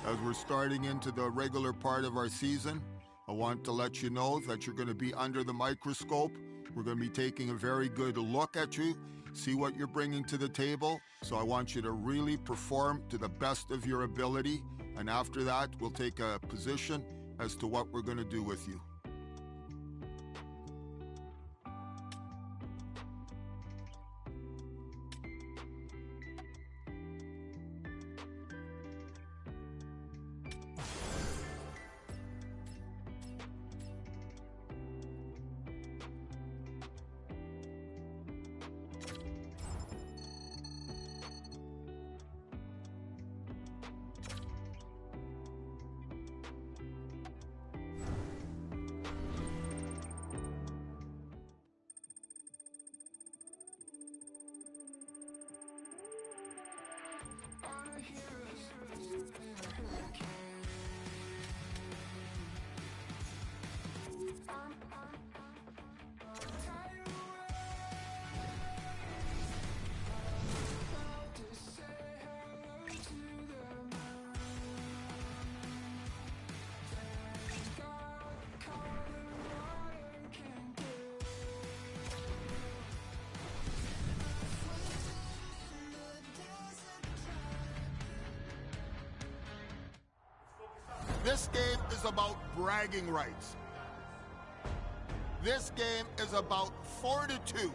As we're starting into the regular part of our season, I want to let you know that you're going to be under the microscope. We're going to be taking a very good look at you, see what you're bringing to the table. So I want you to really perform to the best of your ability. And after that, we'll take a position as to what we're going to do with you. This game is about bragging rights. This game is about fortitude.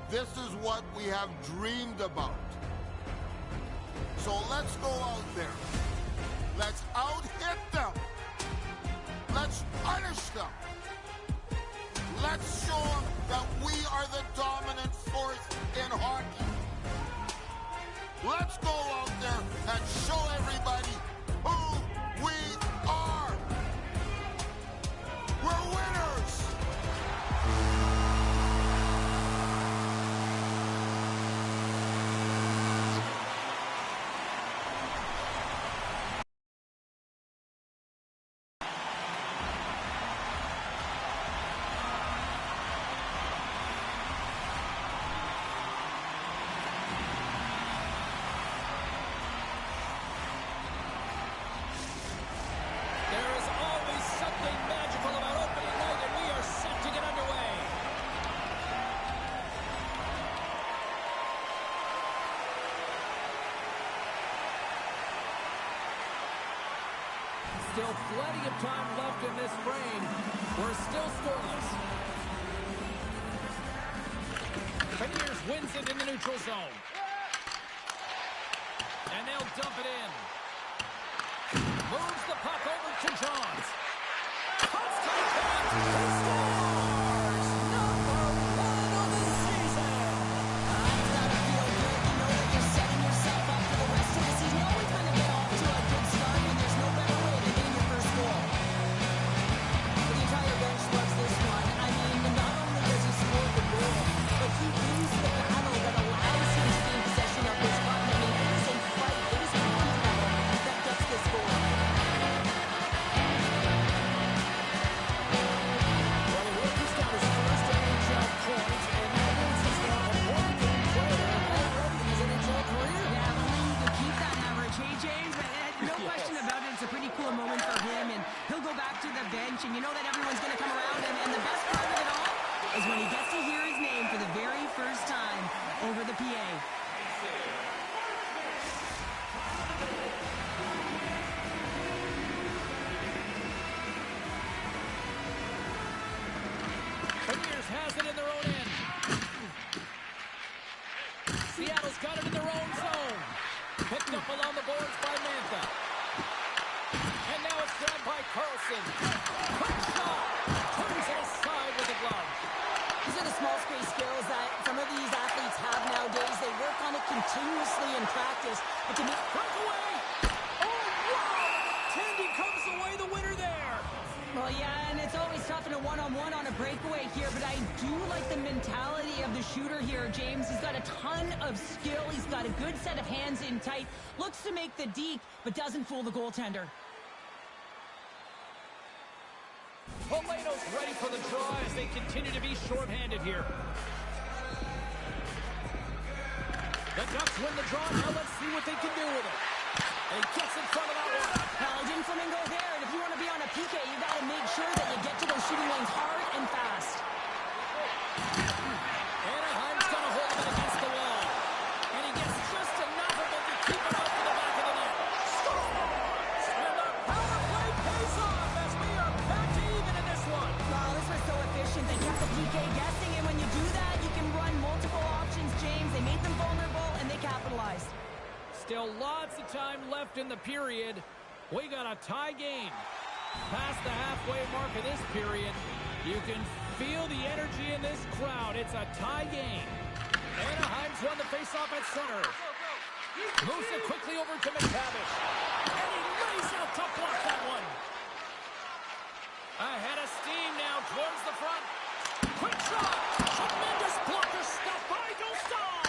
This is what we have dreamed about. So let's go out there. Let's out-hit them. Let's punish them. Let's show them that we are the dominant force in hockey. Let's go out there and show everybody who we are. We're winners. Still plenty of time left in this frame. We're still scoreless. Beniers wins it in the neutral zone. And they'll dump it in. Moves the puck over to Johns. Cuts to the paint. He scores! Number 1 of the season. It's gotta feel good to know that you're setting yourself up for the rest of the season. You're always going to get off to a good start, and there's no better way than getting your first goal. The entire bench loves this one. I mean, not only does he score the goal, but he wins the battle that allows him to gain possession of this puck. I mean, it is a fight, it is a hockey battle that gets this goal. Well, he works down his first NHL point, and that means he's now a one-game player already in his NHL career. Yeah, only you can keep that average, hey, James? But, no question about it, it's a pretty cool moment for him, and he'll go back to the bench, and you know that everyone's going to come around, and the best part of it all is when he gets to hear his name for the very first time over the PA. Beniers has it in their own end. Seattle's got it in their own zone. Picked up along the boards by Mantha. And now it's grabbed by Carlson. Quick shot. Turns it aside with the glove. These are the small space skills that some of these athletes have nowadays. They work on it continuously in practice. But to me, Breakaway. Oh, wow. Tandy comes away the winner there. well, yeah, and it's always tough in a one-on-one on a breakaway here, but I do like the mentality of the shooter here, James. He's got a ton of skill. He's got a good set of hands in tight. Looks to make the deke, but doesn't fool the goaltender. Polano's ready for the draw as they continue to be shorthanded here. The Ducks win the draw. Now let's see what they can do with it. And he gets in front of that one. Well, didn't Flamingo there, and if you want to be on a PK, you got to make sure that you get to those shooting lanes hard and fast. Anaheim's got a hold of it against the wall. And he gets just enough of it to keep it out to the back of the net. Scores! And the power play pays off as we are back to even in this one. Wow, this was so efficient. They kept the PK guessing, and when you do that, you can run multiple options, James. They made them vulnerable, and they capitalized. Still lots of time left in the period. We got a tie game. Past the halfway mark of this period, you can feel the energy in this crowd. It's a tie game. Anaheim's won the faceoff at center. Moves it quickly over to McTavish. And he lays out to block that one. Ahead of steam now towards the front. Quick shot. Tremendous blocker stop by Dostal.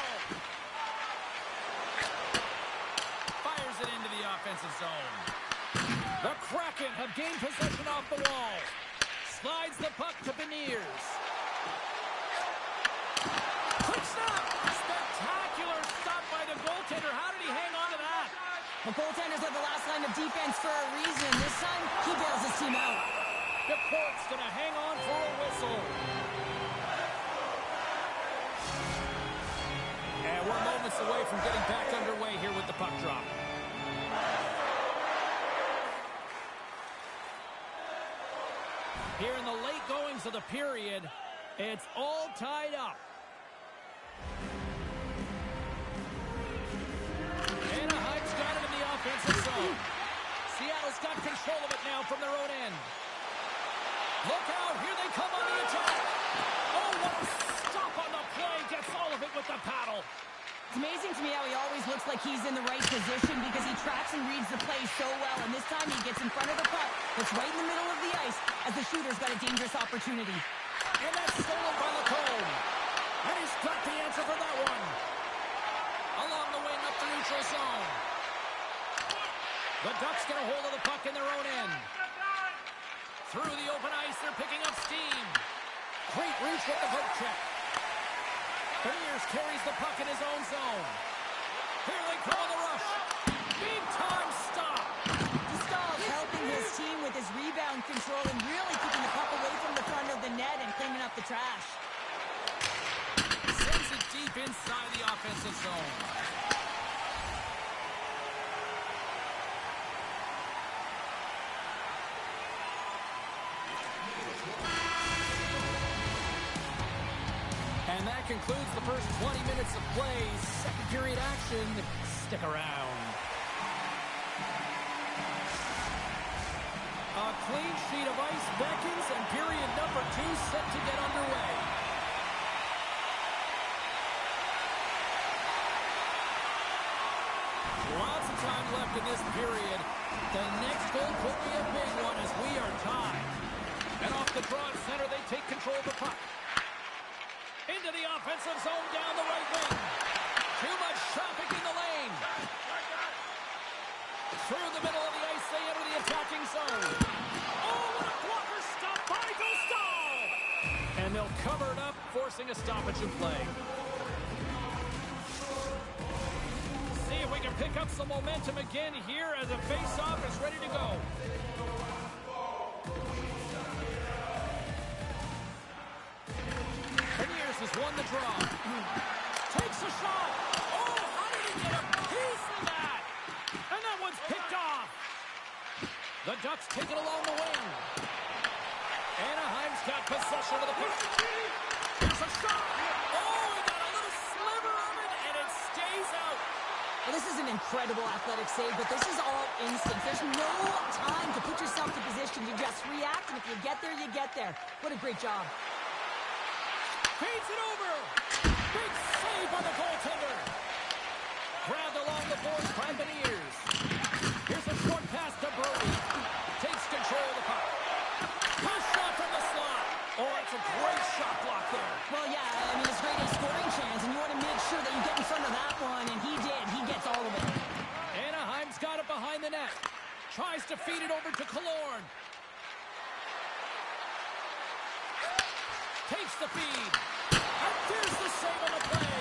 Fires it into the offensive zone. The Kraken have gained possession off the wall. Slides the puck to Beniers. Quick snap. Spectacular stop by the goaltender. How did he hang on to that? The goaltenders are the last line of defense for a reason. This time, he bails his team out. DePort's going to hang on for a whistle. And we're moments away from getting back underway here with the puck drop. Here in the late goings of the period, it's all tied up. Anaheim's got it in the offensive zone. Seattle's got control of it now from their own end. Look out, here they come on the attack. Oh, what a stop on the play. Gets all of it with the paddle. It's amazing to me how he always looks like he's in the right position because he tracks and reads the play so well. And this time he gets in front of the puck. It's right in the middle of the ice as the shooter's got a dangerous opportunity. And that's stolen by Lacombe. And he's got the answer for that one. Along the wing up the neutral zone. The Ducks get a hold of the puck in their own end. Through the open ice, they're picking up steam. Great reach with the hook check. Beniers carries the puck in his own zone. Here they come on the rush. Big time stop. Dostal's helping his team with his rebound control and really keeping the puck away from the front of the net and cleaning up the trash. Sends it deep inside the offensive zone. And that concludes the first 20 minutes of play. Second period action. Stick around. A clean sheet of ice beckons, and period number 2 set to get underway. Lots of time left in this period. The next goal could be a big one as we are tied. And off the draw at center, they take control of the puck. Into the offensive zone down the right wing. Too much traffic in the lane. Through the middle of the ice, they enter the attacking zone. Oh, what a blocker stop by Dostal! And they'll cover it up, forcing a stoppage in play. See if we can pick up some momentum again here as the face-off is ready to go. Has won the draw. Takes a shot. Oh, how did he get a piece of that? And that one's picked off. The Ducks take it along the wing. Anaheim's got possession of the puck. Here's a shot. Oh, he got a little sliver of it, and it stays out. Well, this is an incredible athletic save, but this is all instinct. There's no time to put yourself in position. You just react, and if you get there, you get there. What a great job. Feeds it over. Big save by the goaltender. Grabbed along the boards by Beniers. Here's a short pass to Brody. Takes control of the puck. Push shot from the slot. Oh, it's a great shot block there. Well, yeah, I mean, it's great a scoring chance, and you want to make sure that you get in front of that one, and he did. He gets all of it. Anaheim's got it behind the net. Tries to feed it over to Killorn. Takes the feed. And there's the save on the play.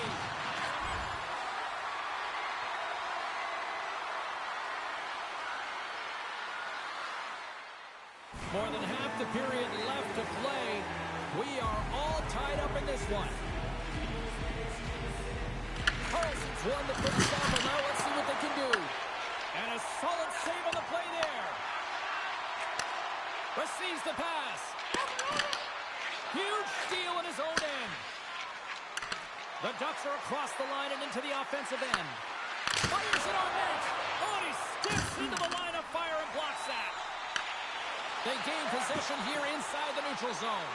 More than half the period left to play. We are all tied up in this one. Carlson's won the face-off, and now let's see what they can do. And a solid save on the play there. Receives the pass. Huge steal in his own end. The Ducks are across the line and into the offensive end. Fires it on net. Oh, he steps into the line of fire and blocks that. They gain possession here inside the neutral zone.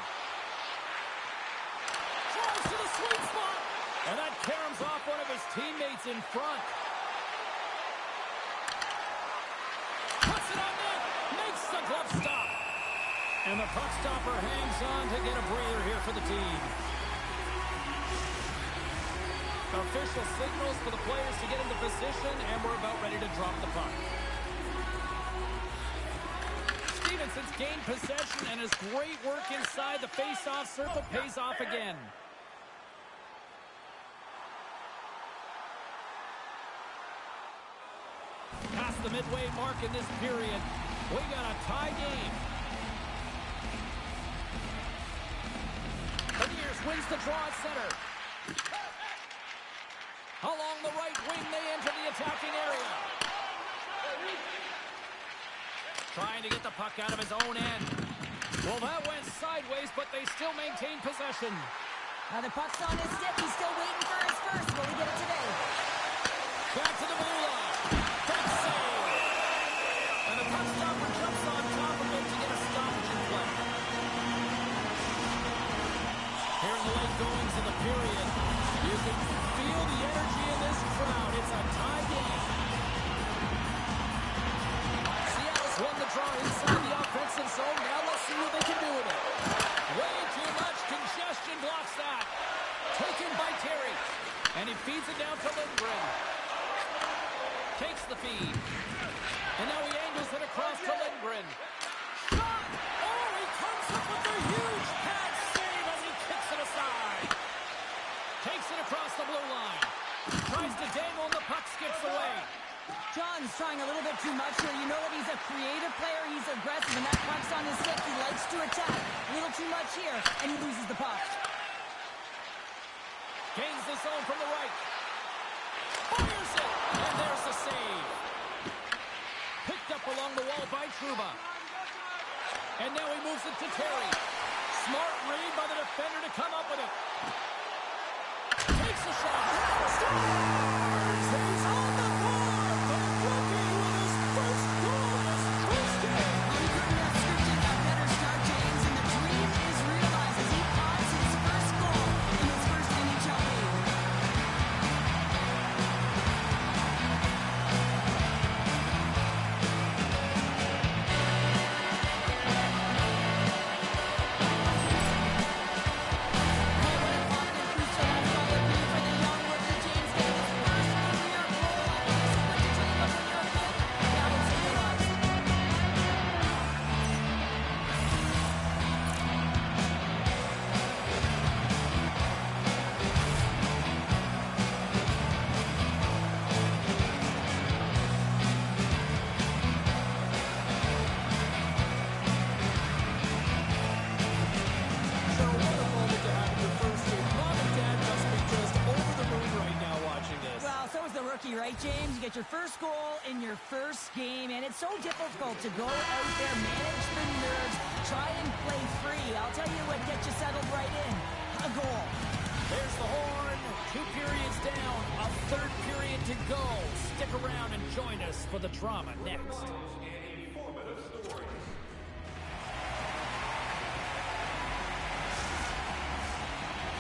Drives to the sweet spot. And that caroms off one of his teammates in front. Puts it on net. Makes the glove stop. And the puck stopper hangs on to get a breather here for the team. Official signals for the players to get into position, and we're about ready to drop the puck. Stevenson's gained possession, and his great work inside the face-off circle pays off again. Past the midway mark in this period, we got a tie game. Beniers wins the draw at center. Along the right wing, they enter the attacking area. Trying to get the puck out of his own end. Well, that went sideways, but they still maintain possession. Now the puck's on his stick. He's still waiting for his first. Will he get it today? Back to the blue line. Big save. And the puck stopper jumps on top of him to get a stoppage in play. Here in the late goings of the period, you can feel the energy in this crowd. It's a tie game. Seattle's won the draw inside the offensive zone. Now let's see what they can do with it. Way too much congestion blocks that. Taken by Terry. And he feeds it down to Lindgren. Takes the feed. And now he angles it across to Lindgren. Shot! Oh, he comes up with a huge pad save as he kicks it aside. Takes it across the blue line. Tries to dangle and the puck skips away. John's trying a little bit too much here. You know that he's a creative player. He's aggressive, and that puck's on his stick. He likes to attack. A little too much here, and he loses the puck. Gains the zone from the right. Fires it, and there's the save. Picked up along the wall by Trouba. And now he moves it to Terry. Smart read by the defender to come up with it. Takes a shot. He's on the board. The rookie with his first goal in his first game. He couldn't have scripted a better start, James, and the dream is realized as he pots his first goal in his first NHL game. Right, James? You get your first goal in your first game, and it's so difficult to go out there, manage the nerves, try and play free. I'll tell you what gets you settled right in. A goal. There's the horn. 2 periods down. A third period to go. Stick around and join us for the drama next.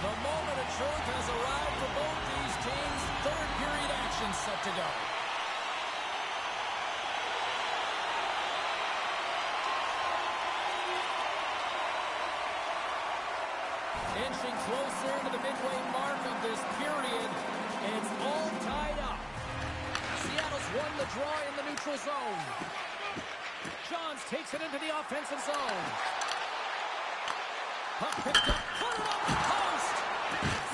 The moment of truth has arrived for both these teams. Third period action set to go. Inching closer to the midway mark of this period, and it's all tied up. Seattle's won the draw in the neutral zone. Johns takes it into the offensive zone. Puck picked up, put it on the post.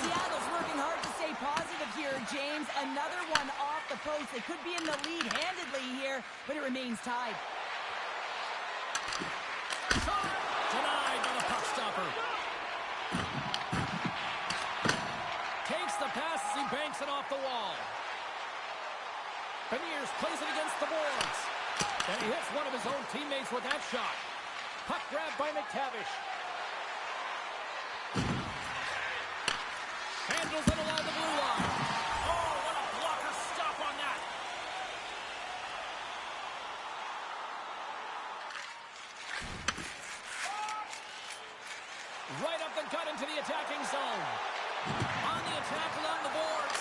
Seattle's working hard to stay positive here, James. Another one off the post. They could be in the lead handedly here, but it remains tied. off the wall. Beniers plays it against the boards. And he hits one of his own teammates with that shot. Puck grabbed by McTavish. Handles it along the blue line. Oh, what a blocker stop on that. Right up the gut into the attacking zone. On the attack along the boards.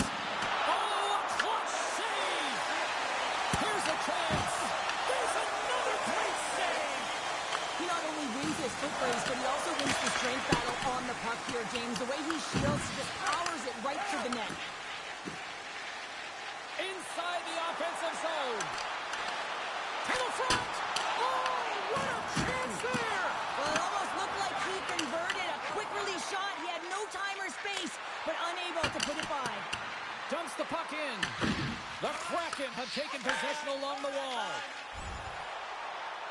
Oh, a clutch save. Here's a chance. There's another great save. He not only wins his foot race, but he also wins the strength battle on the puck here, James. The way he shields, he just powers it right to the net. Inside the offensive zone. To the front. Oh, what a chance there. Well, it almost looked like he converted a quick release shot. He had no time or space, but unable to put it by. Dumps the puck in. The Kraken have taken possession along the wall.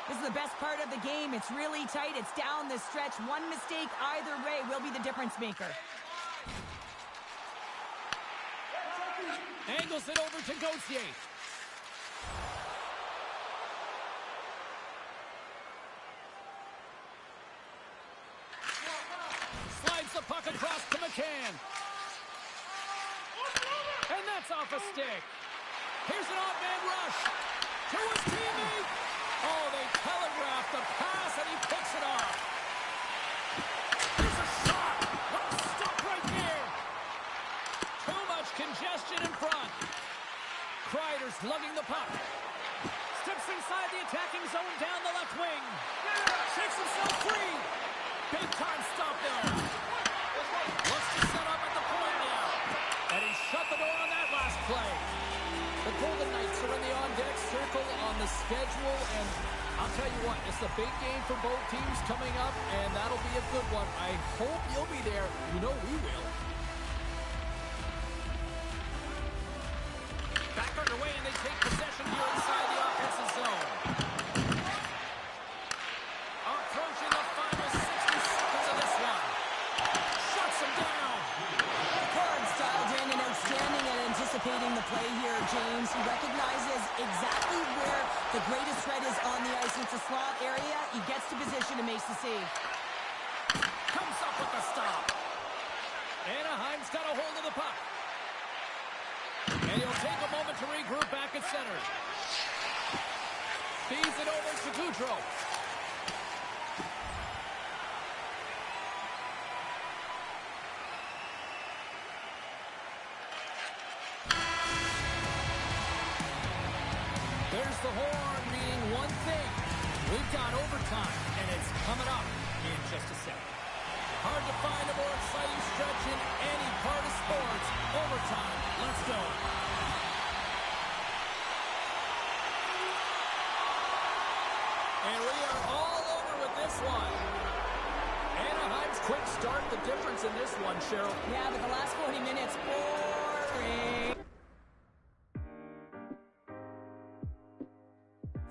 This is the best part of the game. It's really tight. It's down the stretch. One mistake either way will be the difference maker. Angles it over to Gauthier. Slides the puck across to McCann. And that's off a stick. Here's an odd-man rush to his teammate. Oh, they telegraphed the pass, and he picks it off. Here's a shot. What a stop right there. Too much congestion in front. Kreider's lugging the puck. Steps inside the attacking zone down the left wing. Shakes himself free. Big time stop there. Looks to set up at the point now. And he shut the door on that last play. The Golden Knights are in the on-deck circle on the schedule, and I'll tell you what, it's a big game for both teams coming up, and that'll be a good one. I hope you'll be there. You know we will. Back underway, and they take possession here inside the offensive zone. Approaching the final 60 seconds of this one. Shuts him down. Card's dialed in and outstanding at anticipating the play here, James. He recognizes exactly where the greatest threat is on the ice. It's a slot area. He gets to position and makes the save. Comes up with the stop. Anaheim's got a hold of the puck. And he'll take a moment to regroup back at center. Feeds it over to Goudreau. There's the horn meaning one thing. We've got overtime, and it's coming up in just a second. Hard to find a more exciting stretch in any part of sports. Overtime. Let's go. And we are all over with this one. Anaheim's quick start, the difference in this one, Cheryl. Yeah, but the last 40 minutes, boring.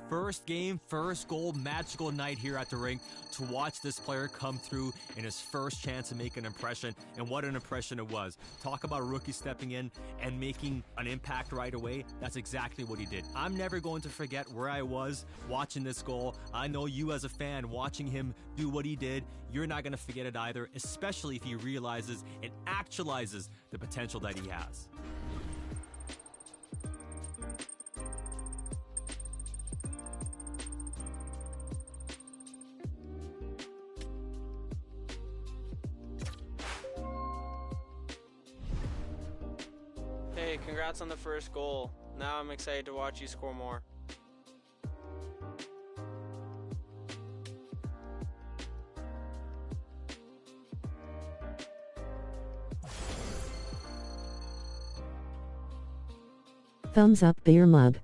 First game, first goal, magical night here at the rink to watch this player come through in his first chance to make an impression, and what an impression it was. Talk about a rookie stepping in and making an impact right away. That's exactly what he did. I'm never going to forget where I was watching this goal. I know you as a fan watching him do what he did, you're not going to forget it either, especially if he realizes and actualizes the potential that he has. Hey, congrats on the first goal. Now I'm excited to watch you score more. Thumbs up beer mug.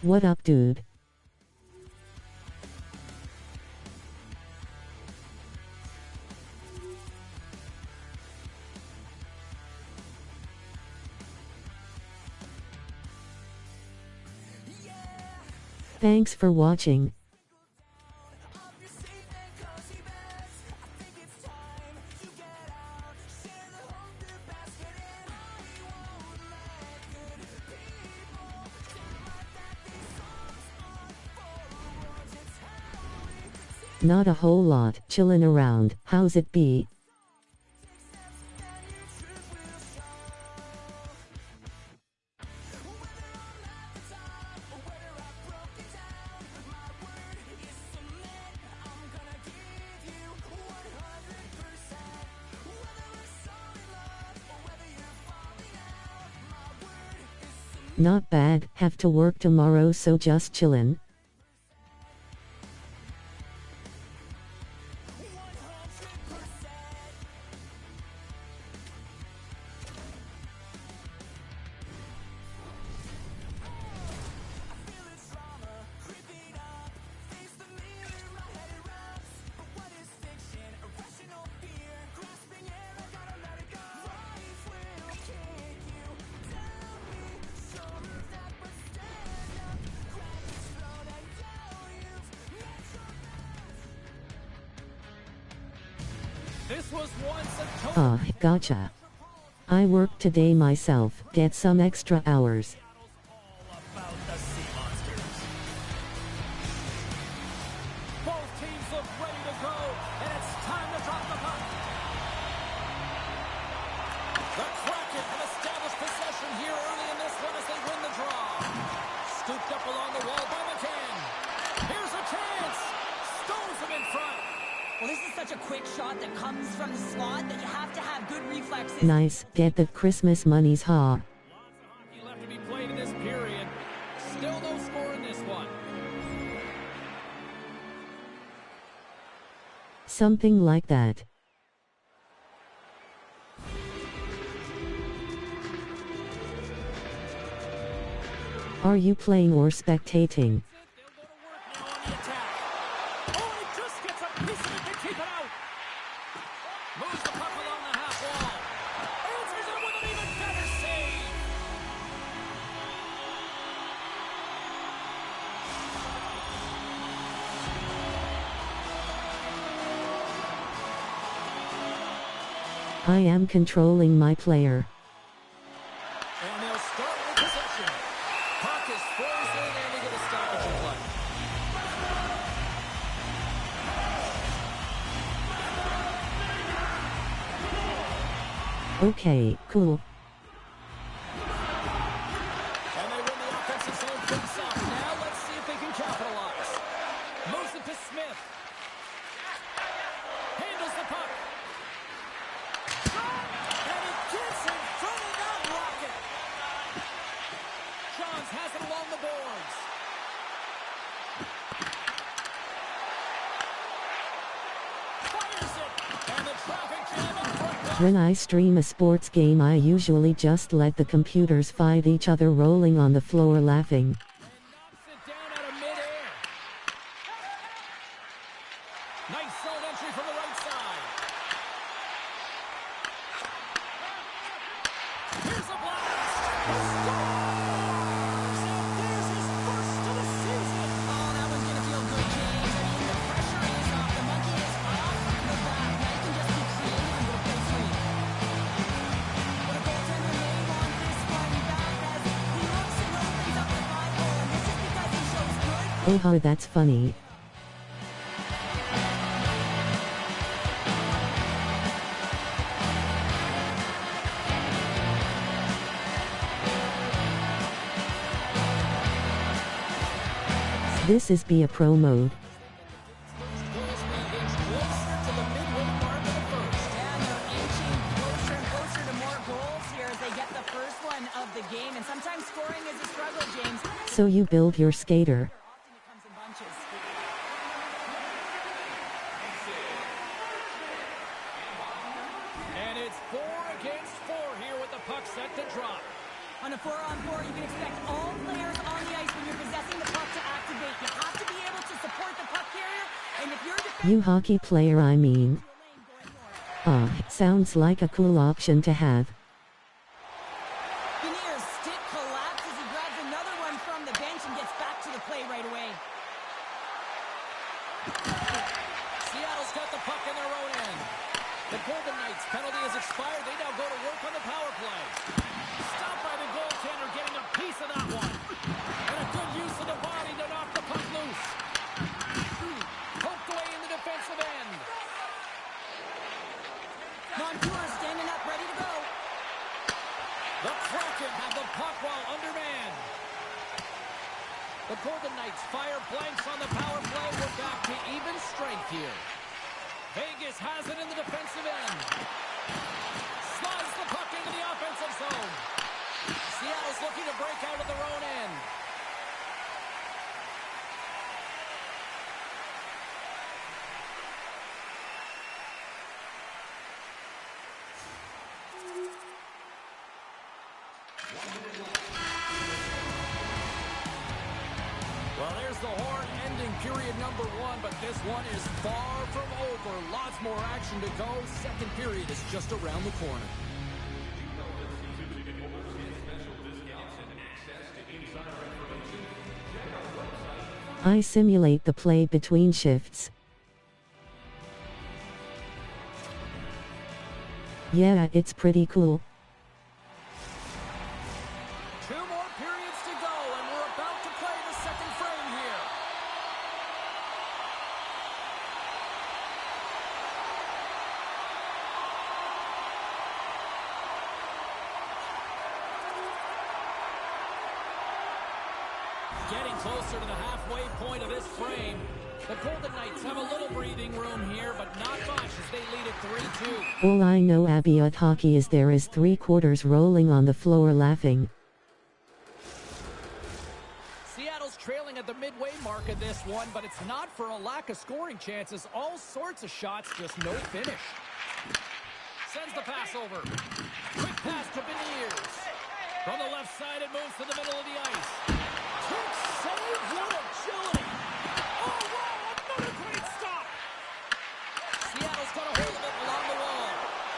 What up, dude? Thanks for watching. Not a whole lot, chillin' around, how's it be? Not bad, have to work tomorrow so just chillin'. This was once a total Gotcha. I worked today myself, get some extra hours. about the Sea Monsters. Both teams look ready to go, and it's time to drop the puck. The Kraken have established possession here early in this one as they win the draw. Scooped up along the wall by McCann. Here's a chance. Stones him in front. Well, this is such a quick shot that comes from the slot that you have to have good reflexes. Nice, get the Christmas monies, ha. Lots of hockey left to be played in this period. Still no score in this one. Something like that. Are you playing or spectating? They'll go to work now on the attack. Oh, he just gets a piece of it to keep it out. Moves the puck along the half wall. Answers it with an even better save. I am controlling my player. And they'll start with possession. Puck is frozen and we get a stoppage in play. Okay, cool. And they win the offensive zone face-off. Now let's see if they can capitalize. Moves it to Smith. Handles the puck. And he gets in front of that rocket. Johns has it along the boards. Fires it. And the traffic jam in front. When I stream a sports game, I usually just let the computers fight each other, rolling on the floor laughing. And knocks it down out of midair. Nice zone entry from the right side. Here's a blast. He scores! And there's his first of the season. Oh, that one's gonna feel good, James. I mean, the pressure is off. The monkey is off the back. Now you can just be creative and go play free. But a goaltender may want this one back as he looks and opens up the 5-hole, and this is because he shows good. Oh, how that's funny. This is be a pro mode. Goals being inched closer to the midway mark of the first. And they're inching closer and closer to more goals here as they get the first one of the game. And sometimes scoring is a struggle, James. So you build your skater. Often it comes in bunches. And it's 4 against 4 here with the puck set to drop. On a 4-on-4, you can expect all players on the ice when you're possessing the puck to activate. You have to be able to support the puck carrier, and if you're defending You hockey player, I mean. your lane, going for it. Sounds like a cool option to have. Kinnear's stick collapses. He grabs another one from the bench and gets back to the play right away. Seattle's got the puck in their own end. The Golden Knights penalty has expired. They now go to work on the power play. Stopped by the goaltender, getting a piece of that one. And a good use of the body to knock the puck loose. Poked away in the defensive end. Montour standing up, ready to go. The Kraken have the puck while undermanned. The Golden Knights fire blanks on the power play. We're back to even strength here. Vegas has it in the defensive end. Slides the puck into the offensive zone. Seattle's looking to break out of their own end. Well, there's the horn ending period number 1, but this one is far from over. Lots more action to go. Second period is just around the corner. I simulate the play between shifts. Yeah, it's pretty cool. 2 more periods to go, and we're about to play the second frame here. Getting closer to the halfway point of this frame. The Golden Knights have a little breathing room here, but not much as they lead it 3-2. All I know about hockey is there is 3/4 rolling on the floor laughing. Seattle's trailing at the midway mark of this one, but it's not for a lack of scoring chances. All sorts of shots, just no finish. Sends the pass over. Quick pass to Beniers. From the left side, it moves to the middle of the ice. Quick save, what agility! Oh, wow, another great stop! Seattle's got a hold of it along the wall.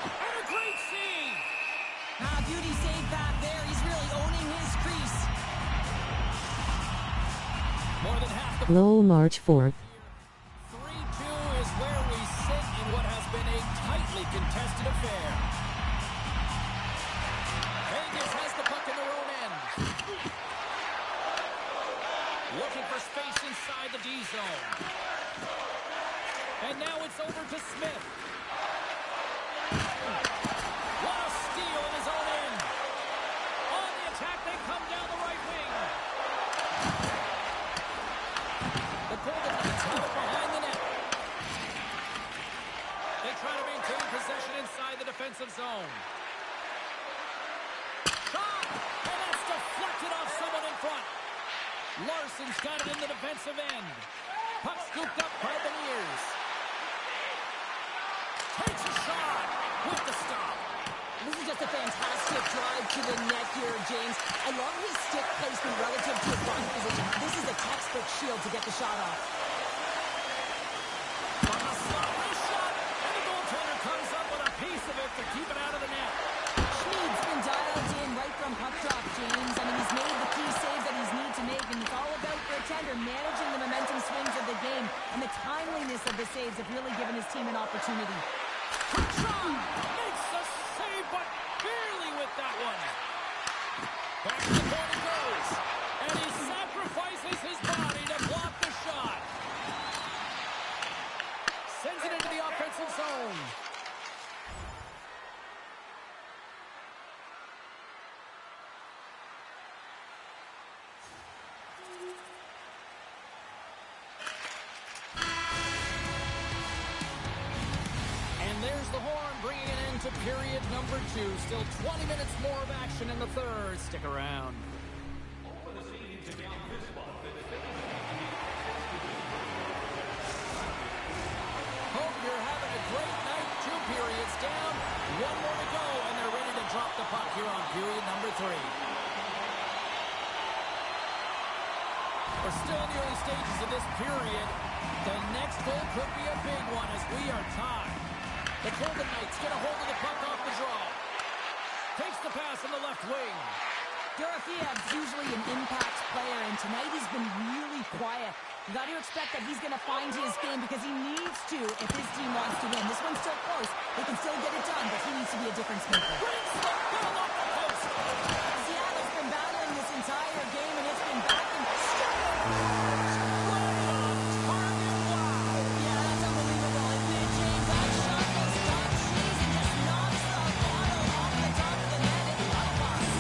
And a great save! Beauty save back there. He's really owning his crease. More than half the... Lowell March 4th. 3-2 is where we sit in what has been a tightly contested affair. Vegas has the puck in their own end. Looking for space inside the D zone. And now it's over to Smith. What a steal in his own end. On the attack, they come down the right wing. The Golden Knights have it behind the net. They try to maintain possession inside the defensive zone. Shot! And that's deflected off someone in front. Larson's got it in the defensive end. Puck scooped up by Beniers. Takes a shot with the stop. This is just a fantastic drive to the net here, James. I love his stick placement relative to his body position. This is a textbook shield to get the shot off. On the slot, nice shot. And the goaltender comes up with a piece of it to keep it out of the net. Schmid's been dialed in right from puck drop, James. I mean, he's made the key saves that he's need to make, and it's all about for a tender managing the momentum swings of the game, and the timeliness of the saves have really given his team an opportunity. Shot! Makes the save, but barely with that one. Back to the point it goes. And he sacrifices his body to block the shot. Sends it into the offensive zone. There's the horn, bringing it into period number 2. Still 20 minutes more of action in the third. Stick around. Hope you're having a great night. 2 periods down. 1 more to go, and they're ready to drop the puck here on period number 3. We're still in the early stages of this period. The next goal could be a big one as we are tied. The Golden Knights get a hold of the puck off the draw. Takes the pass on the left wing. Dorotheev's usually an impact player, and tonight he's been really quiet. You got to expect that he's going to find his game because he needs to if his team wants to win. This one's still close. They can still get it done, but he needs to be a difference maker. Seattle's been battling this entire game, and it's been back and yeah, that's unbelievable, isn't it, James? That shot will stop Shees and just knocks the bottle off the top of the net. It's not a loss.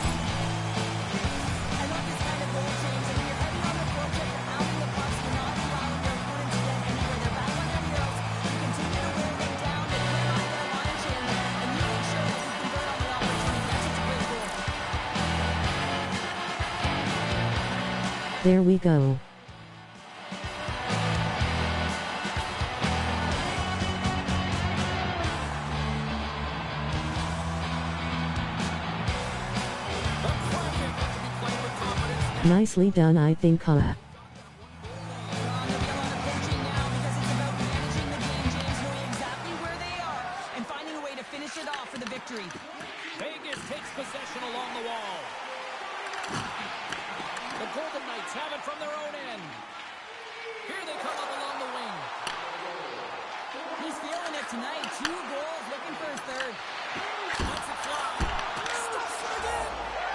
I love this kind of goal, James. And when you're heavy on the forecheck, you're pounding the pucks, you're not allowing your opponent to get anywhere. They're back on their heels. You continue to wear them down. They put it on their line, James, and you make sure that you convert on the opportunity. That's just a great goal. There we go. Nicely done, I think, Kala. They're on the wheel on the pinching now because it's about managing the game, James, knowing exactly where they are and finding a way to finish it off for the victory. Vegas takes possession along the wall. The Golden Knights have it from their own end. Here they come up along the wing. He's feeling it tonight. 2 goals, looking for his third. Lets it fly. Stuffs it again.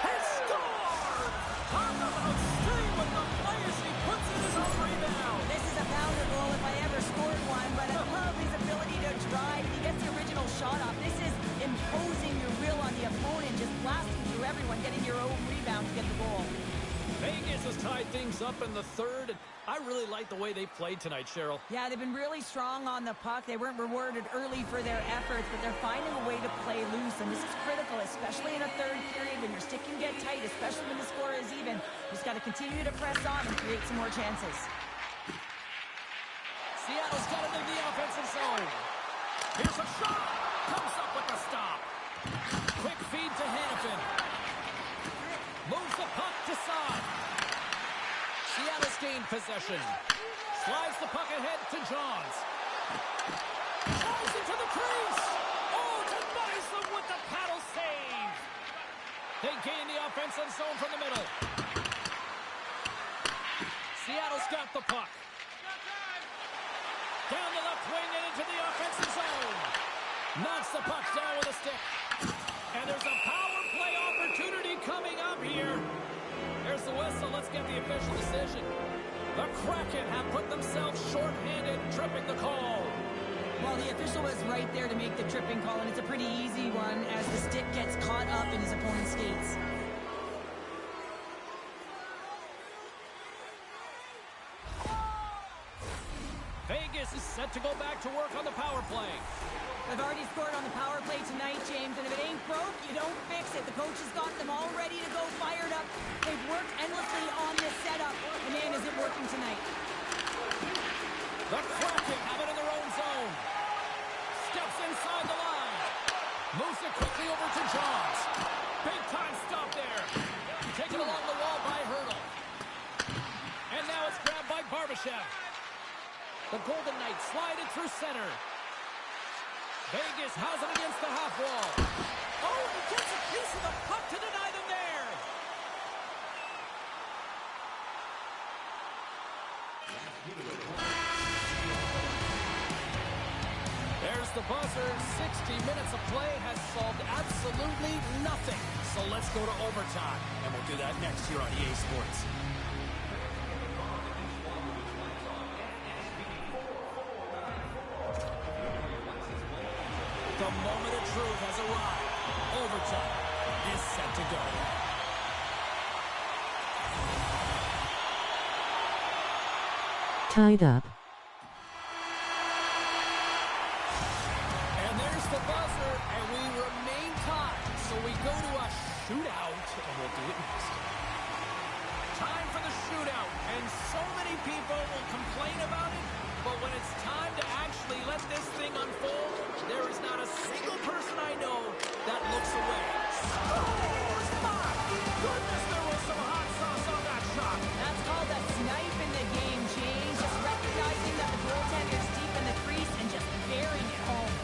He scores! Talk about staying with the players. He puts in his own rebound. This is a pounder goal if I ever scored one, but I love his ability to drive. He gets the original shot off. This is imposing your will on the opponent, just blasting through everyone, getting your own rebound to get the goal. Vegas has tied things up in the third. And I really like the way they played tonight, Cheryl. Yeah, they've been really strong on the puck. They weren't rewarded early for their efforts, but they're finding a way to play loose, and this is critical, especially in a third period when your stick can get tight, especially when the score is even. You just got to continue to press on and create some more chances. Seattle's got it in the offensive zone. Here's a shot. Comes up with the stop. Quick feed to Hannafin. Moves the puck to side. Seattle's gained possession. Slides the puck ahead to Johns. Throws it to the crease. Oh, denies them with the paddle save. They gain the offensive zone from the middle. Seattle's got the puck. Down the left wing and into the offensive zone. Knocks the puck down with a stick. And there's a power play opportunity coming up here. There's the whistle. Let's get the official decision. The Kraken have put themselves short-handed, tripping the call. Well, the official was right there to make the tripping call, and it's a pretty easy one as the stick gets caught up in his opponent's skates. Vegas is set to go back to work on the power play. They've already scored on the power play tonight, James, and if it ain't broke, you don't fix it. The coach has got them all ready to go, fired up. They've worked endlessly on this setup. And man, is it working tonight. The Kraken have it in their own zone. Steps inside the line. Moves it quickly over to Johns. Big time stop there. Taken along the wall by Hurdle. And now it's grabbed by Barbashev. The Golden Knights slide it through center. Vegas has it against the half wall. Oh, he gets a piece of the puck to deny them there. There's the buzzer. 60 minutes of play has solved absolutely nothing. So let's go to overtime. And we'll do that next here on EA Sports. The moment of truth has arrived. Overtime is set to go. Tied up. And there's the buzzer, and we remain tied. So we go to a shootout, and we'll do it next. Time for the shootout, and so many people will complain about it, but when it's time to actually let this thing unfold, there is not a single person I know that looks away. Scores! My goodness, there was some hot sauce on that shot. That's called a snipe in the game, James. Just recognizing that the goaltender's deep in the crease and just burying it home.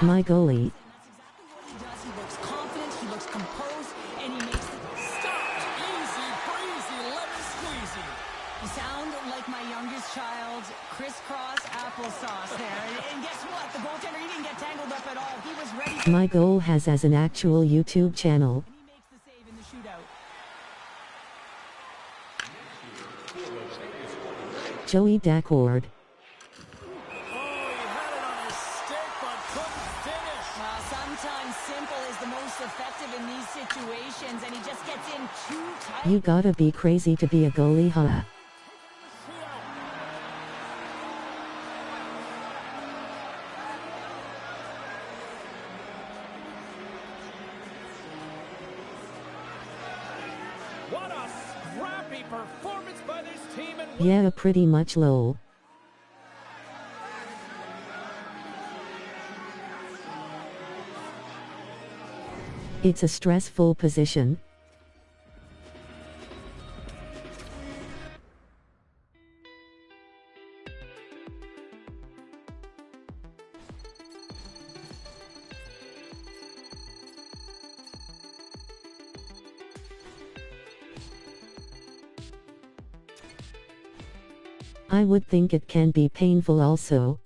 My goalie. And that's exactly what he does. He looks confident, he looks composed, and he makes it. Stopped. Easy breezy, lemon squeezy. You sound like my youngest child, crisscross applesauce there. And guess what? The goaltender, he didn't get tangled up at all. He was ready. My goal has as an actual YouTube channel. And he makes the save in the shootout. Joey Daccord. Oh, he had it on his stick, but couldn't finish. Sometimes simple is the most effective in these situations, and he just gets in too tight. You gotta be crazy to be a goalie, huh? What a scrappy performance by this team. And Yeah, pretty much lol. It's a stressful position. I would think it can be painful also.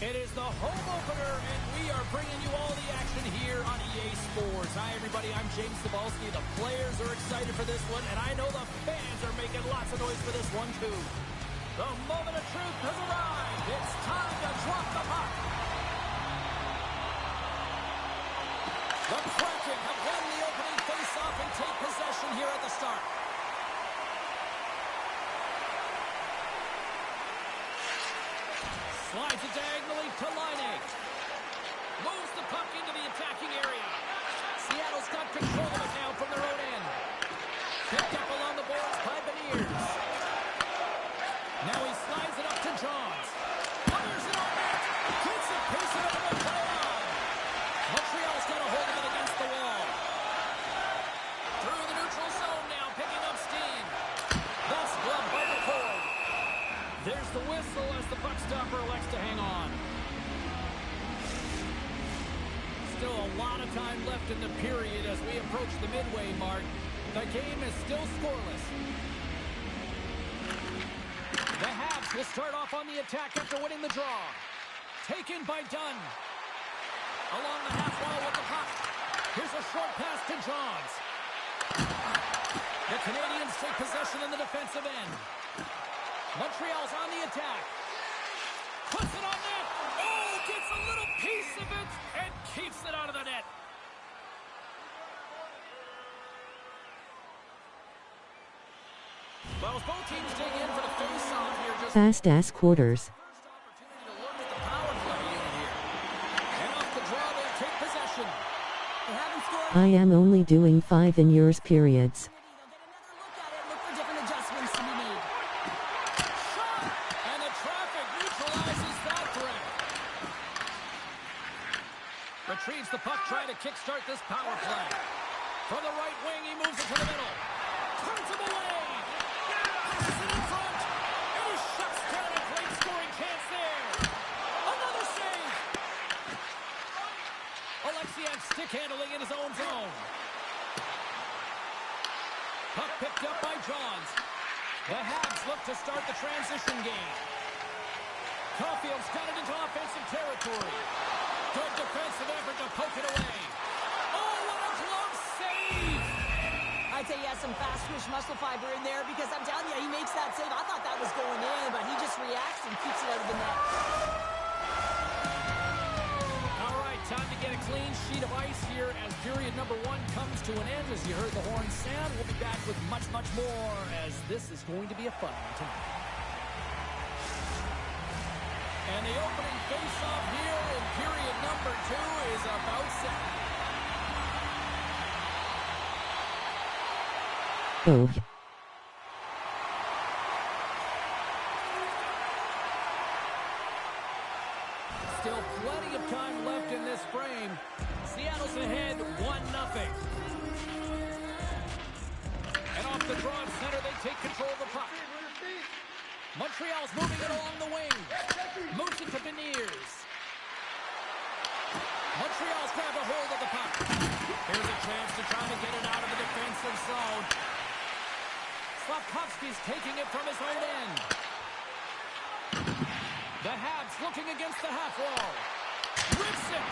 It is the home opener, and we are bringing you all the action here on EA Sports. Hi, everybody. I'm James Cebulski. The players are excited for this one, and I know the fans are making lots of noise for this one, too. The moment of truth has arrived. It's time to drop the puck. The Kraken have won the opening face-off and take possession here at the start. Slides it diagonally to Line 8. Moves the puck into the attacking area. Seattle's got control of it now from their own end. Picked up along the boards by Beniers. Now he slides it up to Johns. Fires it on net. Gets a piece of it and will play on. Montreal's got a hold of it against the wall. Through the neutral zone now, picking up steam. That's gloved by the cord. There's the whistle as the puck stopper elects to hang on. Still a lot of time left in the period as we approach the midway mark. The game is still scoreless. The Habs will start off on the attack after winning the draw. Taken by Dunn. Along the half wall with the puck. Here's a short pass to Johns. The Canadians take possession in the defensive end. Montreal's on the attack. Puts it on net. Oh, gets a little piece thinks of it and keeps it out of the net. Well, as both teams dig in for the face-off here, just Fast-ass quarters. first opportunity to look at the power play unit here. And off the draw, they'll take possession. They haven't scored. I am only doing 5 in yours periods. They'll get another look at it. Look for different adjustments to be made. Shot! And the traffic neutralizes that threat. Retrieves the puck, trying to kickstart this power play. From the right wing, he moves it to the middle. Turns him away. Passes it in front. And he shuts down a great scoring chance there. Another save. Alexiak stick handling in his own zone. Puck picked up by Johns. The Habs look to start the transition game. Caulfield's got it into offensive territory. Good defensive effort to poke it away. Oh, what a glove save! I'd say he has some fast twitch muscle fiber in there because I'm telling you, he makes that save. I thought that was going in, but he just reacts and keeps it out of the net. All right, time to get a clean sheet of ice here as period number 1 comes to an end. As you heard the horn sound, we'll be back with much, much more as this is going to be a fun one tonight. And the opening face-off here in period number 2 is about set. Oh. Still plenty of time left in this frame. Seattle's ahead 1-0. And off the draw at center, they take control of the puck. Montreal's moving it along the wing. Moves it to Beniers. Montreal's grabbed a hold of the puck. Here's a chance to try to get it out of the defensive zone. Slavkovsky's taking it from his own end. The Habs looking against the half wall. Rips it.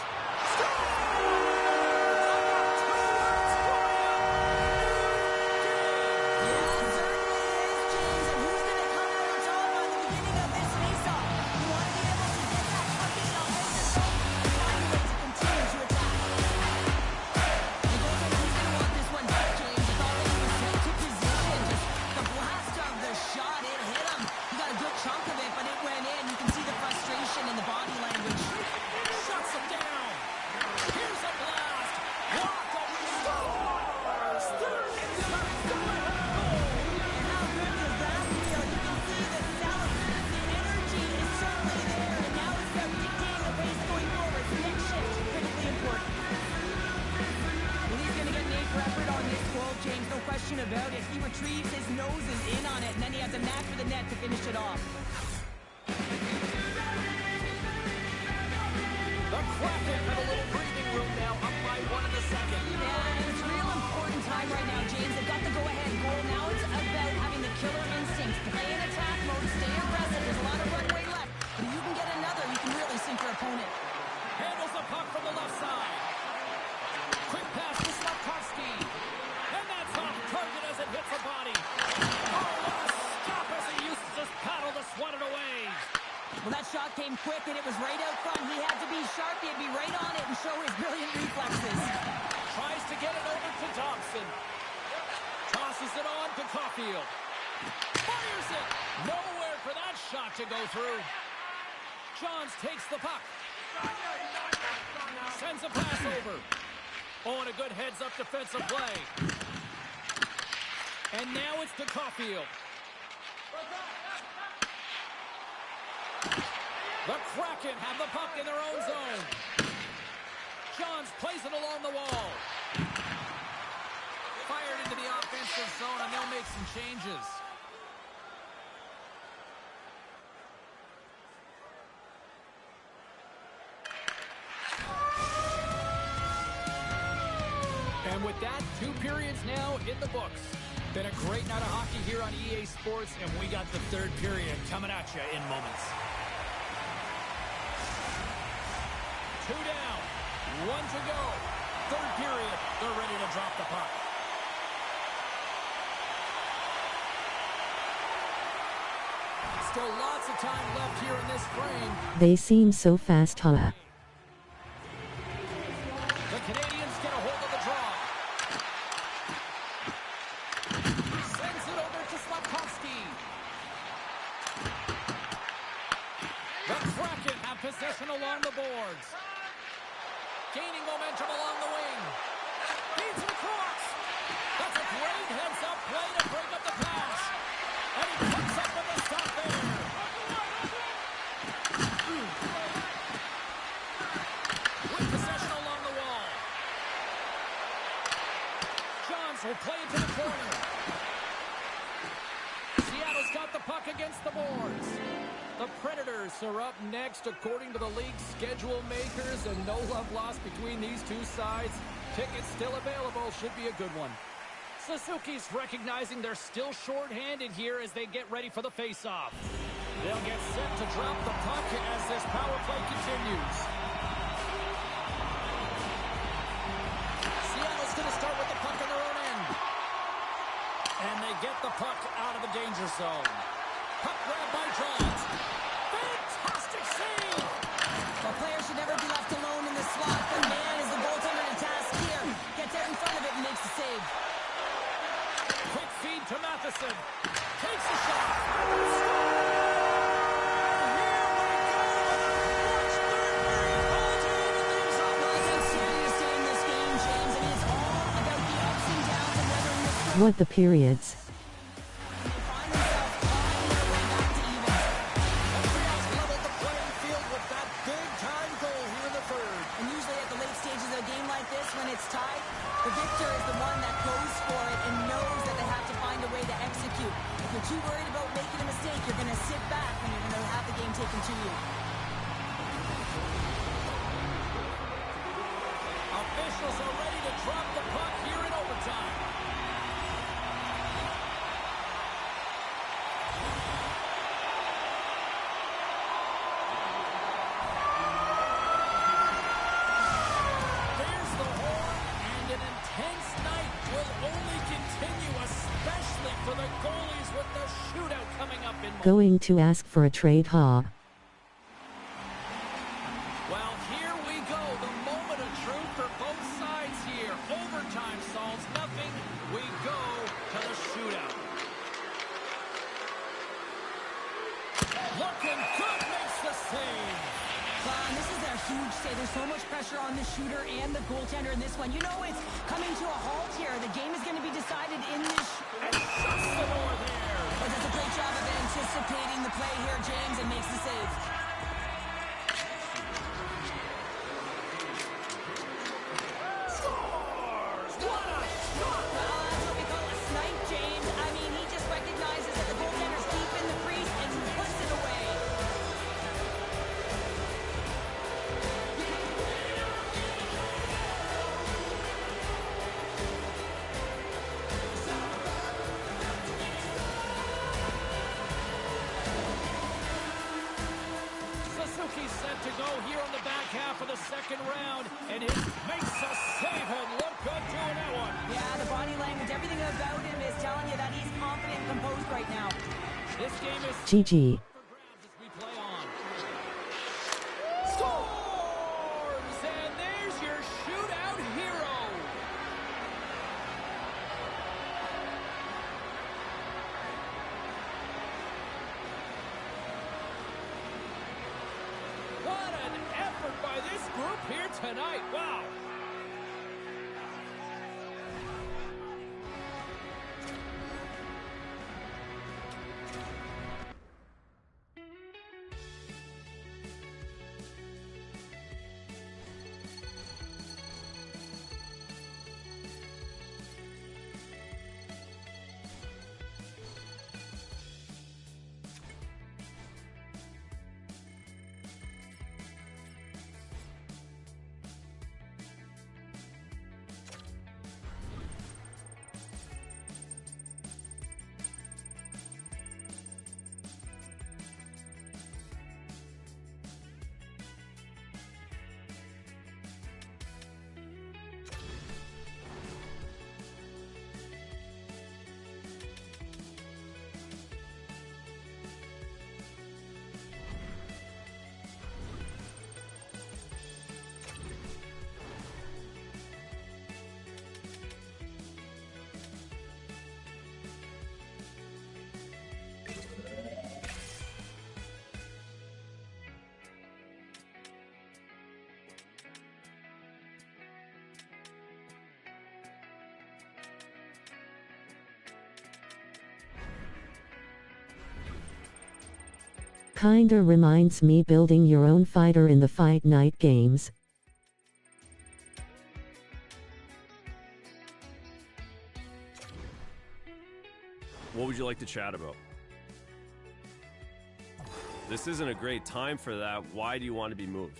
About it. He retrieves, his nose is in on it, and then he has a knack for the net to finish it off. The Kraken have a little breathing room now, up by 1 in the second. Yeah, and it's real important time right now, James. They've got the go-ahead goal. Now it's about having the killer instincts. Play in attack mode, stay aggressive. There's a lot of runway left, but if you can get another, you can really sink your opponent. Handles the puck from the left side. Quick pass to Slavkovsky. And that's off target as it hits the body. Oh, what a stop as he uses his paddle to swat it away. Well, that shot came quick, and it was right out front. He had to be sharp. He had to be right on it and show his brilliant reflexes. Tries to get it over to Thompson. Tosses it on to Caulfield. Fires it. Nowhere for that shot to go through. Johns takes the puck. Sends a pass over. Oh, and a good heads-up defensive play. And now it's to Caulfield. The Kraken have the puck in their own zone. Johns plays it along the wall. Fired into the offensive zone, and they'll make some changes. And with that, 2 periods now in the books. Been a great night of hockey here on EA Sports, and we got the 3rd period coming at you in moments. 2 down, 1 to go. 3rd period, they're ready to drop the puck. Still lots of time left here in this frame. They seem so fast, huh? momentum along the wing. Feeds it across. That's a great heads-up play to break up the pass. And he comes up with the stop there. With possession along the wall. Johns will play it to the corner. Seattle's got the puck against the boards. The Predators are up next according to the league's schedule makers, and no love lost between these two sides. Tickets still available. Should be a good one. Suzuki's recognizing they're still short-handed here as they get ready for the face-off. They'll get set to drop the puck as this power play continues. Seattle's going to start with the puck on their own end. And they get the puck out of the danger zone. Puck grab by Johns. Fantastic save! The player should never be left alone in the slot, but man, is the goaltender in task here. Gets out in front of it and makes the save. Quick feed to Matheson. Takes a shot. What the periods. When it's tied, the victor is the one that goes for it and knows that they have to find a way to execute. If you're too worried about making a mistake, you're going to sit back and you're going to have the game taken to you. Officials are ready to drop the puck here in overtime. For the goalies with the shootout coming up in Going to ask for a trade, huh? Well, here we go. The moment of truth for both sides here. Overtime solves nothing. We go to the shootout. Looking good, makes the save. This is a huge save. There's so much pressure on the shooter and the goaltender in this one. You know it's coming to a halt here. The game is going to be decided in this. And shuts the door there. But does a great job of anticipating the play here, James, and makes the save. Scores! What a shot! Well, that's what we call a snipe, James. I mean, he just recognizes that the goaltender's deep in the crease and puts it away. Suzuki's set to go here on the back half of the second round, and he makes a save and look good doing that one. Yeah, the body language, everything about him is telling you that he's confident and composed right now. This game is GG. for grabs as we play on. Scores! And there's your shootout hero. What an effort by this group here tonight. Wow. Kinda reminds me building your own fighter in the Fight Night games. What would you like to chat about? This isn't a great time for that. Why do you want to be moved?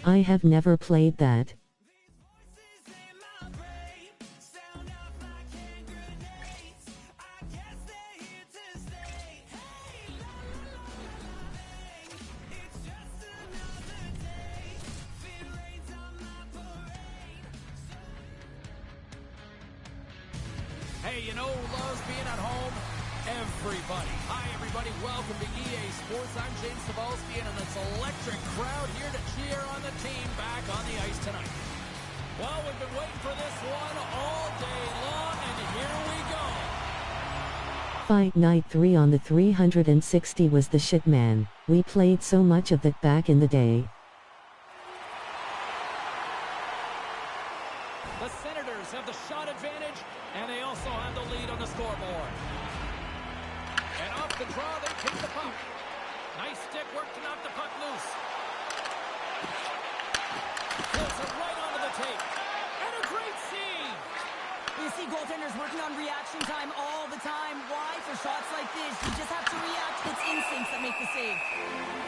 I have never played that. Hey, you know who loves being at home? Everybody. Hi, everybody. Welcome to EA Sports. I'm James Cebulski, and it's electric crowd here to cheer on the team back on the ice tonight. Well, we've been waiting for this one all day long, and here we go. Fight Night 3 on the 360 was the shit, man. We played so much of that back in the day. The Senators have the shot advantage, and they also have the lead on the scoreboard. And off the draw, they take the puck. Nice stick work to knock the puck loose. Floats it right onto the tape. And a great save. You see goaltenders working on reaction time all the time. Why? For shots like this, you just have to react. It's instincts that make the save.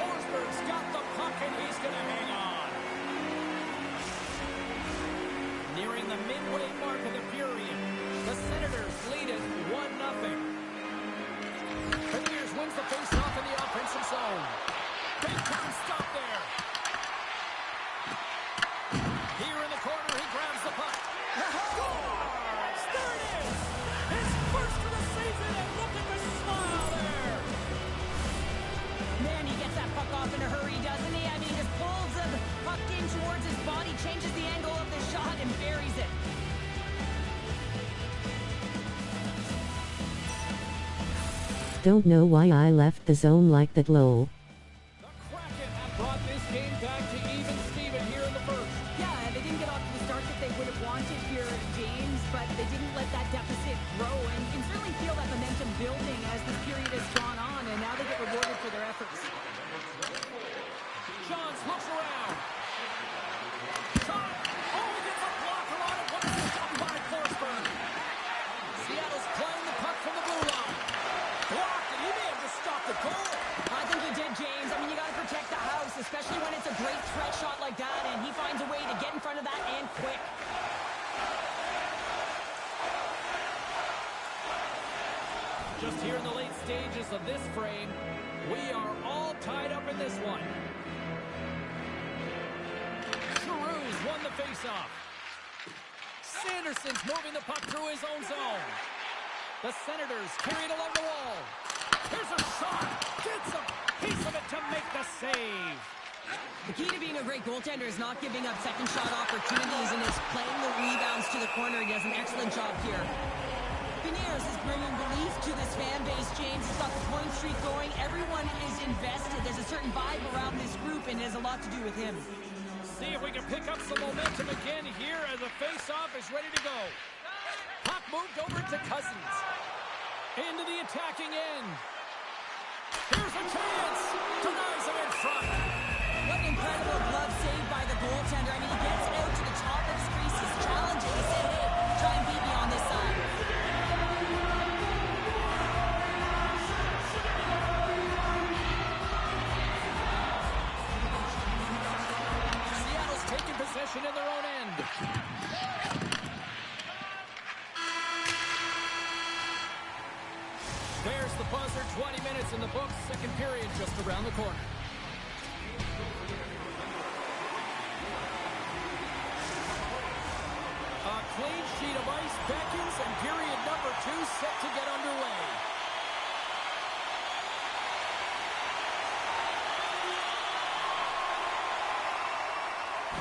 Forsberg's got the puck, and he's going to hang on. Nearing the midway mark of the period, the Senators lead it 1-0. Premiers wins the face-off in the offensive zone. Big time stop there. Here in the corner, he grabs the puck. Scores! There it is! His first of the season, and look at the smile there! Man, he gets that puck off in a hurry, doesn't he? I mean, he just pulls the puck in towards his body, changes the angle of the shot, and buries it. Don't know why I left the zone like that, lol. The Kraken have brought this game back to even Steven here in the first. Yeah, they didn't get off to the start that they would have wanted here, James, but they didn't let that deficit grow, and you can certainly feel that momentum building as this period has gone on, and now they get rewarded for their efforts. Johns looks around. Shot! Oh, he gets a blocker on it. What is it done by Forsberg? Seattle's playing the puck from the blue line. Blocked it. He may have just stopped the goal. I think he did, James. I mean, you got to protect the house, especially when it's a great threat shot like that, and he finds a way to get in front of that and quick. Just here in the late stages of this frame, we are all tied up in this one. Giroux's won the faceoff. Sanderson's moving the puck through his own zone. The Senators carry it along the wall. Here's a shot. Gets a piece of it to make the save. The key to being a great goaltender is not giving up second shot opportunities, and it's playing the rebounds to the corner. He does an excellent job here. Beniers is bringing belief to this fan base, James. It's got the point streak going. Everyone is invested. There's a certain vibe around this group, and it has a lot to do with him. See if we can pick up some momentum again here as the face-off is ready to go. Puck moved over to Cousins. Into the attacking end. Here's a chance. Denies him in front. What an incredible glove save by the goaltender. I mean, he gets out to the top of his crease. He's challenging. He said, hey, try and beat me on this side. Seattle's taking possession in their own end. There's the buzzer. 20 minutes in the books. Second period just around the corner. A clean sheet of ice beckons, and period number 2 set to get underway.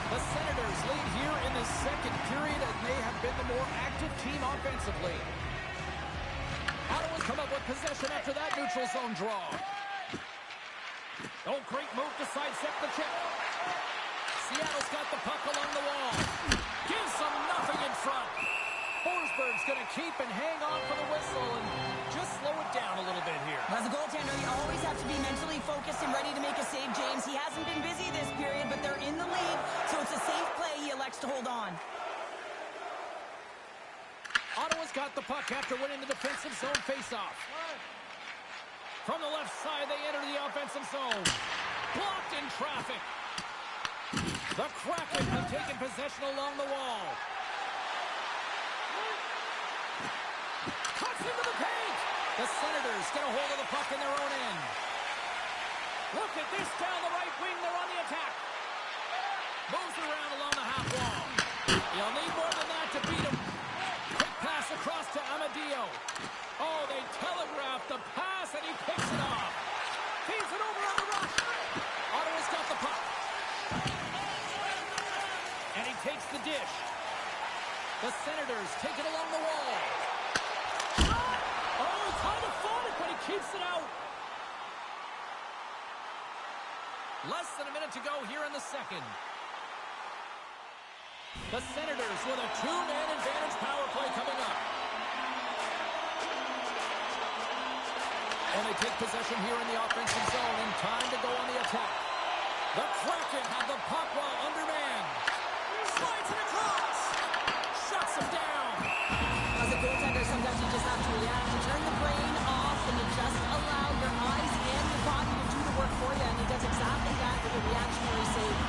The Senators lead here in the second period and may have been the more active team offensively. Ottawa's come up with possession after that neutral zone draw. Oh, great move to sidestep the check. Seattle's got the puck along the wall. Gives them nothing in front. Forsberg's going to keep and hang on for the whistle and just slow it down a little bit here. As a goaltender, you always have to be mentally focused and ready to make a save, James. He hasn't been busy this period, but they're in the lead, so it's a safe play. He elects to hold on. Ottawa's got the puck after winning the defensive zone faceoff. From the left side, they enter the offensive zone. Blocked in traffic. The Kraken have taken possession along the wall. Cuts into the paint. The Senators get a hold of the puck in their own end. Look at this down the right wing. They're on the attack. Moves around along the half wall. You'll need more than that to beat him. Quick pass across to Amadio. Oh, they telegraphed the pass, and he picks it off. Feeds it over on the rush. Ottawa's got the puck. And he takes the dish. The Senators take it along the wall. Shot! Oh, he kind of fought it, but he keeps it out. Less than a minute to go here in the second. The Senators with a 2-man advantage power play coming up. And they take possession here in the offensive zone and time to go on the attack. The Kraken have the puck while undermanned. Slides it across. Shuts him down. As a goaltender, sometimes you just have to react. You turn the brain off and you just allow your eyes and your body to do the work for you, and he does exactly that with a reactionary save.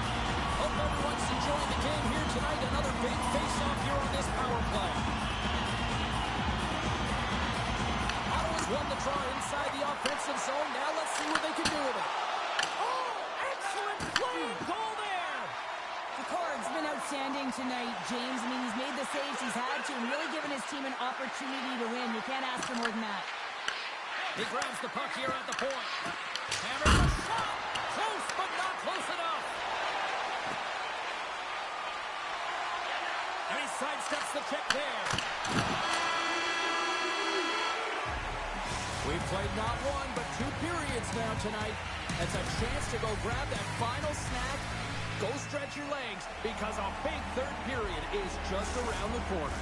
Hope everyone's enjoying the game here tonight. Another big face-off here on this power play. Ottawa's won the draw inside the offensive zone. Now let's see what they can do with it. Oh, excellent play and goal there. Picard's been outstanding tonight, James. I mean, he's made the saves he's had to and really given his team an opportunity to win. You can't ask for more than that. He grabs the puck here at the point. Hammers a shot. Close, but not close enough. And he sidesteps the check there. We've played not one, but 2 periods now tonight. It's a chance to go grab that final snack. Go stretch your legs, because a big third period is just around the corner.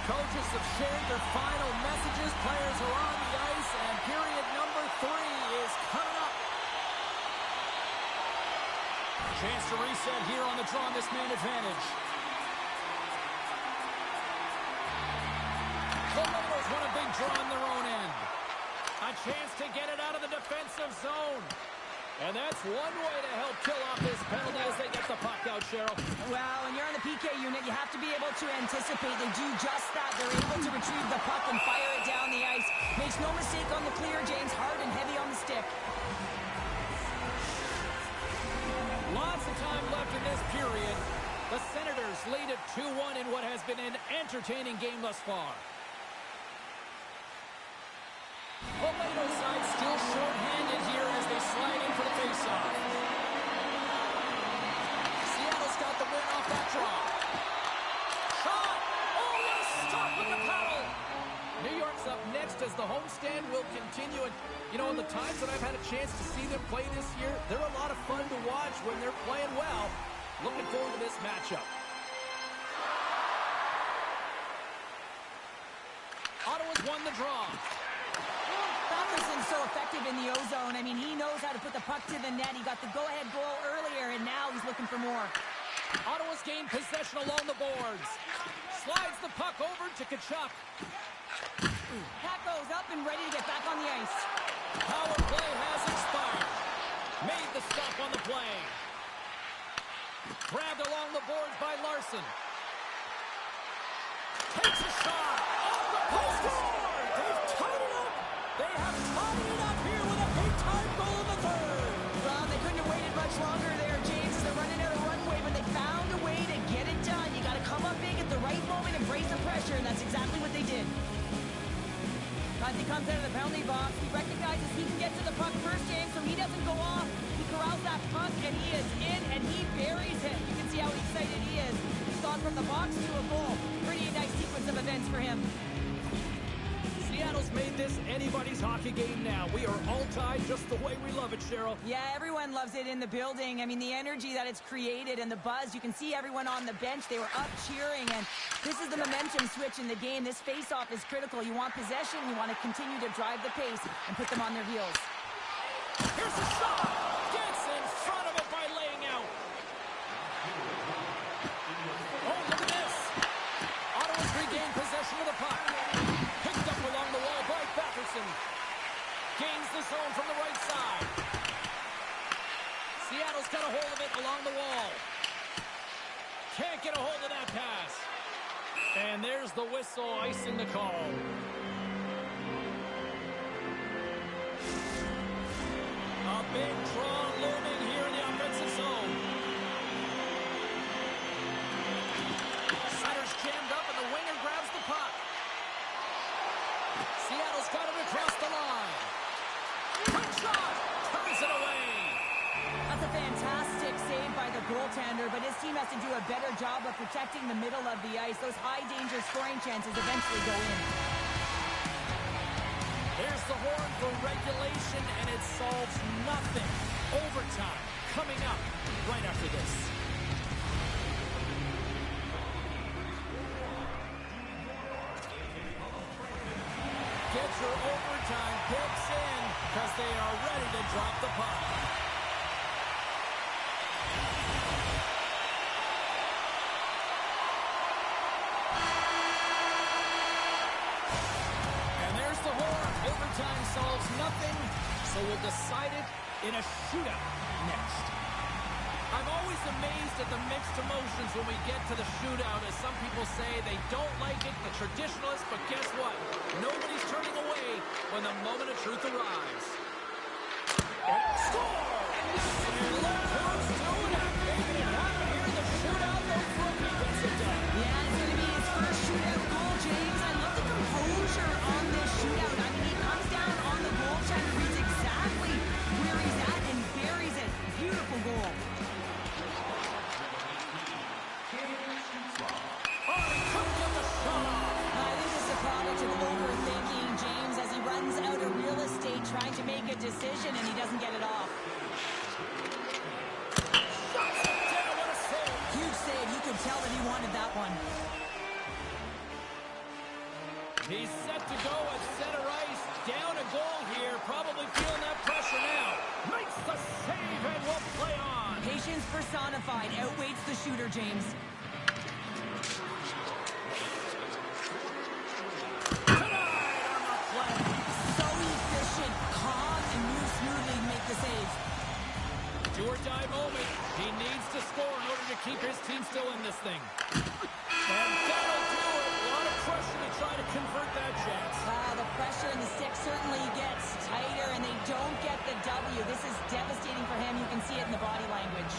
Coaches have shared their final messages. Players are on the ice, and period number 3 is coming up. Chance to reset here on the draw on this man advantage. The Raiders want a big draw in their own end. A chance to get it out of the defensive zone. And that's one way to help kill off this penalty as they get the puck out, Cheryl. Well, when you're on the PK unit, you have to be able to anticipate. They do just that. They're able to retrieve the puck and fire it down the ice. Makes no mistake on the clear, James. Hard and heavy on the stick. Lots of time left in this period. The Senators lead at 2-1 in what has been an entertaining game thus far. Toledo side still short-handed here as they slide in for the face-off. Seattle's got the win off that draw. Shot! Oh, what a stop with the paddle! New York's up next as the homestand will continue. And, you know, in the times that I've had a chance to see them play this year, they're a lot of fun to watch when they're playing well. Looking forward to this matchup. Ottawa's won the draw. Batterson's so effective in the O-zone. I mean, he knows how to put the puck to the net. He got the go-ahead goal earlier, and now he's looking for more. Ottawa's gained possession along the boards. Slides the puck over to Tkachuk. Pat goes up and ready to get back on the ice. Power play has expired. Made the stop on the play. Grabbed along the boards by Larson. Takes a shot. Off the post. Score! They've tied it up. They have tied it up here with a big-time goal in the third. Well, they couldn't have waited much longer there, James. They're running out of runway, but they found a way to get it done. You got to come up big at the right moment and brace the pressure, and that's exactly what they did. As he comes out of the penalty box, he recognizes he can get to the puck first, James, so he doesn't go off. He corrals that puck, and he is in, and he buries it. You can see how excited he is. He's gone from the box to a goal. Pretty nice sequence of events for him. Seattle's made this anybody's hockey game now. We are all tied just the way we love it, Cheryl. Yeah, everyone loves it in the building. I mean, the energy that it's created and the buzz. You can see everyone on the bench. They were up cheering, and this is the momentum switch in the game. This face-off is critical. You want possession. You want to continue to drive the pace and put them on their heels. Here's a shot. Gets in front of it by laying out. Oh, look at this. Ottawa's regained possession of the puck. Picked up along the wall by Batterson. Gains the zone from the right side. Seattle's got a hold of it along the wall. Can't get a hold of that pass. And there's the whistle icing the call. A big draw looming here in the offensive zone. Center's jammed up and the winger grabs the puck. Seattle's got it across the line. Quick shot! Turns it away. That's a fantastic save by the goaltender, but his team has to do a better job of protecting the middle of the ice. Those high-danger scoring chances eventually go in. There's the horn for regulation, and it solves nothing. Overtime coming up right after this. Gets her overtime picks in because they are ready to drop the puck. And there's the horn. Overtime solves nothing, so we'll decide it in a shootout next. I'm always amazed at the mixed emotions when we get to the shootout, as some people say they don't like it, the traditionalists, but guess what? Nobody's turning away when the moment of truth arrives. Score! And look who's doing it! Making it happen here in the shootout. Those rookie gets it done. Yeah, it's going to be his first shootout goal, James. I love the composure on this shootout. I mean, he comes down on the goaltender, reads exactly where he's at, and buries it. Beautiful goal. I think this is a product of overthinking, James, as he runs out of real estate trying to make a decision, and he doesn't get it off. Huge save. You could tell that he wanted that one. He's set to go at center ice. Down a goal here. Probably feeling that pressure now. Makes the save and will play on. Patience personified. Outweighs the shooter, James. So efficient, calm, and moves smoothly to make the save. Do or die moment. He needs to score in order to keep his team still in this thing. And that'll do it. A lot of pressure to try to convert that chance. The pressure in the stick certainly gets tighter, and they don't get the W. This is devastating for him. You can see it in the body language.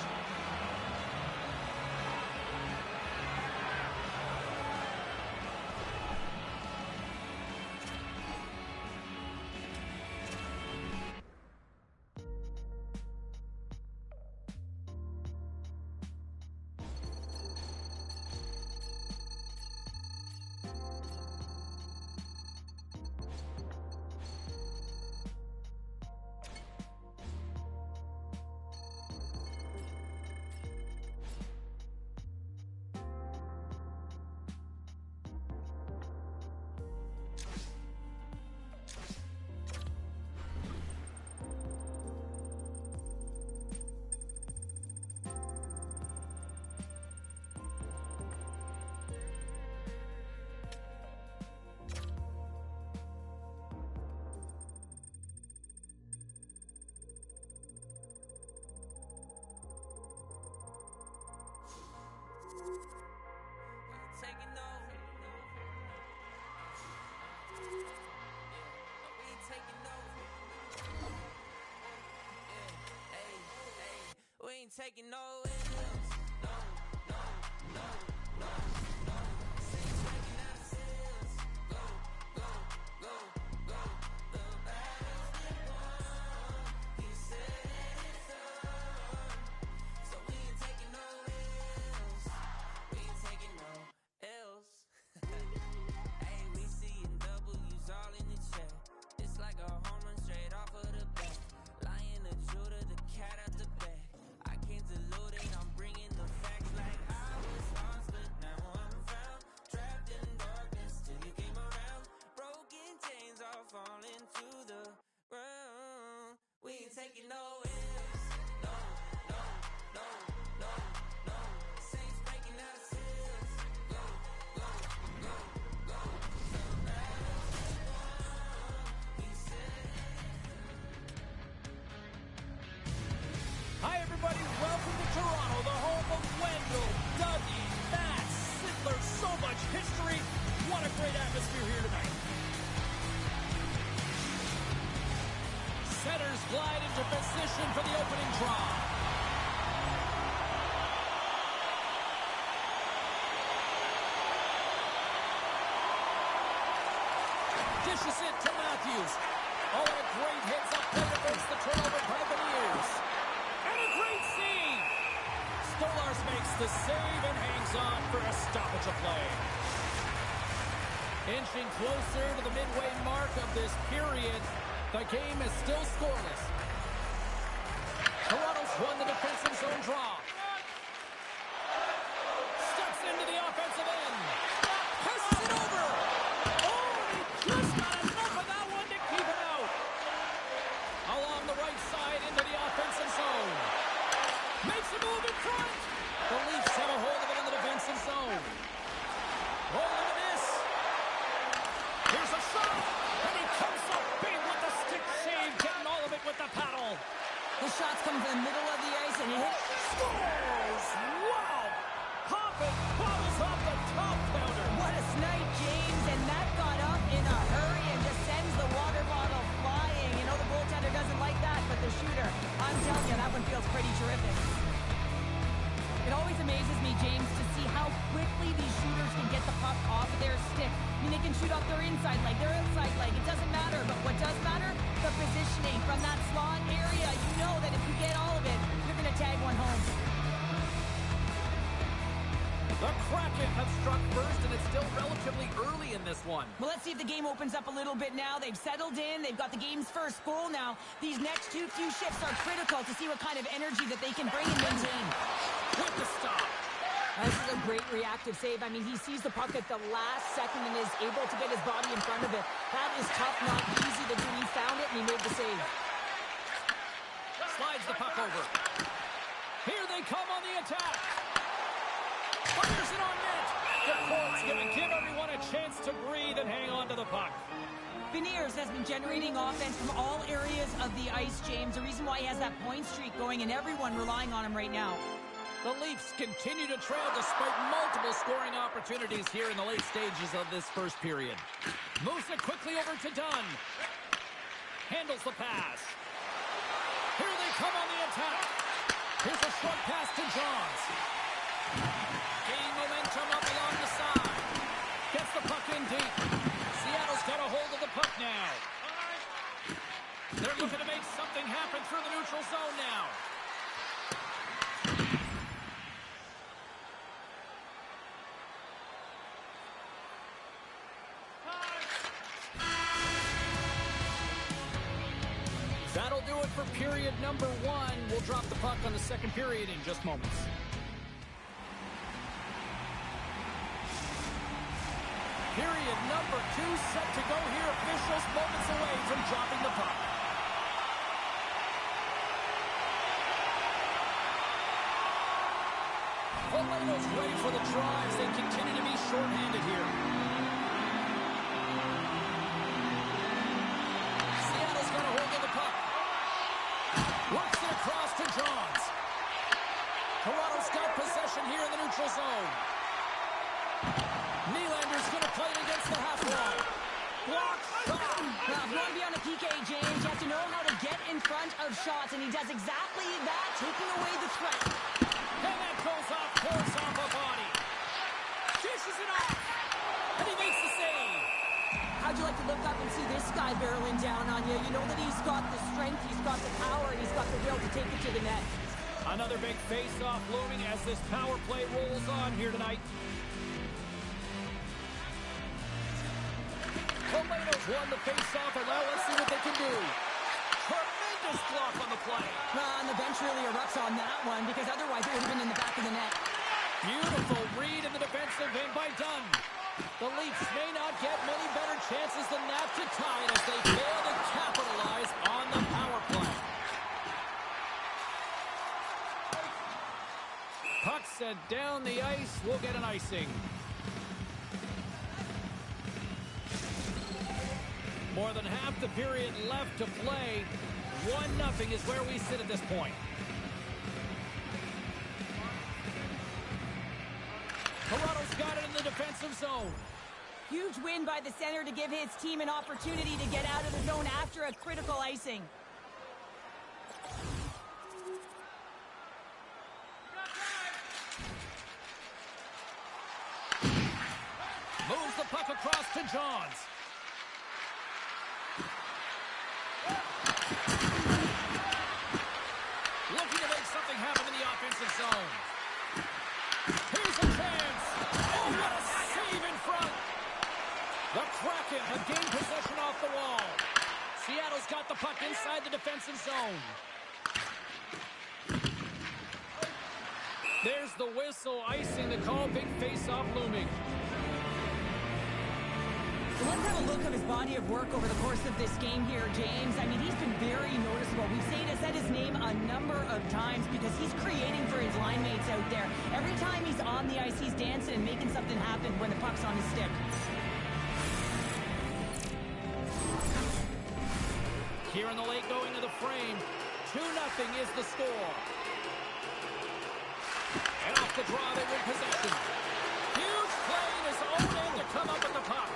taking no L's. No, no, no, no, no. Saints breaking out of cells. Go, go, go, go. The battle's been won. He said it's done. So we ain't taking no L's. We ain't taking no L's. Hey, we seeing W's all in the chat. It's like a home run straight off of the bat. Lion of Judah, the cat out the bag. I can't dilute it, I'm bringing the facts like I was lost, but now I'm found. Trapped in darkness till you came around. Broken chains all falling to the ground. We ain't taking no L's. No, no, no, no, no. Saints breaking out of cells. Go, go, go, go. The battle's been won. He said. Hi, everybody. Welcome to Toronto, the home of Wendell, Dougie, Matt, Sittler. So much history. What a great atmosphere here tonight. Setters glide into position for the opening draw. Dishes it to Matthews. Oh, and a great hits up play to force the turnover by the Buccaneers. And a great save. Stolarz makes the save and hangs on for a stoppage of play. Inching closer to the midway mark of this period, the game is still scoreless. Toronto's won the defensive zone draw. Steps into the offensive end. Passes it over. Oh, he just got enough of that one to keep it out. Along the right side into the offensive zone. Makes a move in front. The Leafs have a hold of it in the defensive zone. Oh, look at this. Here's a shot. And he comes up big with the stick save, getting all of it with the paddle. The shots come to the middle of the ice and he hits. Scores! Wow! Hopping bottles off the top counter. What a snipe, James, and that got up in a hurry and just sends the water bottle flying. You know the goaltender doesn't like that, but the shooter, I'm telling you, that one feels pretty terrific. It always amazes me, James, to see how quickly these shooters can get the puck off of their stick. I mean, they can shoot off their inside leg, their outside leg. It doesn't matter, but what does matter? The positioning from that slot area. You know that if you get all of it, you're going to tag one home. The Kraken have struck first, and it's still relatively early in this one. Well, let's see if the game opens up a little bit now. They've settled in. They've got the game's first goal now. These next few shifts are critical to see what kind of energy that they can bring and maintain. With the stop. This is a great reactive save. I mean, he sees the puck at the last second and is able to get his body in front of it. That is tough, not easy to do. He found it, and he made the save. Slides the puck over. Here they come on the attack. Fires it on net. The Colts going to give everyone a chance to breathe and hang on to the puck. Beniers has been generating offense from all areas of the ice, James. The reason why he has that point streak going and everyone relying on him right now. The Leafs continue to trail despite multiple scoring opportunities here in the late stages of this first period. Moves it quickly over to Dunn. Handles the pass. Here they come on the attack. Here's a short pass to Johns. Gain momentum up along the side. Gets the puck in deep. Seattle's got a hold of the puck now. They're looking to make something happen through the neutral zone now. That'll do it for period number one. We'll drop the puck on the second period in just moments. Period number two set to go here. Officials moments away from dropping the puck. Valeno's ready for the drives. They continue to be shorthanded here. Seattle's got a hold of the puck. Works it across to Johns. Toronto's got possession here in the neutral zone. Nylander's going to play it against the half wall. block shot. Well, if you want to be on a PK, James, you have to know how to get in front of shots, and he does exactly that, taking away the threat. And that goes off course off a body. Dishes it off. And he makes the save. How'd you like to look up and see this guy barreling down on you? You know that he's got the strength, he's got the power, and he's got the will to take it to the net. Another big face-off looming as this power play rolls on here tonight. Toledo's won the face-off, and now let's see what they can do. Tremendous block on the play. And the bench really erupts on that one, because otherwise it would have been in the back of the net. Beautiful read in the defensive end by Dunn. The Leafs may not get many better chances than that to tie it as they fail to capitalize on the power play. Puck sent down the ice. We'll get an icing. More than half the period left to play. 1-0 is where we sit at this point. Toronto's got it in the defensive zone. Huge win by the center to give his team an opportunity to get out of the zone after a critical icing. Moves the puck across to Johns. Looking to make something happen in the offensive zone. Here's a chance. Oh, what a save in front. The Kraken have gained possession off the wall. Seattle's got the puck inside the defensive zone. There's the whistle, icing the call. Big face-off looming. So let's have a look at his body of work over the course of this game here, James. I mean, he's been very noticeable. We've said his name a number of times because he's creating for his line mates out there. Every time he's on the ice, he's dancing and making something happen when the puck's on his stick. Here in the late going to the frame. 2-0 is the score. And off the draw, they win possession. Huge play in his own end to come up with the puck.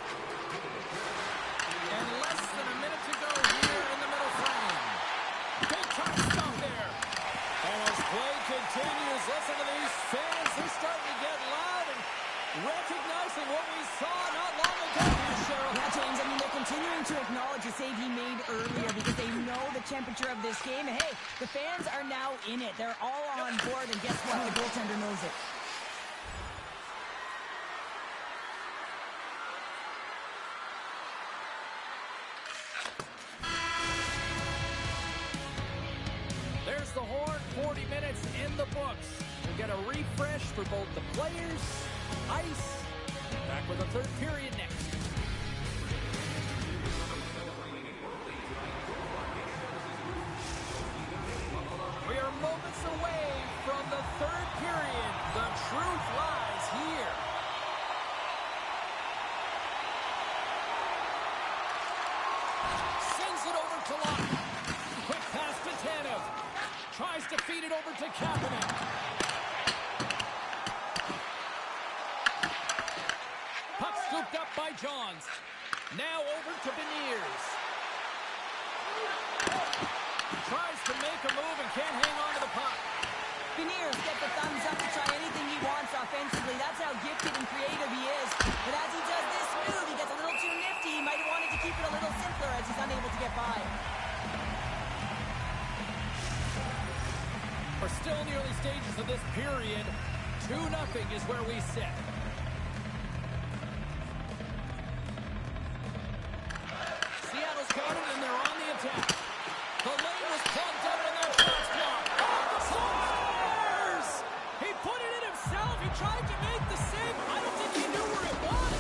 And less than a minute to go here in the middle frame. Big time stop there. And as play continues, listen to these fans. They're starting to get loud and recognizing what we saw not long ago here, Cheryl. Yeah, James, I mean, they're continuing to acknowledge the save he made earlier because they know the temperature of this game. And hey, the fans are now in it. They're all on board, and guess what? The goaltender knows it. There's the horn, 40 minutes in the books. We'll get a refresh for both the players, ice. Back with the third period next. We are moments away from the third period. The truth lies here. Sends it over to Locke. Quick pass to Tanev. Tries to feed it over to Kapanen. Puck scooped up by Johns. Now over to Beniers. Tries to make a move and can't hang on to the puck. Beniers get the thumbs up to try anything he wants offensively. That's how gifted and creative he is. But as he does this move, he gets a little too nifty. He might have wanted to keep it a little simpler as he's unable to get by. We're still in the early stages of this period. 2-0 is where we sit. Seattle's got it, and they're on the attack. The lane was plugged up, and that shot's blocked. Oh, the scores! He put it in himself. He tried to make the save. I don't think he knew where it was.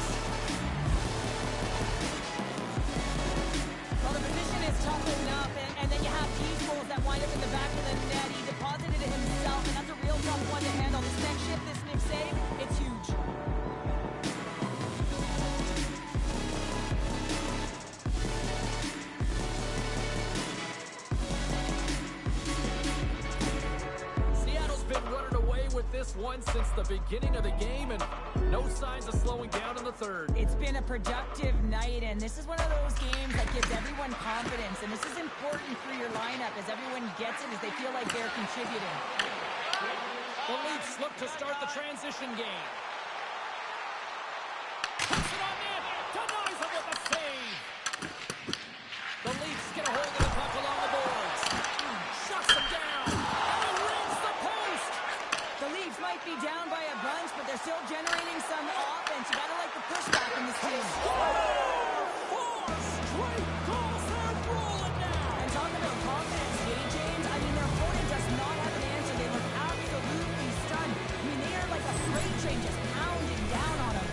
Well, the position is tough enough, and then you have these goals that wind up in the back of the net. He deposited it himself, and that's a real tough one to handle. This next shift, this next save, it's huge. one since the beginning of the game, and no signs of slowing down in the third. It's been a productive night, and this is one of those games that gives everyone confidence, and this is important for your lineup as everyone gets it, as they feel like they're contributing. The Leafs look to start the transition game. Puts it on net, denies him with a save. The Leafs get a hold of the puck along the boards. Shuts him down, and he rings the post. The Leafs might be down by a bunch, but they're still generating some offense. You gotta like the pushback in this team. Four straight goals, they're rolling now. And talking about confidence, hey, James, I mean, their opponent does not have an answer. They look absolutely stunned. I mean, they are like a freight train just pounding down on them.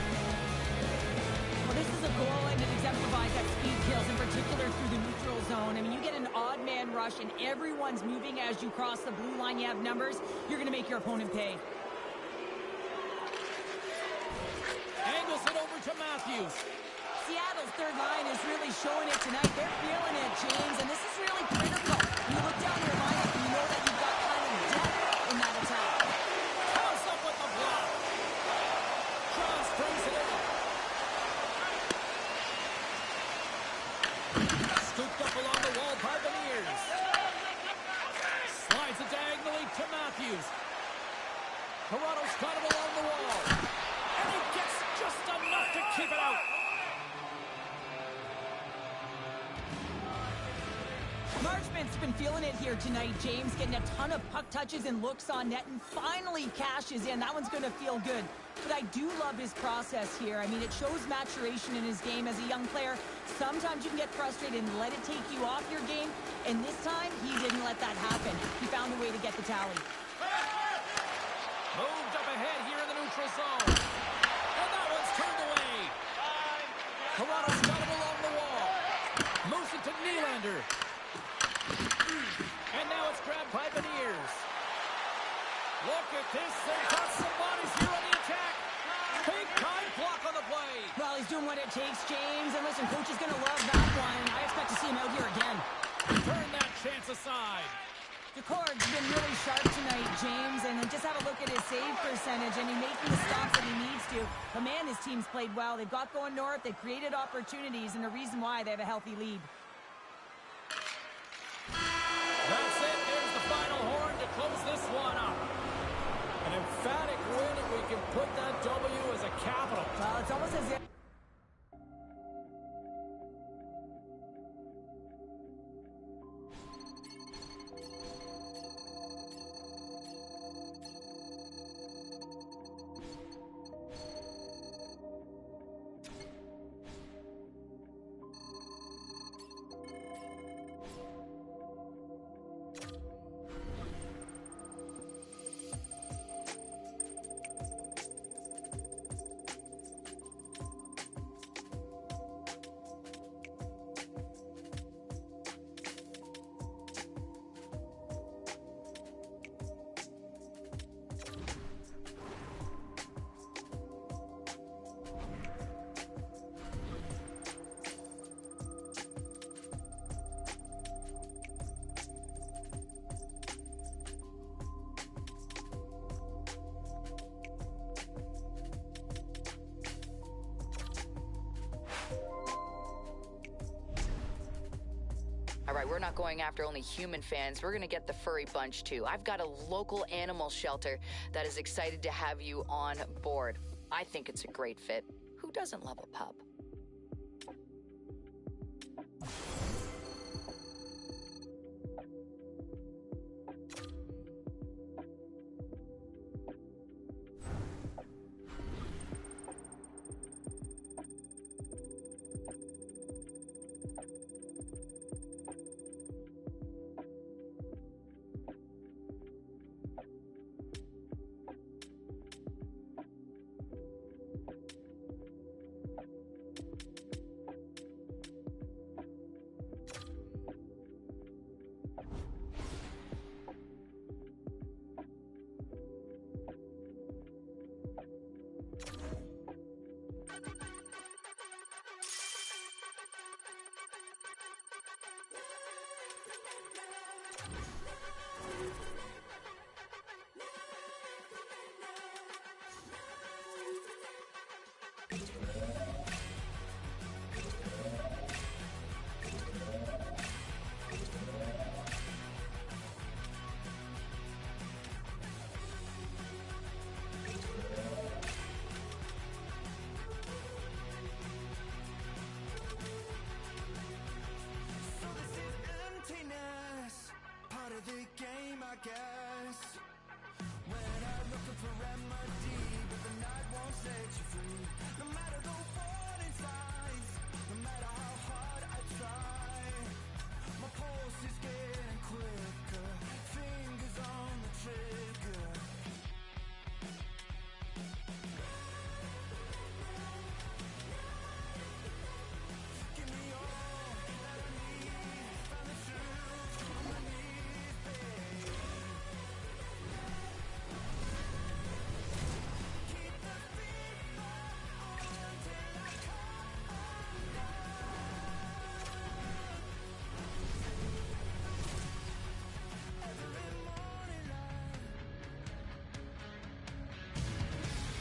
Well, this is a goal, and it exemplifies that speed kills, in particular through the neutral zone. I mean, you get an odd man rush, and everyone's moving as you cross the blue line. You have numbers. You're going to make your opponent pay. Angles it over to Matthews. Seattle's third line is really showing it tonight. They're feeling it, James, and this is really critical. You look down your lineup, and you know that you've got kind of depth in that attack. Comes up with the block. Johns brings it in. Scooped up along the wall by Beniers. Slides it diagonally to Matthews. Toronto's got him along the wall. And he gets just enough to keep it out. Marchment's been feeling it here tonight, James, getting a ton of puck touches and looks on net, and finally cashes in. That one's going to feel good. But I do love his process here. I mean, it shows maturation in his game as a young player. Sometimes you can get frustrated and let it take you off your game, and this time, he didn't let that happen. He found a way to get the tally. Moved up ahead here in the neutral zone. And that one's turned away. Toronto's got him along the wall. Moves it to Nylander. And now it's grabbed by Beniers. Look at this. They've got some bodies here on the attack. Big time block on the play. Well, he's doing what it takes, James. And listen, coach is going to love that one. I expect to see him out here again. Turn that chance aside. Decord's been really sharp tonight, James, and just have a look at his save percentage, and he's making the stops that he needs to. But man, his team's played well. They've got going north, they've created opportunities, and the reason why they have a healthy lead. That's it. There's the final horn to close this one up. An emphatic win, and we can put that W as a capital. Well, it's almost as if... All right, we're not going after only human fans. We're going to get the furry bunch, too. I've got a local animal shelter that is excited to have you on board. I think it's a great fit. Who doesn't love a pup?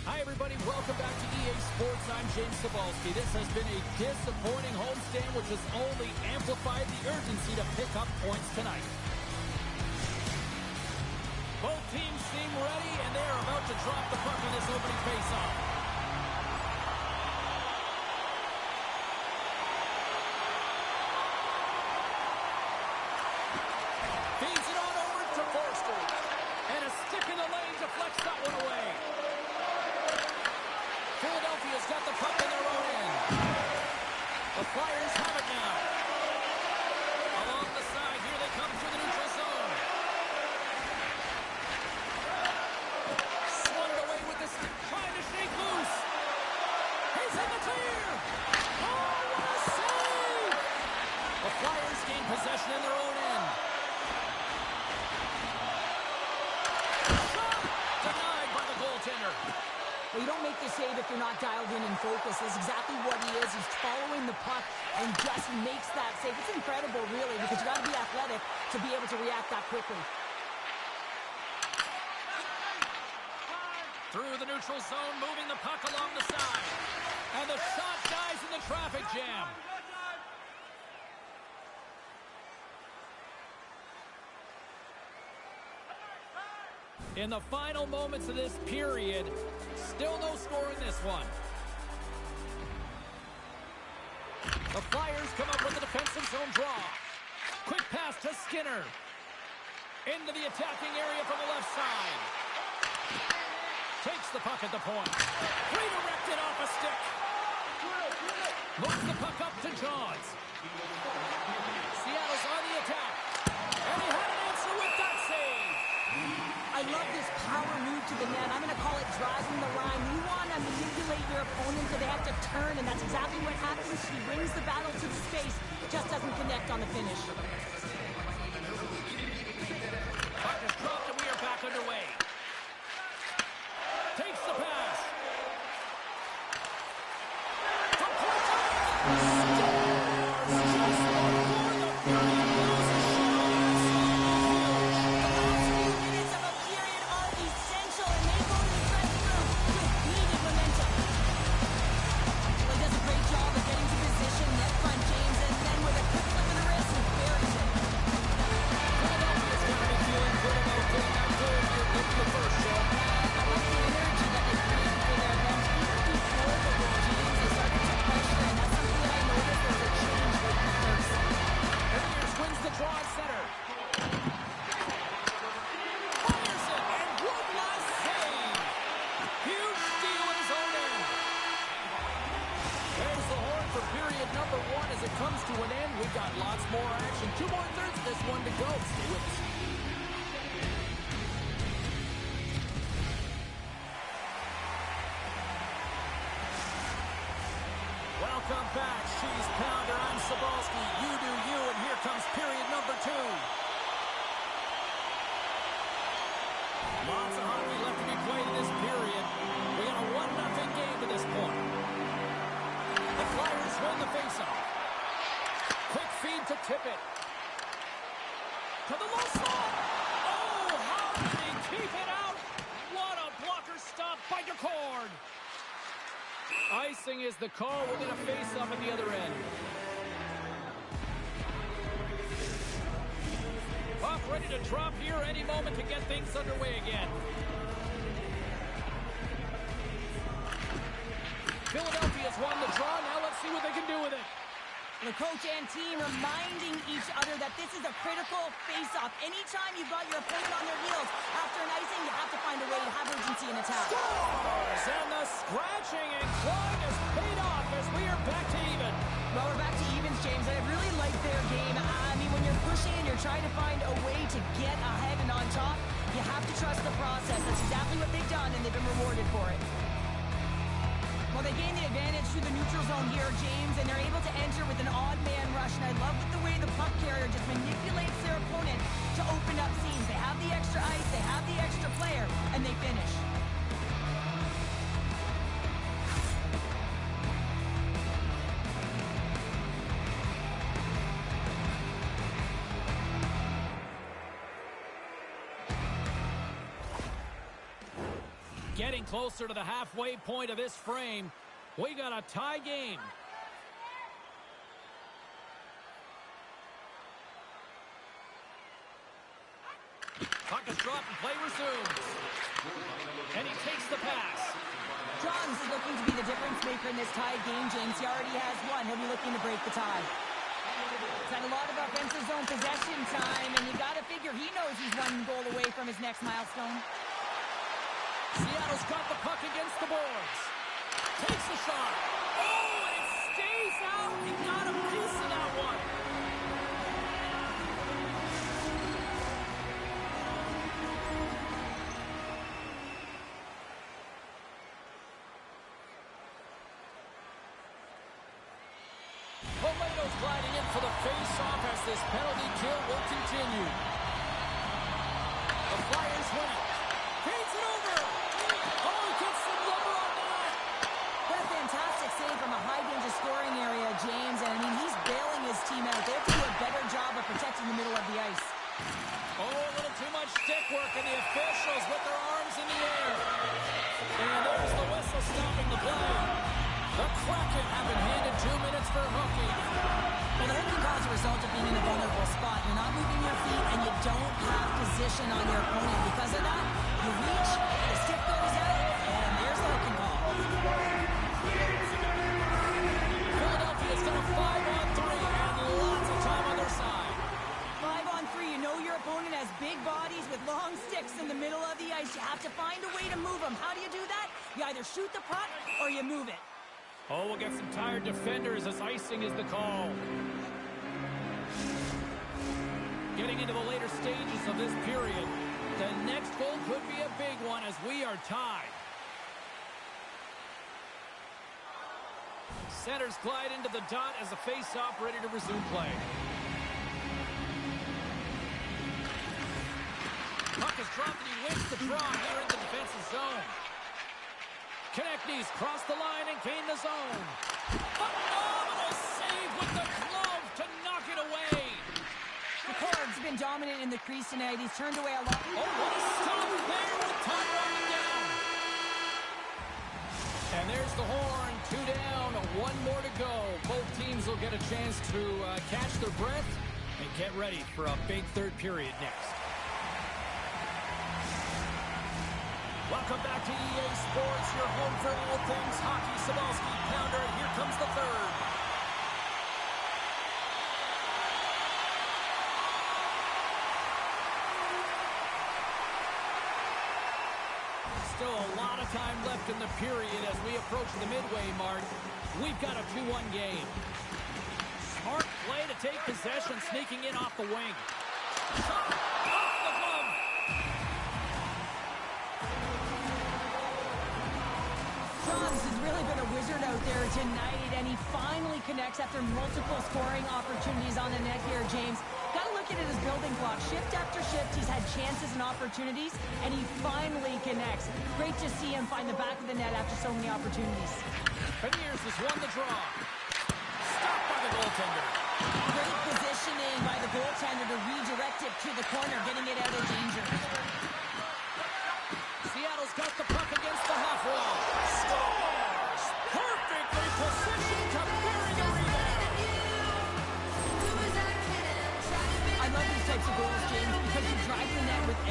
Hi, everybody. Welcome back to EA Sports. I'm James Cebulski. This has been a disappointing homestand, which has only amplified the urgency to pick up points tonight. Both teams seem ready, and they're about to drop the puck in this opening faceoff. Feeds it on over to Forster. And a stick in the lane deflects that one away. Philadelphia's got the puck in their own end. The Flyers have it now. Along the side, here they come through the neutral zone. Swung away with the stick, trying to shake loose. He's in the clear. Oh, what a save! The Flyers gain possession in their own end. Shot! Denied by the goaltender. Well, you don't make the save if you're not dialed in and focused. That's exactly what he is. He's following the puck and just makes that save. It's incredible, really, because you got to be athletic to be able to react that quickly. Through the neutral zone, moving the puck along the side. And the shot dies in the traffic jam. In the final moments of this period, still no score in this one. The Flyers come up with a defensive zone draw. Quick pass to Skinner. Into the attacking area from the left side. Takes the puck at the point. Redirected off a stick. Moves the puck up to Johns. Seattle's on the attack. And he had an answer with that save. I love this power move to the net. I'm going to call it driving the line. You want to manipulate your opponent so they have to turn, and that's exactly what happens. He brings the battle to the space, just doesn't connect on the finish. Puck is dropped, and we are back underway. Takes the pass. From Welcome back, She's Pounder. I'm Cebulski. You do you, and here comes period number 2. Lots of hockey left to be played in this period. We got a 1-0 game to this point. The Flyers win the faceoff. Quick feed to Tippett. To the low slot. Oh, how did he keep it out? What a blocker stop by Decord. icing is the call. We're going to face up at the other end. Puck ready to drop here any moment to get things underway again. Philadelphia's won the draw. Now let's see what they can do with it. The coach and team reminding each other that this is a critical face-off. Anytime you've got your opponent on their heels after an icing, you have to find a way to have urgency in attack. Scores! And the scratching and clawing has paid off as we are back to even. Well, we're back to evens, James. I really like their game. I mean, when you're pushing and you're trying to find a way to get ahead and on top, you have to trust the process. That's exactly what they've done, and they've been rewarded for it. Well, they gain the advantage through the neutral zone here, James, and they're able to enter with an odd man rush. And I love the way the puck carrier just manipulates their opponent to open up seams. They have the extra ice, they have the extra player, and they finish. Getting closer to the halfway point of this frame. We got a tie game. Puck is dropped and play resumes. And he takes the pass. Johns is looking to be the difference maker in this tie game, James. He already has one. He'll be looking to break the tie. He's had a lot of offensive zone possession time, and you got to figure he knows he's one goal away from his next milestone. Seattle's got the puck against the boards. Takes the shot. Oh, and it stays out. He got a piece of that one. Poleto's gliding in for the face-off as this penalty kill will continue. The Flyers win it. Feeds it over. Oh, he gets some rubber on that. What a fantastic save from a high-danger scoring area, James. And, I mean, he's bailing his team out. They have to do a better job of protecting the middle of the ice. Oh, a little too much stick work, and the officials with their arms in the air. And there's the whistle stopping the play. The Kraken have been handed 2 minutes for hooking. Well, the hook can cause a result of being in a vulnerable spot. You're not moving your feet, and you don't have position on your opponent. Because of that, you reach, the stick goes out, and there's the hooking call. Philadelphia's got a 5-on-3 and lots of time on their side. 5-on-3, you know your opponent has big bodies with long sticks in the middle of the ice. You have to find a way to move them. How do you do that? You either shoot the puck or you move it. Oh, we'll get some tired defenders as icing is the call. Getting into the later stages of this period, the next goal could be a big one as we are tied. Centers glide into the dot as the face-off ready to resume play. Puck is dropped and he wins the draw here in the defensive zone. Konechny's crossed the line and gained the zone. Phenomenal save with the glove to knock it away. McCord's been dominant in the crease tonight. He's turned away a lot. Oh, what a stop there with time running down. And there's the horn. 2 down, 1 more to go. Both teams will get a chance to catch their breath and get ready for a big third period next. Welcome back to EA Sports, your home for all things hockey. Sabalski, Pounder, and here comes the third. Still a lot of time left in the period as we approach the midway mark. We've got a 2-1 game. Smart play to take possession, sneaking in off the wing. Shot off the glove. Johns has really been a wizard out there tonight, and he finally connects after multiple scoring opportunities on the net here, James. Got to look at it as building blocks. Shift after shift, he's had chances and opportunities, and he finally connects. Great to see him find the back of the net after so many opportunities. Beniers has won the draw. Stopped by the goaltender. Great positioning by the goaltender to redirect it to the corner, getting it out of danger. Seattle's got the puck against the half wall. Scores! Perfect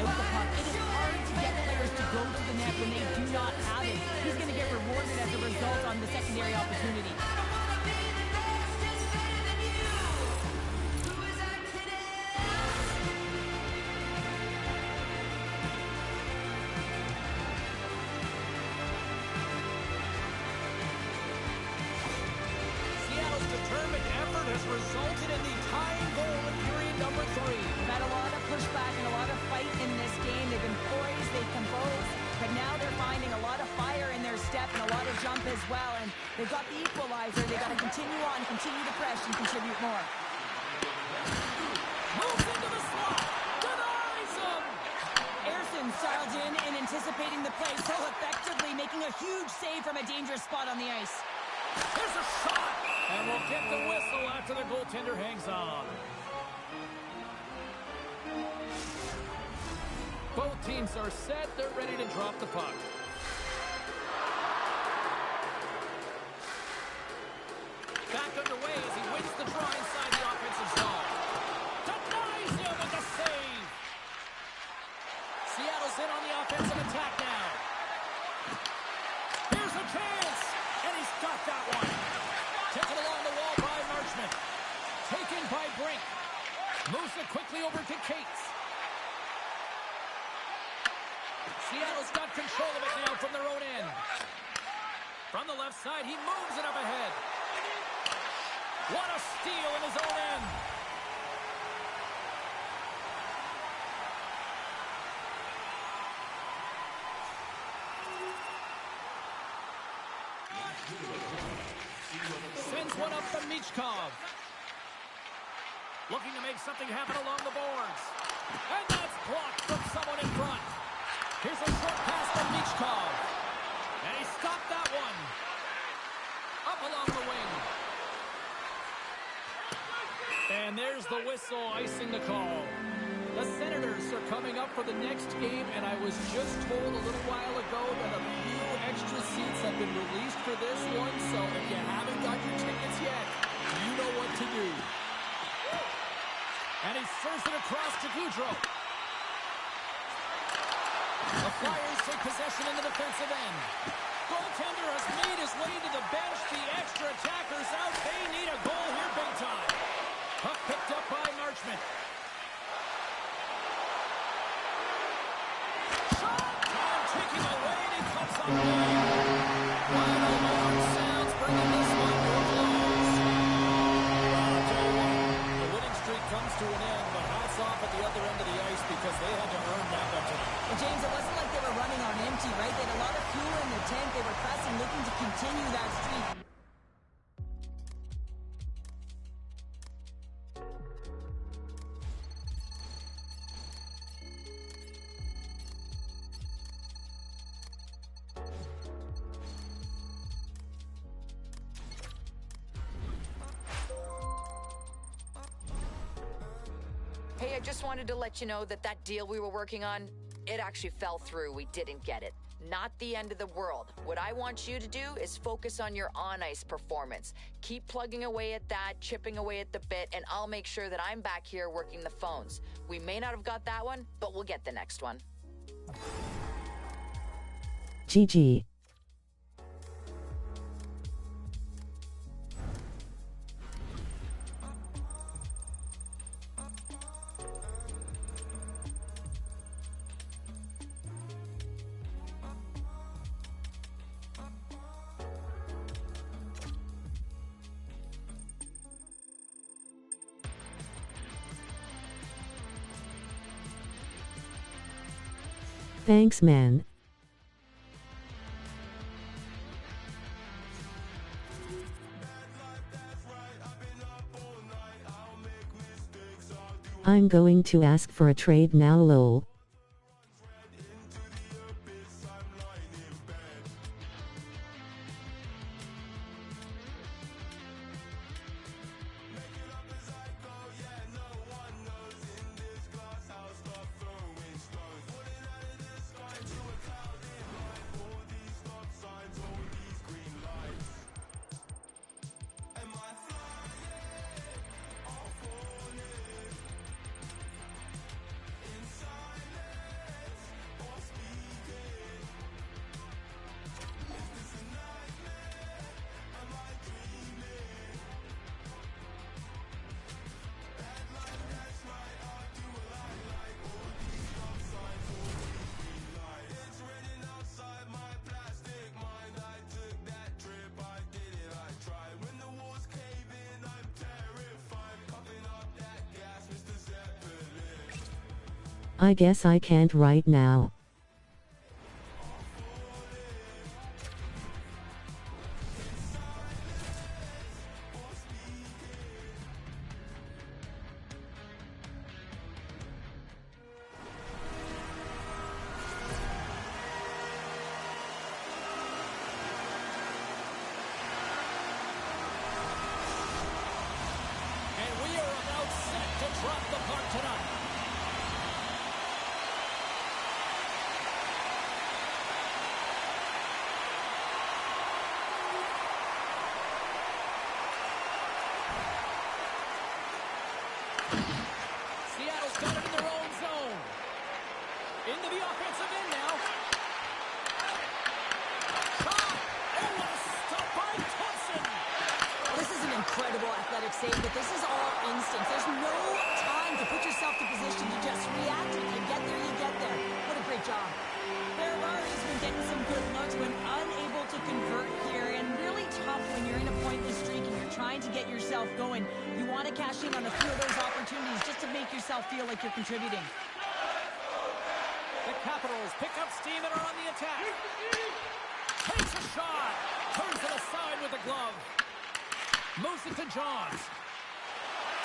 out the puck. It is hard to get players to go to the net when they do not have it. He's going to get rewarded as a result on the secondary opportunity. Seattle's determined effort has resulted in the tying goal in period number 3. They've had a lot of pushback and a lot of fight in this game. They've been poised, they've composed, but now they're finding a lot of fire in their step and a lot of jump as well. And they've got the equalizer. They've got to continue on, continue to press, and contribute more. Moves into the slot. Denies him. Ersson styled in and anticipating the play so effectively, making a huge save from a dangerous spot on the ice. Here's a shot. And we'll get the whistle after the goaltender hangs on. Both teams are set. They're ready to drop the puck. Back underway as he wins the draw inside the offensive zone. Denies him with the save. Seattle's in on the offensive attack now. Here's a chance. And he's got that one. Taken along the wall by Marchment. Taken by Brink. Moves it quickly over to Cates. Seattle's got control of it now from their own end. From the left side, he moves it up ahead. What a steal in his own end. Sends one up to Michkov. Looking to make something happen along the boards. And that's blocked from someone in front. Here's a short pass from Michkov. And he stopped that one. Up along the wing. And there's the whistle icing the call. The Senators are coming up for the next game, and I was just told a little while ago that a few extra seats have been released for this one, so if you haven't got your tickets yet, you know what to do. And he serves it across to Goudreau. The Flyers take possession in the defensive end. Goaltender has made his way to the bench. The extra attackers out. They need a goal here big time. Puck picked up by Marchment. Shot! Time taking away, and he comes up with it. Final horn sounds, bringing this one to a close. Well, I'll tell you what, the winning streak comes to an end, but hats off at the other end of the ice because they had to earn that one tonight. Well, James, it wasn't like they were running on empty, right? They had a lot of fuel in the tank. They were pressing, looking to continue that streak. Hey, I just wanted to let you know that that deal we were working on, it actually fell through. We didn't get it. Not the end of the world. What I want you to do is focus on your on-ice performance. Keep plugging away at that, chipping away at the bit, and I'll make sure that I'm back here working the phones. We may not have got that one, but we'll get the next one. GG. Thanks, man. I'm going to ask for a trade now, lol. I guess I can't right now. And we are about set to drop the puck tonight. Seattle's got it in their own zone. Into the offensive end now. Shot! Oh, what a stop by Thompson! This is an incredible athletic save, but this is all instinct. There's no time to put yourself to position. You just react. If you get there, you get there. What a great job. Ferrari's been getting some good looks, but unable to convert here, and really tough when you're in a pointless streak and you're trying to get yourself going. You want to cash in on a few of those opportunities just to make yourself feel like you're contributing. The Capitals pick up steam and are on the attack. Takes a shot. Turns it aside with a glove. Moves it to Johns.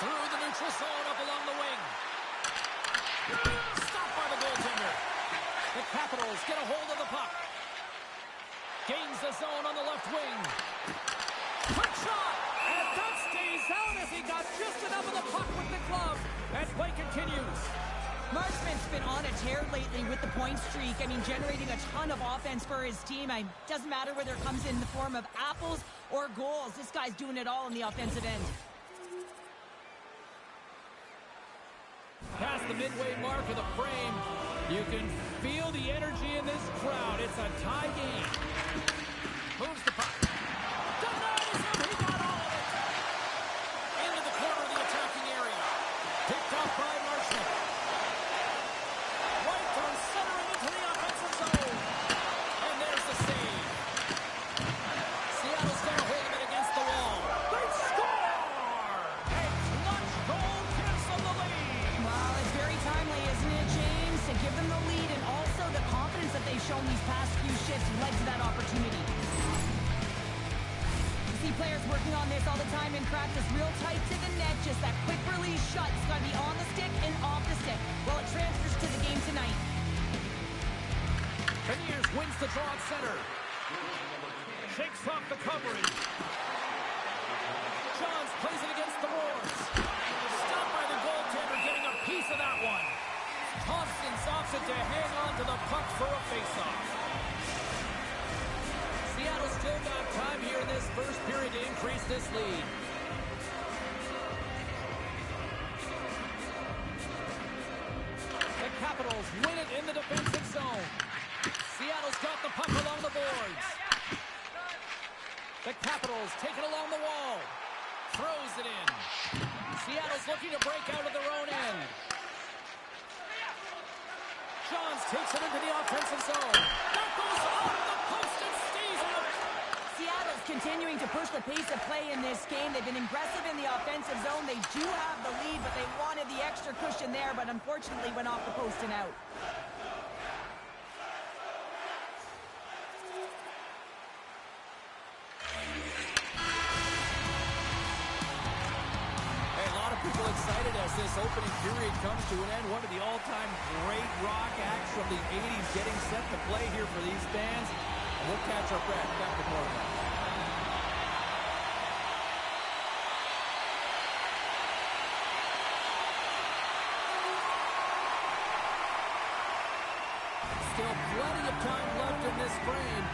Through the neutral zone up along the wing. Stopped by the goaltender. The Capitals get a hold of the puck. Gains the zone on the left wing. Quick shot! And that stays out as he got just enough of the puck with the glove. And play continues. Marchment's been on a tear lately with the point streak. I mean, generating a ton of offense for his team. Doesn't matter whether it comes in the form of apples or goals. This guy's doing it all on the offensive end. Past the midway mark of the frame, you can feel the energy in this crowd. It's a tie game. Moves the puck. Denies him. He got all of it. Into the corner of the attacking area. Picked off by Marchment. Right from center into the offensive zone. And there's the save. Seattle's got a hold of it against the wall. They score! A clutch goal gives them the lead. Well, it's very timely, isn't it, James? To give them the lead and also the confidence that they've shown these past few shifts led to that opportunity. You see players working on this all the time in practice, real tight to the net, just that quick release shot. It's got to be on the stick and off the stick. Well, it transfers to the game tonight. Beniers wins the draw at center. Shakes off the coverage. Johns plays it against the boards. Stopped by the goaltender, getting a piece of that one. Thompson stops it to hang on to the puck for a faceoff. Seattle still got time here in this first period to increase this lead. The Capitals win it in the defensive zone. Seattle's got the puck along the boards. The Capitals take it along the wall. Throws it in. Seattle's looking to break out of their own end. Johns takes it into the offensive zone. That goes off the post and stays out. Seattle's continuing to push the pace of play in this game. They've been aggressive in the offensive zone. They do have the lead, but they wanted the extra cushion there, but unfortunately went off the post and out. People excited as this opening period comes to an end. One of the all-time great rock acts from the 80s getting set to play here for these fans. And we'll catch our breath back to more of that. Still plenty of time left in this frame.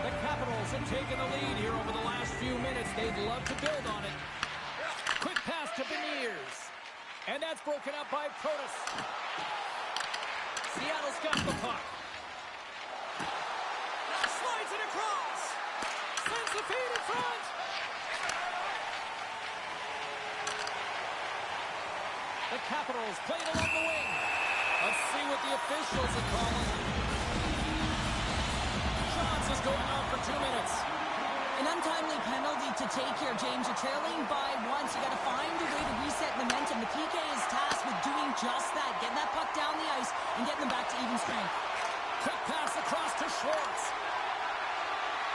The Capitals have taken the lead here over the last few minutes. They'd love to build on it. Quick pass to Beniers. And that's broken up by Protas. Seattle's got the puck. Slides it across. Sends the feed in front. The Capitals play it along the wing. Let's see what the officials are calling. Johns is going on for 2 minutes. An untimely penalty to take here, James. You're trailing by once. You got to find a way to reset momentum. The PK is tasked with doing just that, getting that puck down the ice and getting them back to even strength. Quick pass across to Schwartz.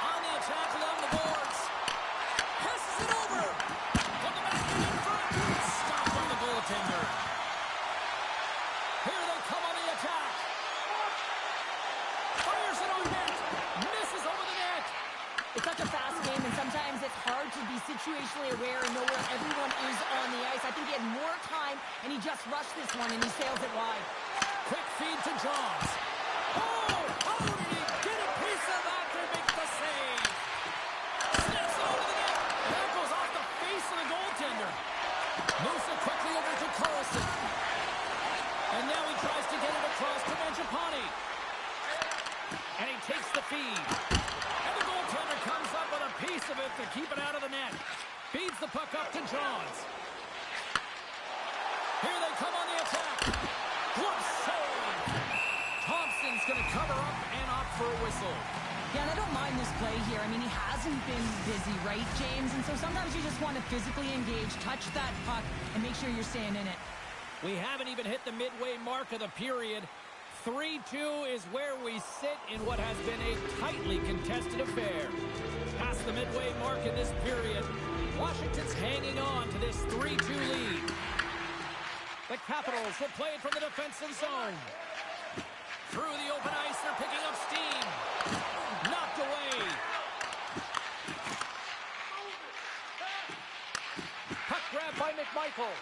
On the attack along the boards. Passes it over. From the back end in front. Stopped by the goaltender. Here they come on the attack. Fires it on net. Misses over the net. It's such a fast game, and sometimes it's hard to be situationally aware and know where everyone is on the ice. I think he had more time, and he just rushed this one, and he sails it wide. Quick feed to Johns. Oh! How did he get a piece of that to make the save? Snaps it over the net. That goes off the face of the goaltender. Moves it quickly over to Carlson. And now he tries to get it across to Mangiapane. And he takes the feed. And the goaltender comes up with a piece of it to keep it out of the net. Feeds the puck up to Johns. Here they come on the attack. Glove save. Thompson's going to cover up and opt for a whistle. Yeah, and I don't mind this play here. I mean, he hasn't been busy, right, James? And so sometimes you just want to physically engage, touch that puck, and make sure you're staying in it. We haven't even hit the midway mark of the period. 3-2 is where we sit in what has been a tightly contested affair. Past the midway mark in this period, Washington's hanging on to this 3-2 lead. The Capitals will play it from the defensive zone. Through the open ice, they're picking up steam. Knocked away. Puck grab by McMichael.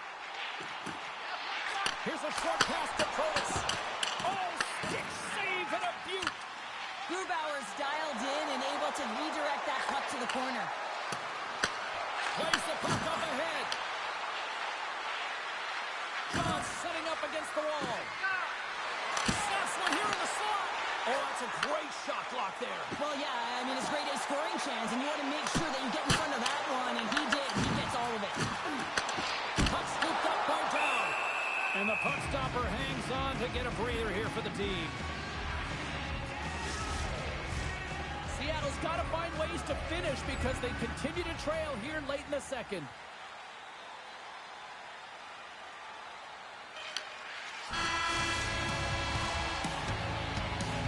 Here's a short pass to Protas. Oh, stick save and a beaut. Grubauer's dialed in and able to redirect that puck to the corner. Plays the puck up ahead. John setting up against the wall. Snaps one here in the slot. Oh, that's a great shot block there. Well, yeah, I mean, it's great a scoring chance, and you want to make sure that you get in front of that one, and he did. He gets all of it. Puck scooped up by Dow. And the puck stopper hangs on to get a breather here for the team. Seattle's got to find ways to finish because they continue to trail here late in the second.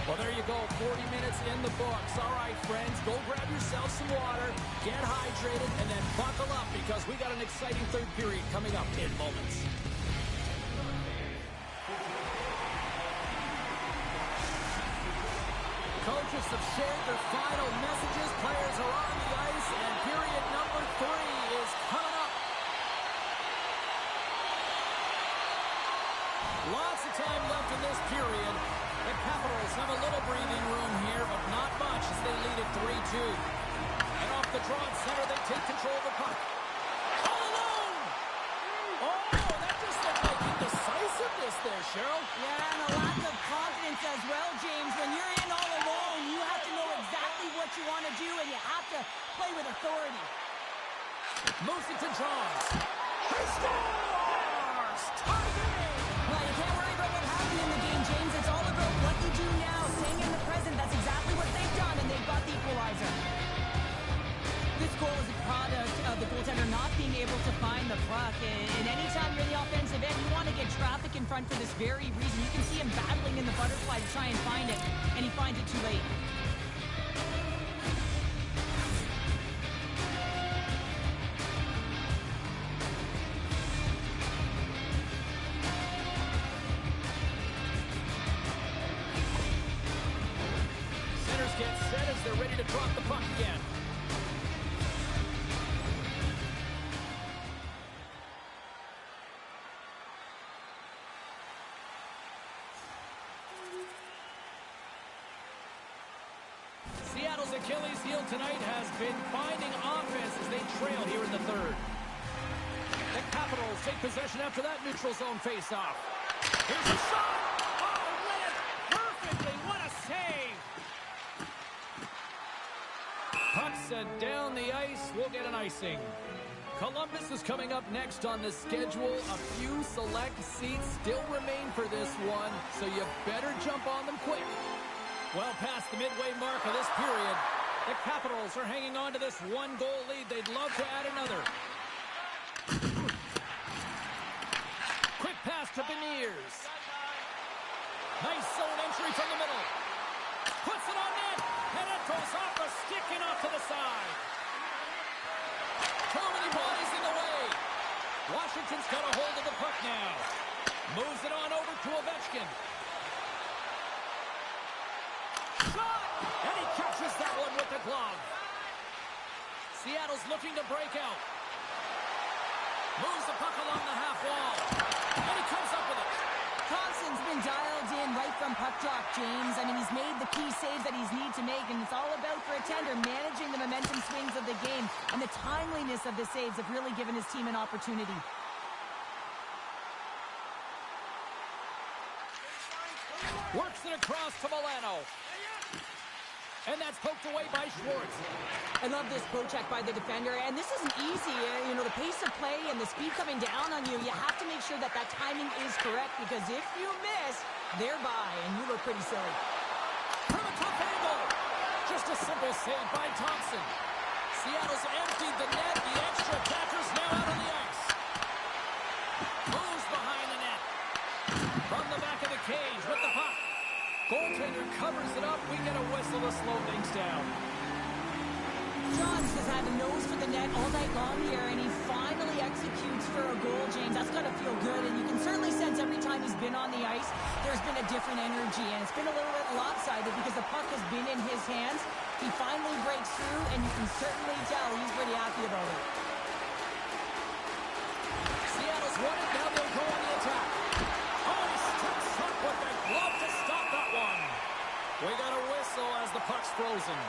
Well, there you go. 40 minutes in the books. All right, friends, go grab yourself some water, get hydrated, and then buckle up because we got an exciting third period coming up in moments. Coaches have shared their final messages. Players are on the ice, and period number 3 is coming up. Lots of time left in this period. The Capitals have a little breathing room here, but not much as they lead at 3-2. And off the draw at center, they take control of the puck. All alone! Oh, that just looked like indecisiveness there, Cheryl. Yeah, and a lack of confidence as well, James. When you're in all alone, you have to know exactly what you want to do, and you have to play with authority. Moves it to Johns. He scores! Tie game! Well, you can't worry about what happened in the game, James. It's all about what you do now, staying in the present. That's exactly what they've done, and they've got the equalizer. This goal is a product of the goaltender not being able to find the puck. And anytime you're in the offensive end, you want to get traffic in front for this very reason. You can see him battling in the butterfly to try and find it, and he finds it too late. Centers get set as they're ready to drop the puck again. Seattle's Achilles heel tonight has been finding offense as they trail here in the third. The Capitals take possession after that neutral zone faceoff. Here's a shot! Oh, read it perfectly! What a save! Puck sent down the ice. We'll get an icing. Columbus is coming up next on the schedule. A few select seats still remain for this one, so you better jump on them quick. Well past the midway mark of this period, The Capitals are hanging on to this one-goal lead. They'd love to add another. Quick pass to Beniers. Nice zone entry from the middle. Puts it on net, and it goes off the stick and off to the side. Too many bodies in the way. Washington's got a hold of the puck now. Moves it on over to Ovechkin. Shot! And he catches that one with the glove. Seattle's looking to break out. Moves the puck along the half wall. And he comes up with it. Thompson's been dialed in right from puck drop, James. I mean, he's made the key saves that he's need to make, and it's all about for a tender managing the momentum swings of the game, and the timeliness of the saves have really given his team an opportunity. Works it across to Milano. And that's poked away by Schwartz. I love this poke check by the defender, and this isn't easy. You know, the pace of play and the speed coming down on you, you have to make sure that that timing is correct, because if you miss, they're by, and you look pretty silly. From a tough angle. Just a simple save by Thompson. Seattle's emptied the net. The extra attacker's now out on the ice. Moves behind the net. From the back of the cage with the puck. Goaltender covers it up. We get a whistle to slow things down. Johns has had a nose for the net all night long here, and he finally executes for a goal, James. That's got to feel good, and you can certainly sense every time he's been on the ice, there's been a different energy, and it's been a little bit lopsided because the puck has been in his hands. He finally breaks through, and you can certainly tell he's pretty happy about it. Seattle's won it. Now they'll go on the attack. Oh, he steps up with the glove to stop that one. We got a whistle as the puck's frozen.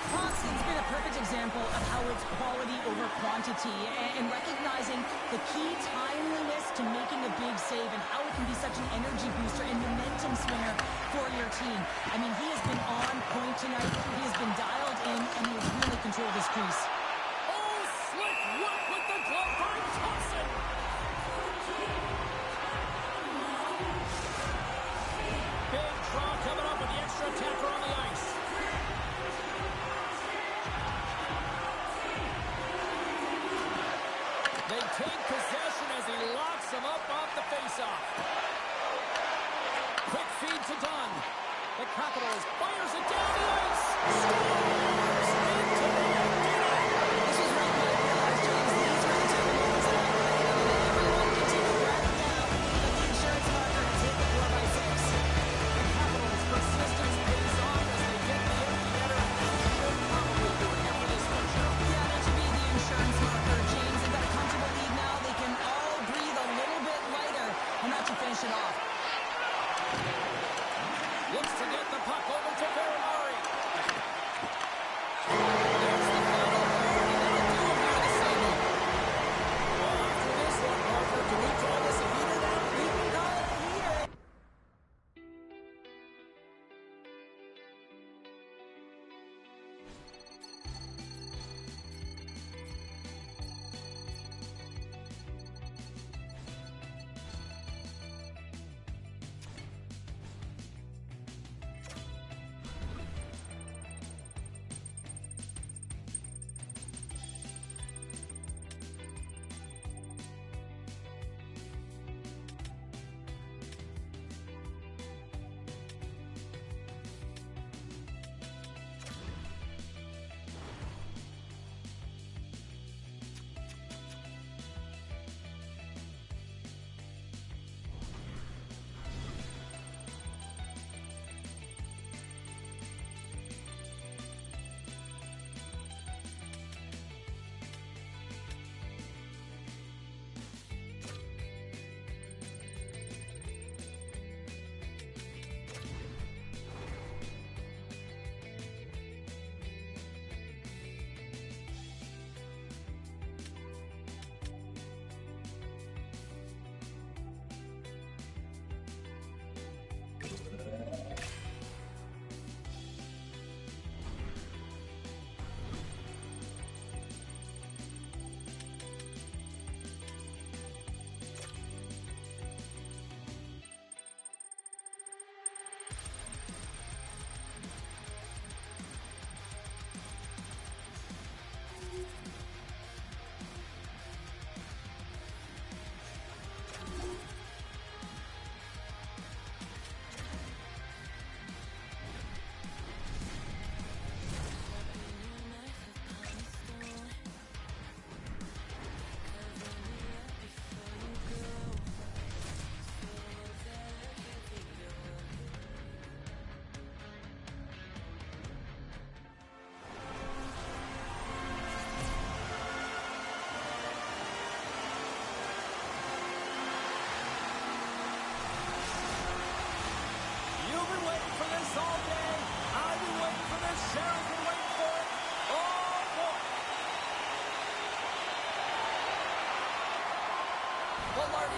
Thompson's been a perfect example of how it's quality over quantity, and recognizing the key timeliness to making a big save and how it can be such an energy booster and momentum swinger for your team. I mean, he has been on point tonight. He has been dialed in, and he has really controlled his crease. Oh, slick work with the glove by Thompson. Big draw coming up with the extra attacker on the ice. They take possession as he locks him up off the faceoff. Quick feed to Dunn. The Capitals fires it down the ice. Scores into the empty net. This is right by the eyes, James. These are the type of moments that I played on, and everyone can take a breath now. But the insurance marker has hit the 4x6. The Capitals' persistence pays off as they get the empty netter. Should probably do it here for this one, Cheryl. Yeah, that should be the insurance marker, James. They've got a comfortable lead now. They can all breathe a little bit lighter, and that should finish it off. Looks to get the puck over to Veronari.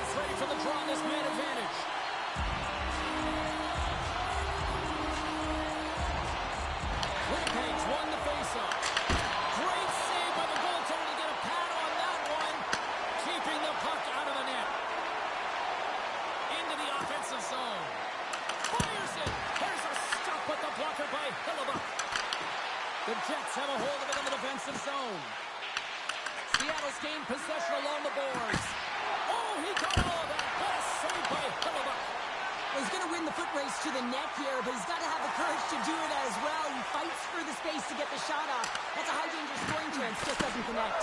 Jets ready for the draw on this man advantage. Winnipeg's won the faceoff. Great save by the goaltender to get a pad on that one. Keeping the puck out of the net. Into the offensive zone. Fires it. There's a stop with the blocker by Hillebuck. The Jets have a hold of it in the defensive zone. Seattle's gained possession along the boards. Oh, he got all of that. What a save by Hillebuck. Well, he's going to win the foot race to the net here, but he's got to have the courage to do it as well. He fights for the space to get the shot off. That's a high-danger scoring chance. Just doesn't connect.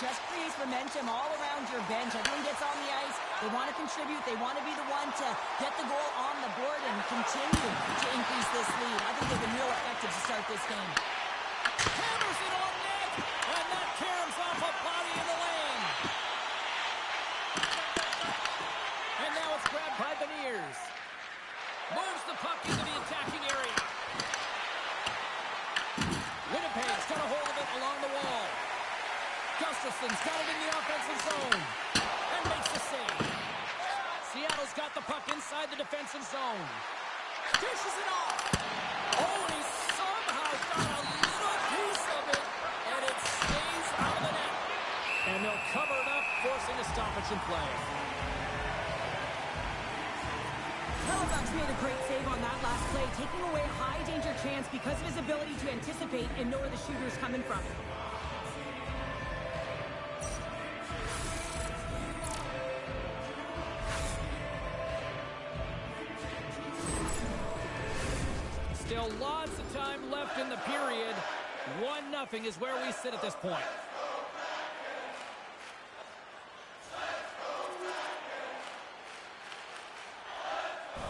Just creates momentum all around your bench. Everyone gets on the ice. They want to contribute. They want to be the one to get the goal on the board and continue to increase this lead. I think they've been real effective to start this game. Hammers it on net, and that caroms off a body in the lane. And now it's grabbed by Beniers. Moves the puck into the attacking area. Winnipeg's got a hold of it along the wall. Gustafson's got it in the offensive zone and makes the save. Seattle's got the puck inside the defensive zone. Dishes it off. Oh, and he somehow got a little piece of it, and it stays out of the net. And they'll cover it up, forcing a stoppage in play. Hillebuck's made a great save on that last play, taking away a high-danger chance because of his ability to anticipate and know where the shooter's coming from. Still lots of time left in the period. 1-0 is where we sit at this point.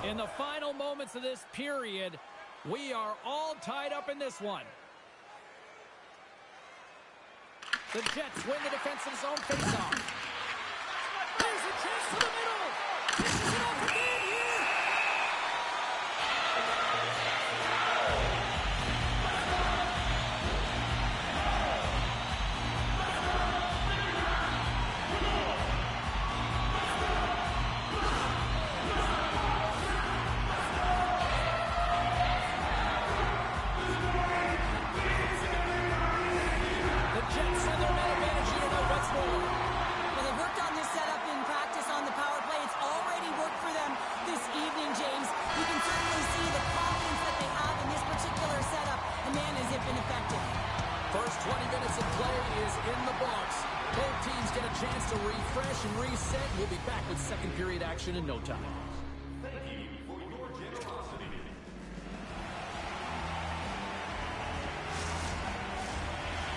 In the final moments of this period, we are all tied up in this one. The Jets win the defensive zone faceoff. There's a chance to the middle. This is it off again here. First 20 minutes of play is in the books. Both teams get a chance to refresh and reset. We'll be back with second period action in no time. Thank you for your generosity.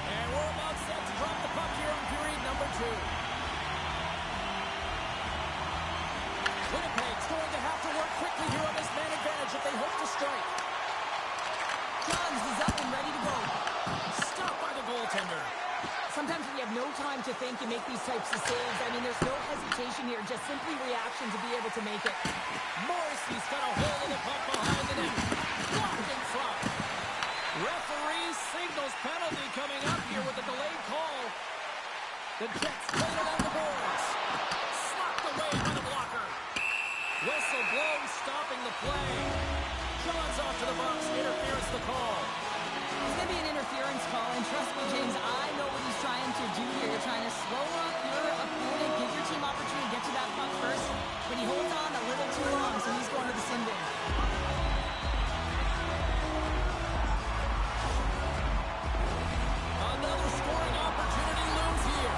And we're about set to drop the puck here on period number 2. Winnipeg's going to have to work quickly here on this man advantage if they hope to strike. Johns is up and ready to go. Stopped by the goaltender. Sometimes when you have no time to think, you make these types of saves. I mean, there's no hesitation here, just simply reaction to be able to make it. Morrissey's got a hold of the puck behind the net. Blocked in front. Referee signals penalty coming up here with a delayed call. The Jets play it along the boards. Slapped away by the blocker. Whistle blown, stopping the play. Johns off to the box. Interference the call. It's going to be an interference call, and trust me, James, I know what he's trying to do here. You're trying to slow up your opponent, give your team opportunity to get to that puck first, but he holds on a little too long, so he's going to the sin bin. Another scoring opportunity looms here.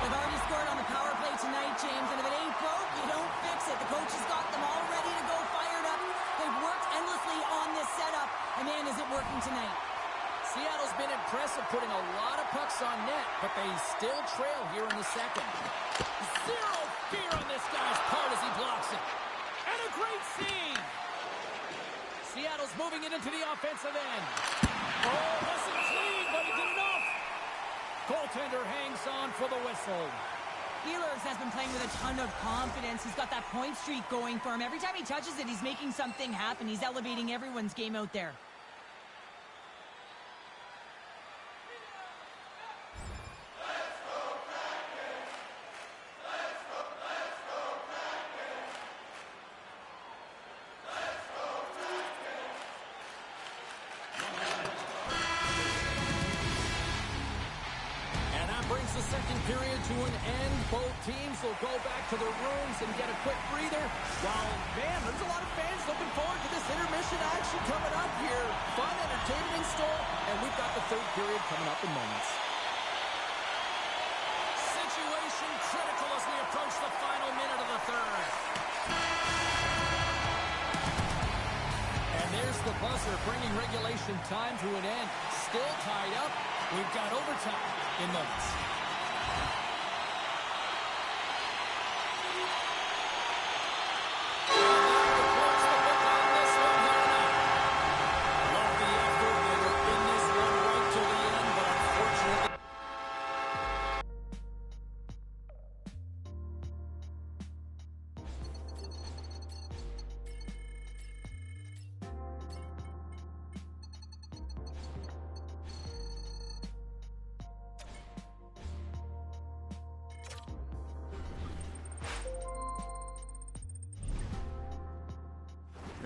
They've already scored on the power play tonight, James, and if it ain't broke, you don't fix it. The coach has got them all ready to go, fired up. They've worked endlessly on this setup, and man, is it working tonight. Seattle's been impressive, putting a lot of pucks on net, but they still trail here in the second. Zero fear on this guy's part as he blocks it. And a great save. Seattle's moving it into the offensive end. Oh, wasn't clean, but he did enough. Goaltender hangs on for the whistle. Ehlers has been playing with a ton of confidence. He's got that point streak going for him. Every time he touches it, he's making something happen. He's elevating everyone's game out there. Brings the second period to an end. Both teams will go back to their rooms and get a quick breather. While, man, there's a lot of fans looking forward to this intermission action coming up here. Fun, entertainment in store, and we've got the third period coming up in moments. Situation critical as we approach the final minute of the third. And there's the buzzer, bringing regulation time to an end. Still tied up. We've got overtime in moments.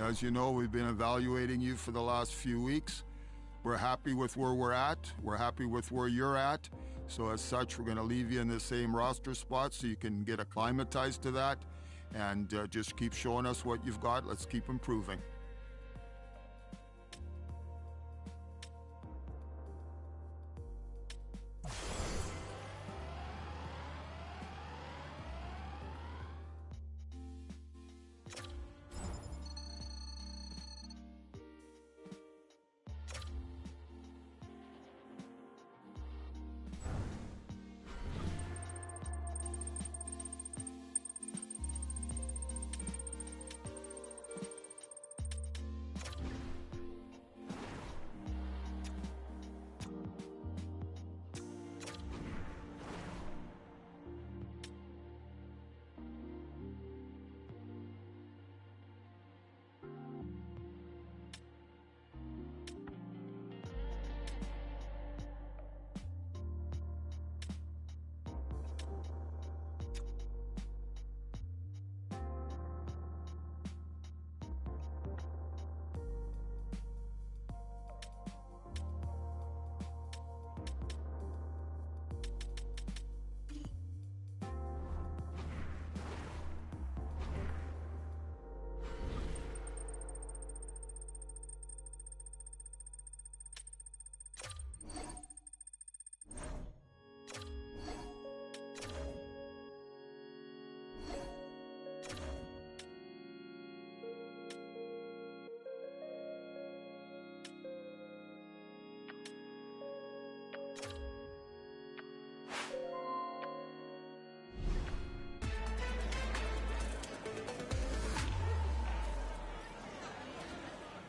As you know, we've been evaluating you for the last few weeks. We're happy with where we're at. We're happy with where you're at. So as such, we're going to leave you in the same roster spot so you can get acclimatized to that and just keep showing us what you've got. Let's keep improving.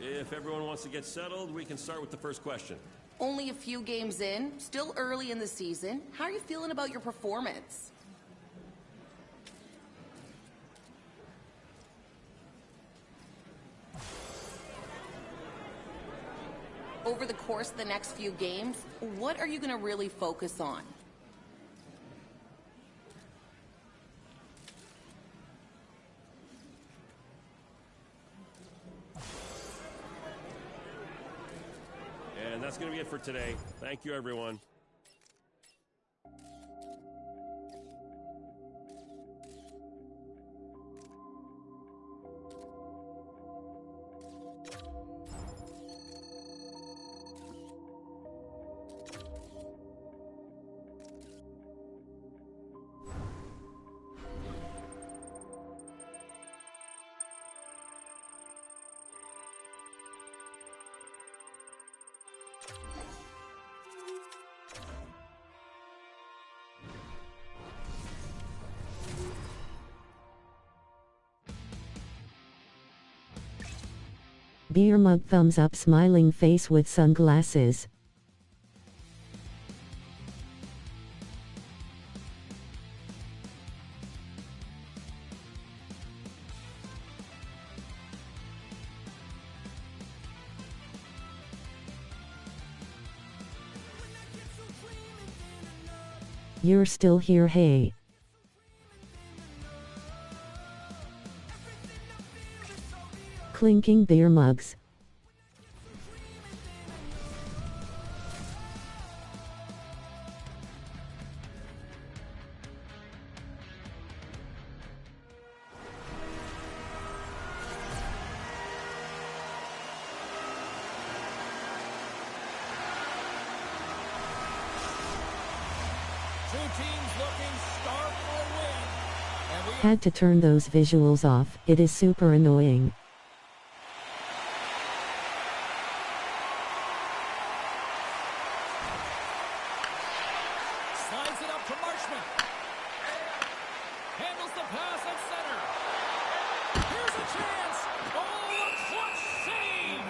If everyone wants to get settled, we can start with the first question. Only a few games in, still early in the season. How are you feeling about your performance? Over the course of the next few games, what are you going to really focus on? And that's going to be it for today. Thank you, everyone. Beer mug thumbs up smiling face with sunglasses. You're still here, hey. Clinking beer mugs. Two teams looking stark for a win. And we Had to turn those visuals off, it is super annoying. slides it up to Marshman. Handles the pass at center. Here's a chance. Oh, a clutch save.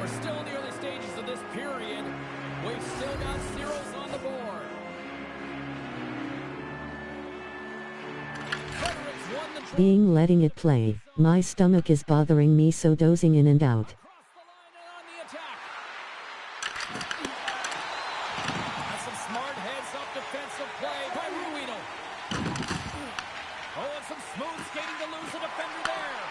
We're still in the early stages of this period. We've still got zeros on the board. Veterans won the draw. Being letting it play. My stomach is bothering me, so dozing in and out. Across the line and on the attack. That's some smart heads-up defensive play by Ruino. Oh, and some smooth skating to lose a defender there.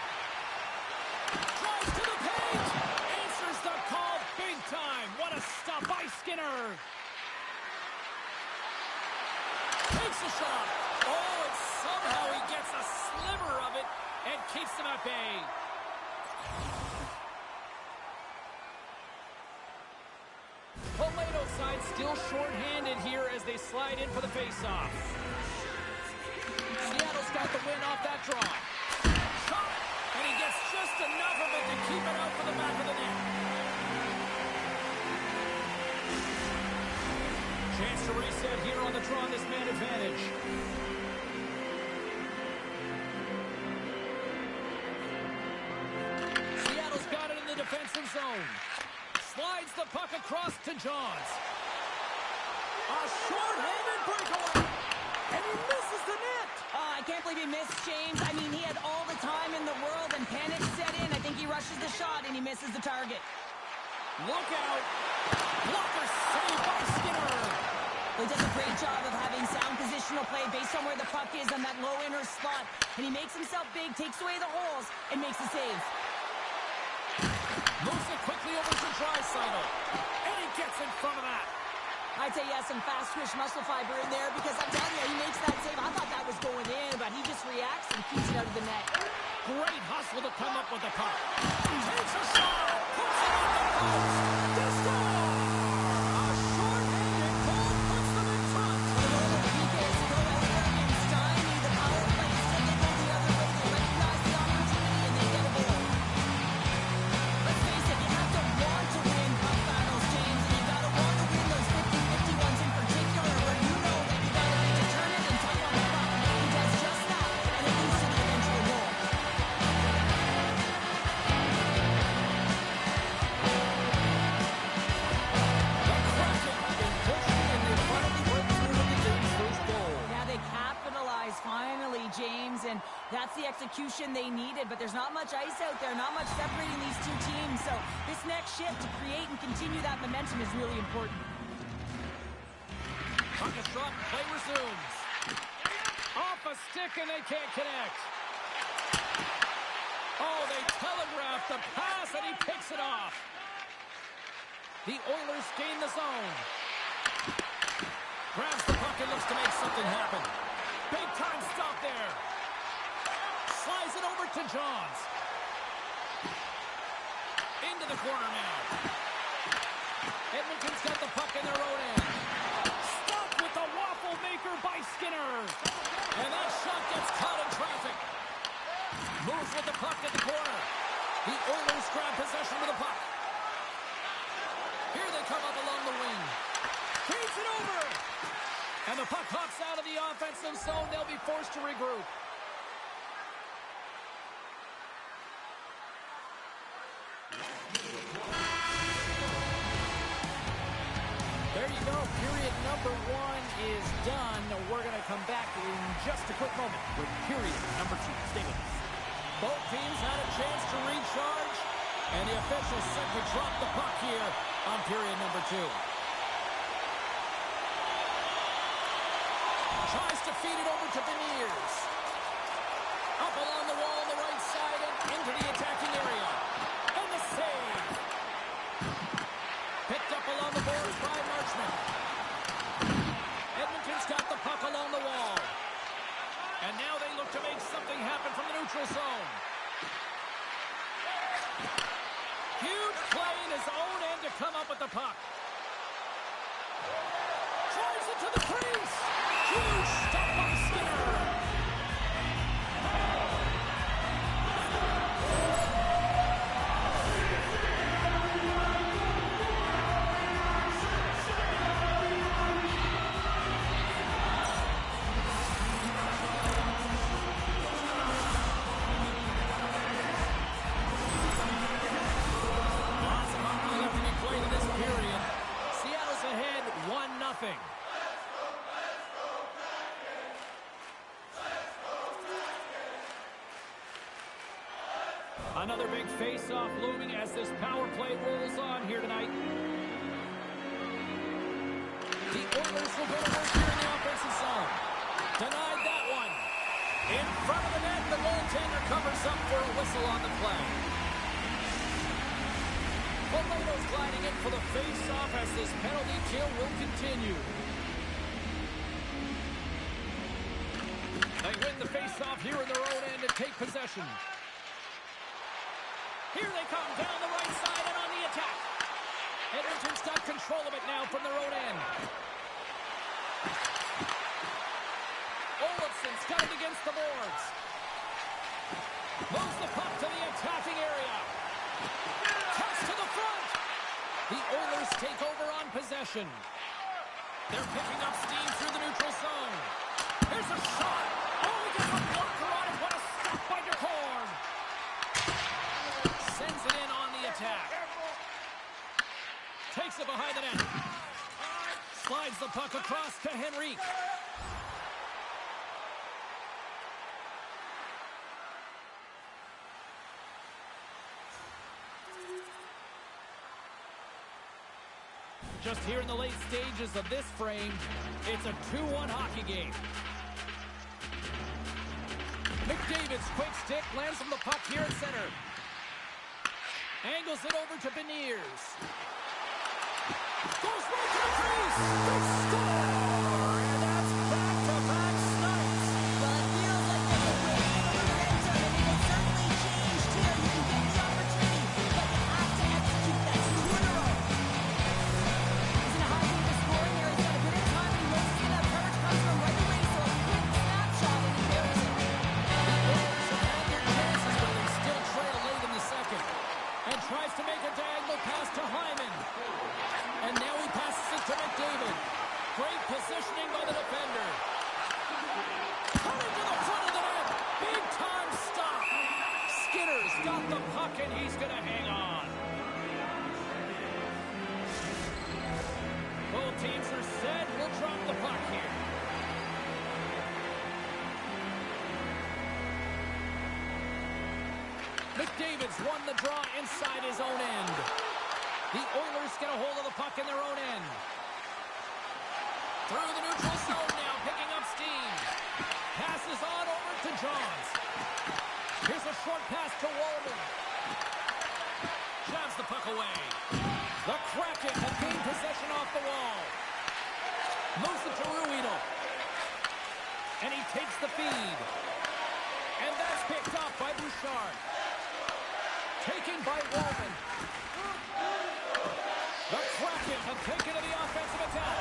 Drives to the paint. Answers the call big time. What a stop by Skinner. Takes a shot. Oh, and somehow he gets a sliver of it and keeps them at bay. Toledo side still short-handed here as they slide in for the face-off. Seattle's got the win off that draw. Shot, and he gets just enough of it to keep it out for the back of the net. Chance to reset here on the draw on this man advantage. Seattle's got it in the defensive zone. Slides the puck across to Johns. A short-handed breakaway. And he misses the net. I can't believe he missed, James. I mean, he had all the time in the world, and panic set in. I think he rushes the shot, and he misses the target. Look out. Blocker saved by Skinner. He does a great job of having sound positional play based on where the puck is on that low inner slot. And he makes himself big, takes away the holes, and makes a save. Moves it quickly over to Draisaitl. And he gets in front of that. I'd say he has some fast twitch muscle fiber in there because I'm telling you, he makes that save. I thought that was going in, but he just reacts and keeps it out of the net. Great hustle to come up with the puck. Takes a shot. Puts it on the post. To score. A short-handed goal puts them in front. The role of PK is to go out there and stymie the power play. Instead, they go the other way. They recognize the opportunity and they get a goal. Let's face it, you have to want to win puck battles, James, and you got to want to win those 50-50 ones in particular, where you know that you got to be determined and tough on the puck. He does just that, and it leads to the eventual goal. The Kraken have been pushing and they finally break through with the game's first goal. Yeah, they capitalize finally, James, and that's the execution they needed, but there's not much ice out there, not much separating these two teams, so this next shift to create and continue that momentum is really important. Puck is dropped, play resumes. Off a stick and they can't connect. Oh, they telegraph the pass and he picks it off. The Oilers gain the zone. Grabs the puck and looks to make something happen. Big time stop there. Slides it over to Johns. Into the corner now. Edmonton's got the puck in their own end. Stopped with the waffle maker by Skinner. And that shot gets caught in traffic. Moves with the puck at the corner. The Oilers grab possession with the puck. Here they come up along the wing. Feeds it over. And the puck hops out of the offensive zone. They'll be forced to regroup. There you go. Period number one is done. We're going to come back in just a quick moment with period number two. Stay with us. Both teams had a chance to recharge. And the officials set to drop the puck here on period number 2. Tries to feed it over to Beniers. Up along the wall on the right side and into the attacking area. And the save. Picked up along the boards by Marchment. Edmonton's got the puck along the wall. And now they look to make something happen from the neutral zone. Huge play in his own end to come up with the puck. Drives it to the crease. Huge stop by Skinner. Lots of hockey left to be played in this period. Seattle's ahead 1-0. Another big face-off looming as this power play rolls on here tonight. The Oilers will go to work here in the offensive zone. Denied that one. In front of the net, the goaltender covers up for a whistle on the play. Poloto's gliding in for the face-off as this penalty kill will continue. They win the face-off here in their own end and take possession. Here they come down the right side and on the attack. Edmonton's got control of it now from their own end. Olofsson's got it against the boards. Moves the puck to the attacking area. Toss to the front. The Oilers take over on possession. They're picking up steam through the neutral zone. Here's a shot. Oh, he gets a blocker on it. What a stop by DeCorn. Sends it in on the attack. Takes it behind the net. Slides the puck across to Henrique. Just here in the late stages of this frame, it's a 2-1 hockey game. McDavid's quick stick lands from the puck here at center. Angles it over to Beniers. Goes right to the crease. They score! And that's back-to-back snipes. Well, it feels like there's a wave of momentum, and it can certainly change here. You can get the opportunity, but you have to execute. That's 2 in a row. He's in a high rate of scoring here. He's got a bit of time, and he knows he's going to have coverage comes from right away, so a quick snapshot, and he buries it. The Oilers have had their chances, but they still trail late in the second. And tries to make a diagonal pass to Hyman. And now he passes it to McDavid. Great positioning by the defender. Coming to the front of the net. Big time stop. Skinner's got the puck and he's going to hang on. Both teams are set. We'll drop the puck here. McDavid's won the draw inside his own end. The Oilers get a hold of the puck in their own end. Through the neutral zone now, picking up steam. Passes on over to Johns. Here's a short pass to Wallman. Jabs the puck away. The Kraken have gained possession off the wall. Moves it to Ruido. And he takes the feed. And that's picked up by Bouchard. Taken by Wallman. The Kraken have taken to the offensive attack.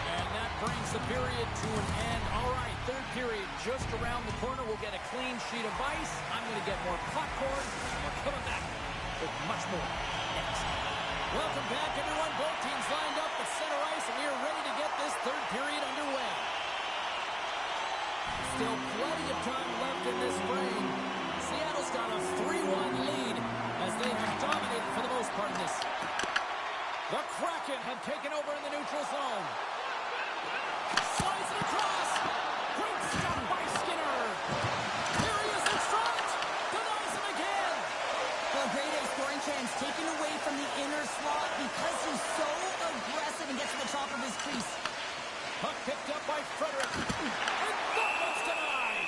And that brings the period to an end. All right, third period just around the corner. We'll get a clean sheet of ice. I'm going to get more popcorn. We're coming back with much more next. Welcome back, everyone. Both teams lined up at center ice, and we are ready to get this third period underway. Still plenty of time left in this frame. Seattle's got a 3-1 lead as they have dominated for the most part in this. The Kraken have taken over in the neutral zone. Slides it across. Great stop by Skinner. Here he is in front. Denies him again. Well, great scoring chance taken away from the inner slot because he's so aggressive and gets to the top of his crease. Puck picked up by Frederick. And that one's denied.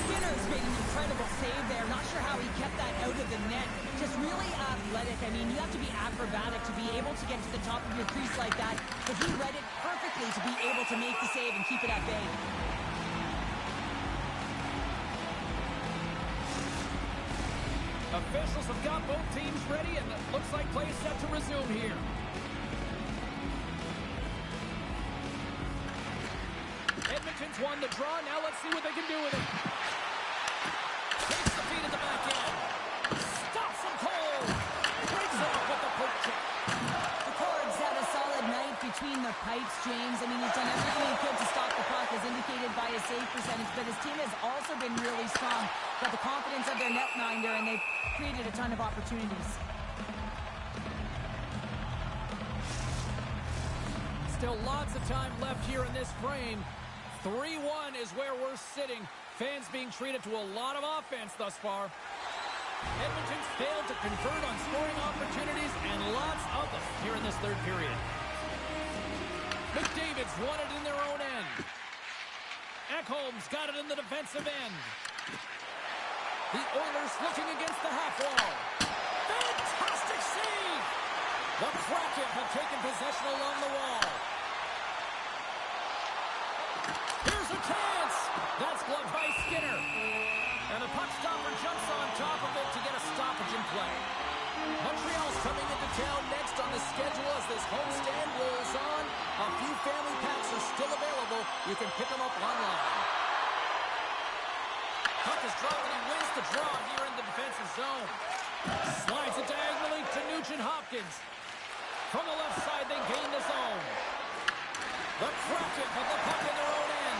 Skinner's made an incredible save there. Not sure how he kept that out of the net. Just really athletic. I mean, you have to be acrobatic to be able to get to the top of your crease like that. But he read it perfectly to be able to make the save and keep it at bay. Officials have got both teams ready, and it looks like play is set to resume here. Edmonton's won the draw. Now let's see what they can do with it. Takes the feed at the back end. Stops him cold. Breaks it up with the poke check. The Cords had a solid night between the pipes, James. I mean, he's done everything he could to stop the puck, as indicated by his save percentage, but his team has also been really strong. Got the confidence of their netminder, and they've created a ton of opportunities. Still lots of time left here in this frame. 3-1 is where we're sitting. Fans being treated to a lot of offense thus far. Edmonton's failed to convert on scoring opportunities, and lots of them here in this third period. McDavid's won it in their own end. Ekholm's got it in the defensive end. The Oilers looking against the half wall. Fantastic save! The Kraken have taken possession along the wall. Here's a chance! That's gloved by Skinner. And the puck stopper jumps on top of it to get a stoppage in play. Montreal's coming into town next on the schedule as this homestand rolls on. A few family packs are still available. You can pick them up online. Puck is dropped and he wins the draw here in the defensive zone. Slides it diagonally to Nugent-Hopkins. From the left side, they gain the zone. The Kraken have the puck in their own end.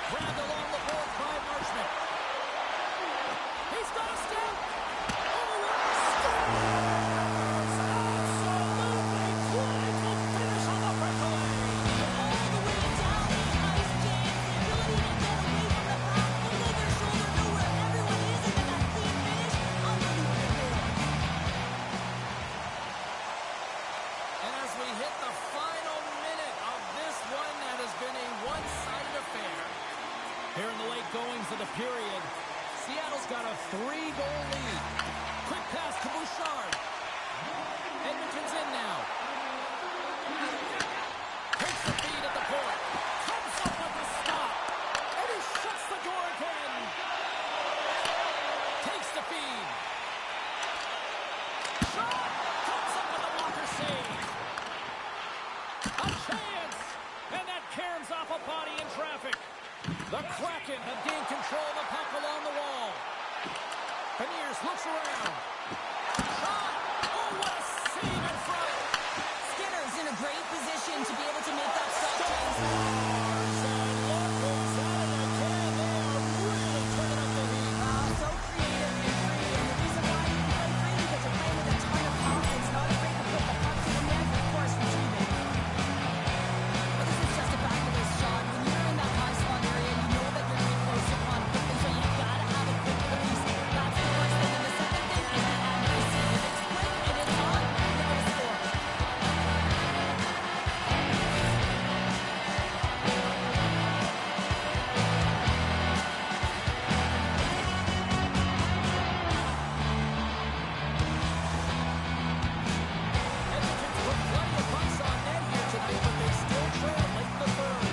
Grabbed along the board by Marchment. He's got a step. Oh, what a step! Absolutely clinical finish on the breakaway. All the way down the ice, James. The ability to get away from the puck, over their shoulder, know where everyone is, and then that clean finish. Unbelievable. And as we hit the final minute of this one, that has been a one-sided affair. Here in the late goings of the period, Seattle's got a 3-goal lead. Quick pass to Bouchard. Edmonton's in now. Takes the feed at the point. Comes up with the stop. And he shuts the door again. Takes the feed. Shot! Comes up with a blocker save. A chance! And that caroms off a body in traffic. The Kraken have gained control of the puck along the wall. Beniers looks around. Shot! Oh, what a save in front! Skinner's in a great position to be able to make that stop, James. Stars and look who's at it again. They are really turning up the heat. So creative and free, and the reason why you can play free because you're playing with a ton of confidence, not afraid to put the puck to the net, and of course retrieve it. But this is just a fabulous shot. When you're in that high slot area, you know that you're getting close to conflict, and so you gotta have a quick release. That's the first thing. And the second thing is the accuracy. If it's quick and it's on, you're gonna score. Edmonton's put plenty of pucks on net here tonight, but they still trail late in the third.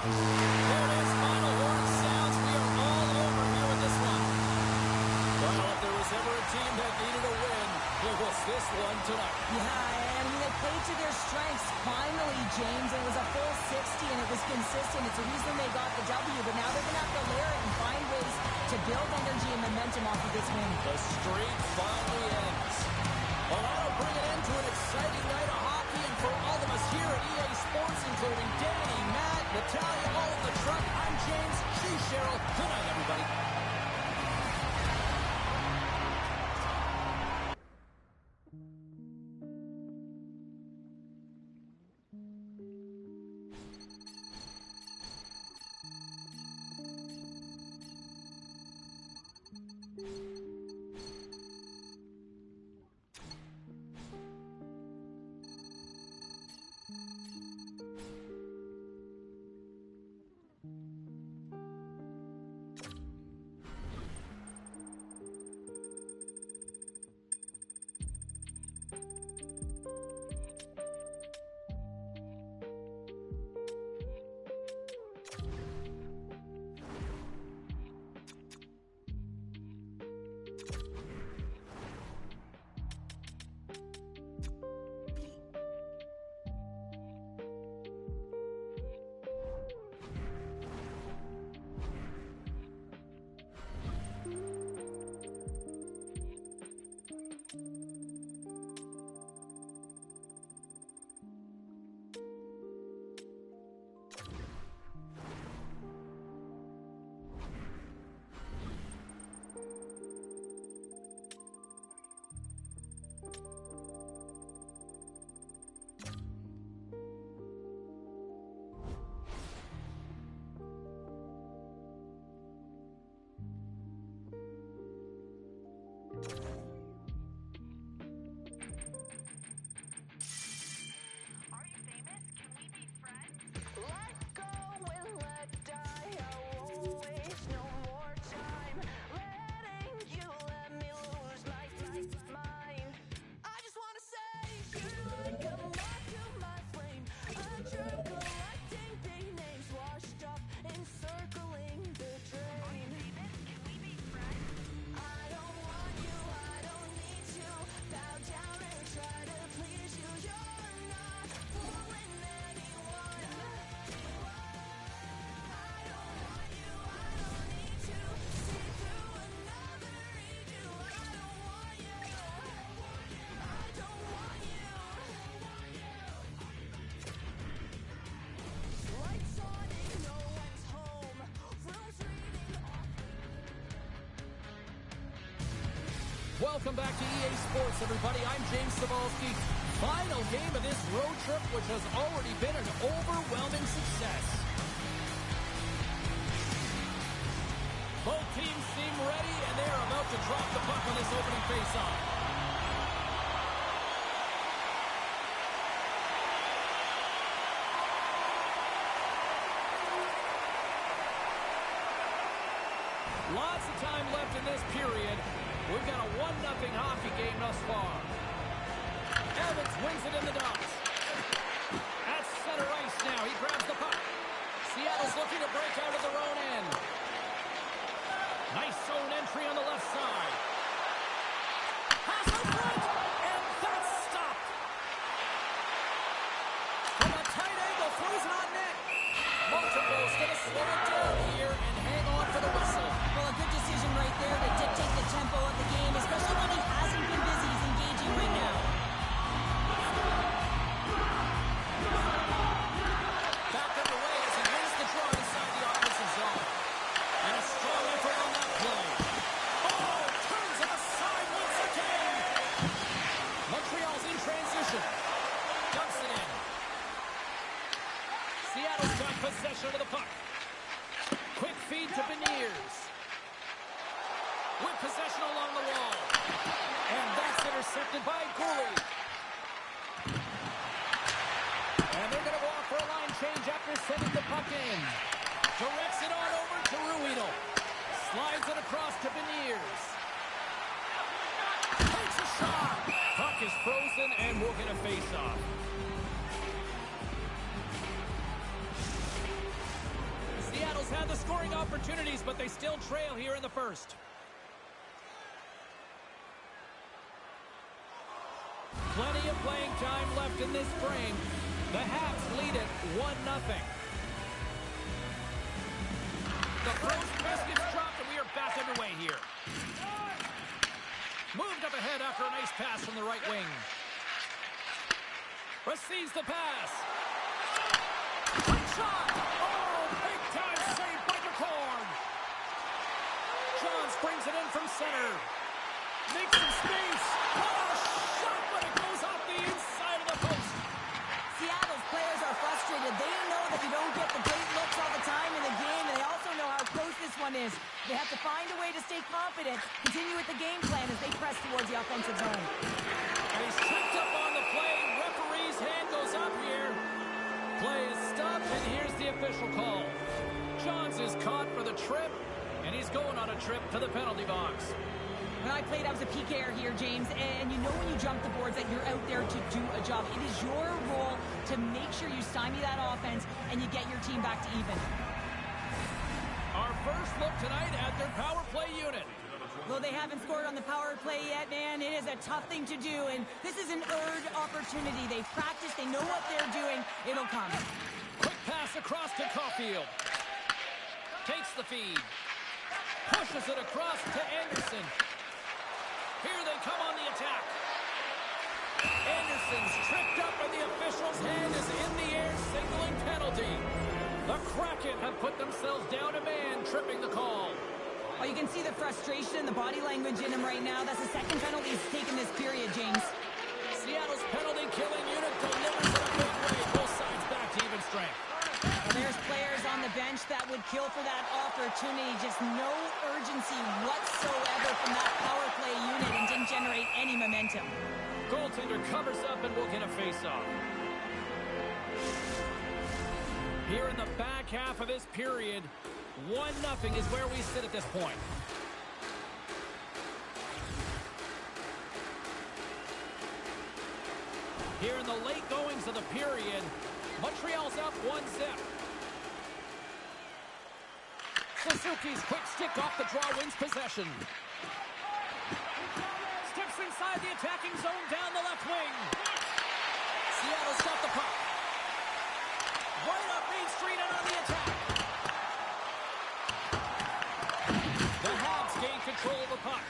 There it is, final horn sounds. We are all over here with this one. Well, if there was ever a team that needed a win, it was this one tonight. Yeah, I mean, they played to their strengths. Finally, James, it was a full 60, and it was consistent. It's the reason they got the W, but now they're going to have to layer it and find ways to build energy and momentum off of this win. The streak finally ends. Well, that'll bring it into an exciting night of hockey, and for all of us here at EA Sports, including Danny, Matt, Natalia, all of the welcome back to EA Sports, everybody. I'm James Cebulski. Final game of this road trip, which has already been an overwhelming success. Both teams seem ready, and they are about to drop the puck on this opening faceoff. Lots of time left in this period. We've got a 1-0 hockey game thus far. Evans wins it in the dots. At center ice now. He grabs the puck. Seattle's looking to break out of their own end. Nice zone entry on the left side. Pass in front, and that's stopped. From a tight angle, throws it on net. Montembeau's going to slow it down here and hang on for the whistle. Well, a good decision right there to dictate the tempo of the game, especially when he hasn't been busy. He's engaging right now. Back underway as he wins the draw inside the offensive zone. And a strong effort on that play. Oh, turns it aside once again. Montreal's in transition. Dumps it in. Seattle's got possession of the puck. Quick feed to Beniers. With possession along the wall. And that's intercepted by Gooley. And they're going to go off for a line change after sending the puck in. Directs it on over to Ruedel. Slides it across to Beniers. Takes a shot. Puck is frozen and we'll get a face-off. Seattle's had the scoring opportunities, but they still trail here in the first. Plenty of playing time left in this frame. The Habs lead it 1-0. The frozen biscuits dropped, and we are back underway here. Moved up ahead after a nice pass from the right wing. Receives the pass. Quick shot! Oh, big-time save by McCord. Johns brings it in from center. Makes some space. Oh, shot, but it goes off the inside of the post. Seattle's players are frustrated. They know that you don't get the great looks all the time in the game, and they also know how close this one is. They have to find a way to stay confident, continue with the game plan as they press towards the offensive zone. And he's tripped up on the play. Referee's hand goes up here. Play is stopped, and here's the official call. Johns is caught for the trip, and he's going on a trip to the penalty box. When I played, I was a PKer here, James, and you know when you jump the boards that you're out there to do a job. It is your role to make sure you stymie that offense and you get your team back to even. Our first look tonight at their power play unit. Though they haven't scored on the power play yet, man, it is a tough thing to do, and this is an earned opportunity. They've practiced, they know what they're doing. It'll come. Quick pass across to Caulfield. Takes the feed. Pushes it across to Anderson. Here they come on the attack. Anderson's tripped up and the official's hand is in the air, signaling penalty. The Kraken have put themselves down a man, tripping the call. Oh, you can see the frustration and the body language in him right now. That's the second penalty he's taken this period, James. Seattle's penalty-killing unit delivers in a big way. Both sides back to even strength. Well, there's players on the bench that would kill for that opportunity. Just no urgency whatsoever from that power play unit and didn't generate any momentum. Goaltender covers up and we'll get a face-off. Here in the back half of this period, 1-0 is where we sit at this point. Here in the late goings of the period, Montreal's up 1-0. Suzuki's quick stick off the draw wins possession. Steps inside the attacking zone down the left wing. Seattle's got the puck. Right up Main Street and on the attack. The Habs gain control of the puck.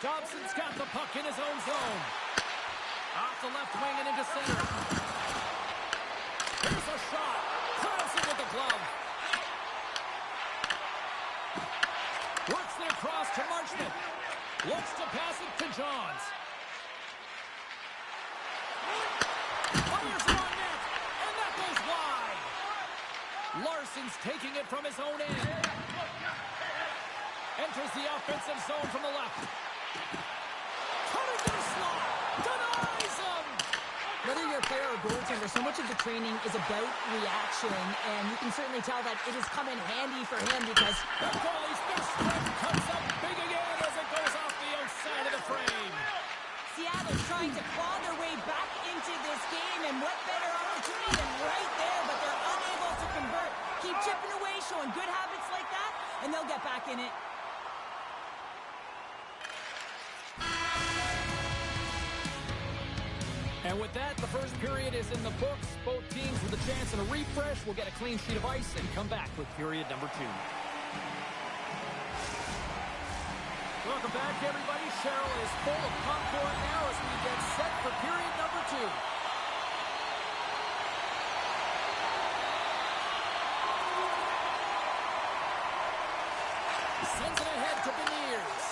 Dobson's got the puck in his own zone. Off the left wing and into center. Here's a shot. Drives it with the glove. Works their cross to Marchment. Looks to pass it to Johns. Fires one net, and that goes wide. Larson's taking it from his own end. Enters the offensive zone from the left. Cutting to the slot. Denies him. Whether you're a player or goaltender, so much of the training is about reaction, and you can certainly tell that it has come in handy for him because The goalie's best friend comes up big again as it goes off the outside of the frame. Seattle's trying to claw their way back into this game, and what better opportunity than right there, but they're unable to convert. Keep chipping away, showing good habits like that, and they'll get back in it. And with that, the first period is in the books. Both teams with a chance and a refresh will get a clean sheet of ice and come back with period number 2. Welcome back, everybody. Cheryl is full of popcorn now as we get set for period number 2. Sends it ahead to Beniers.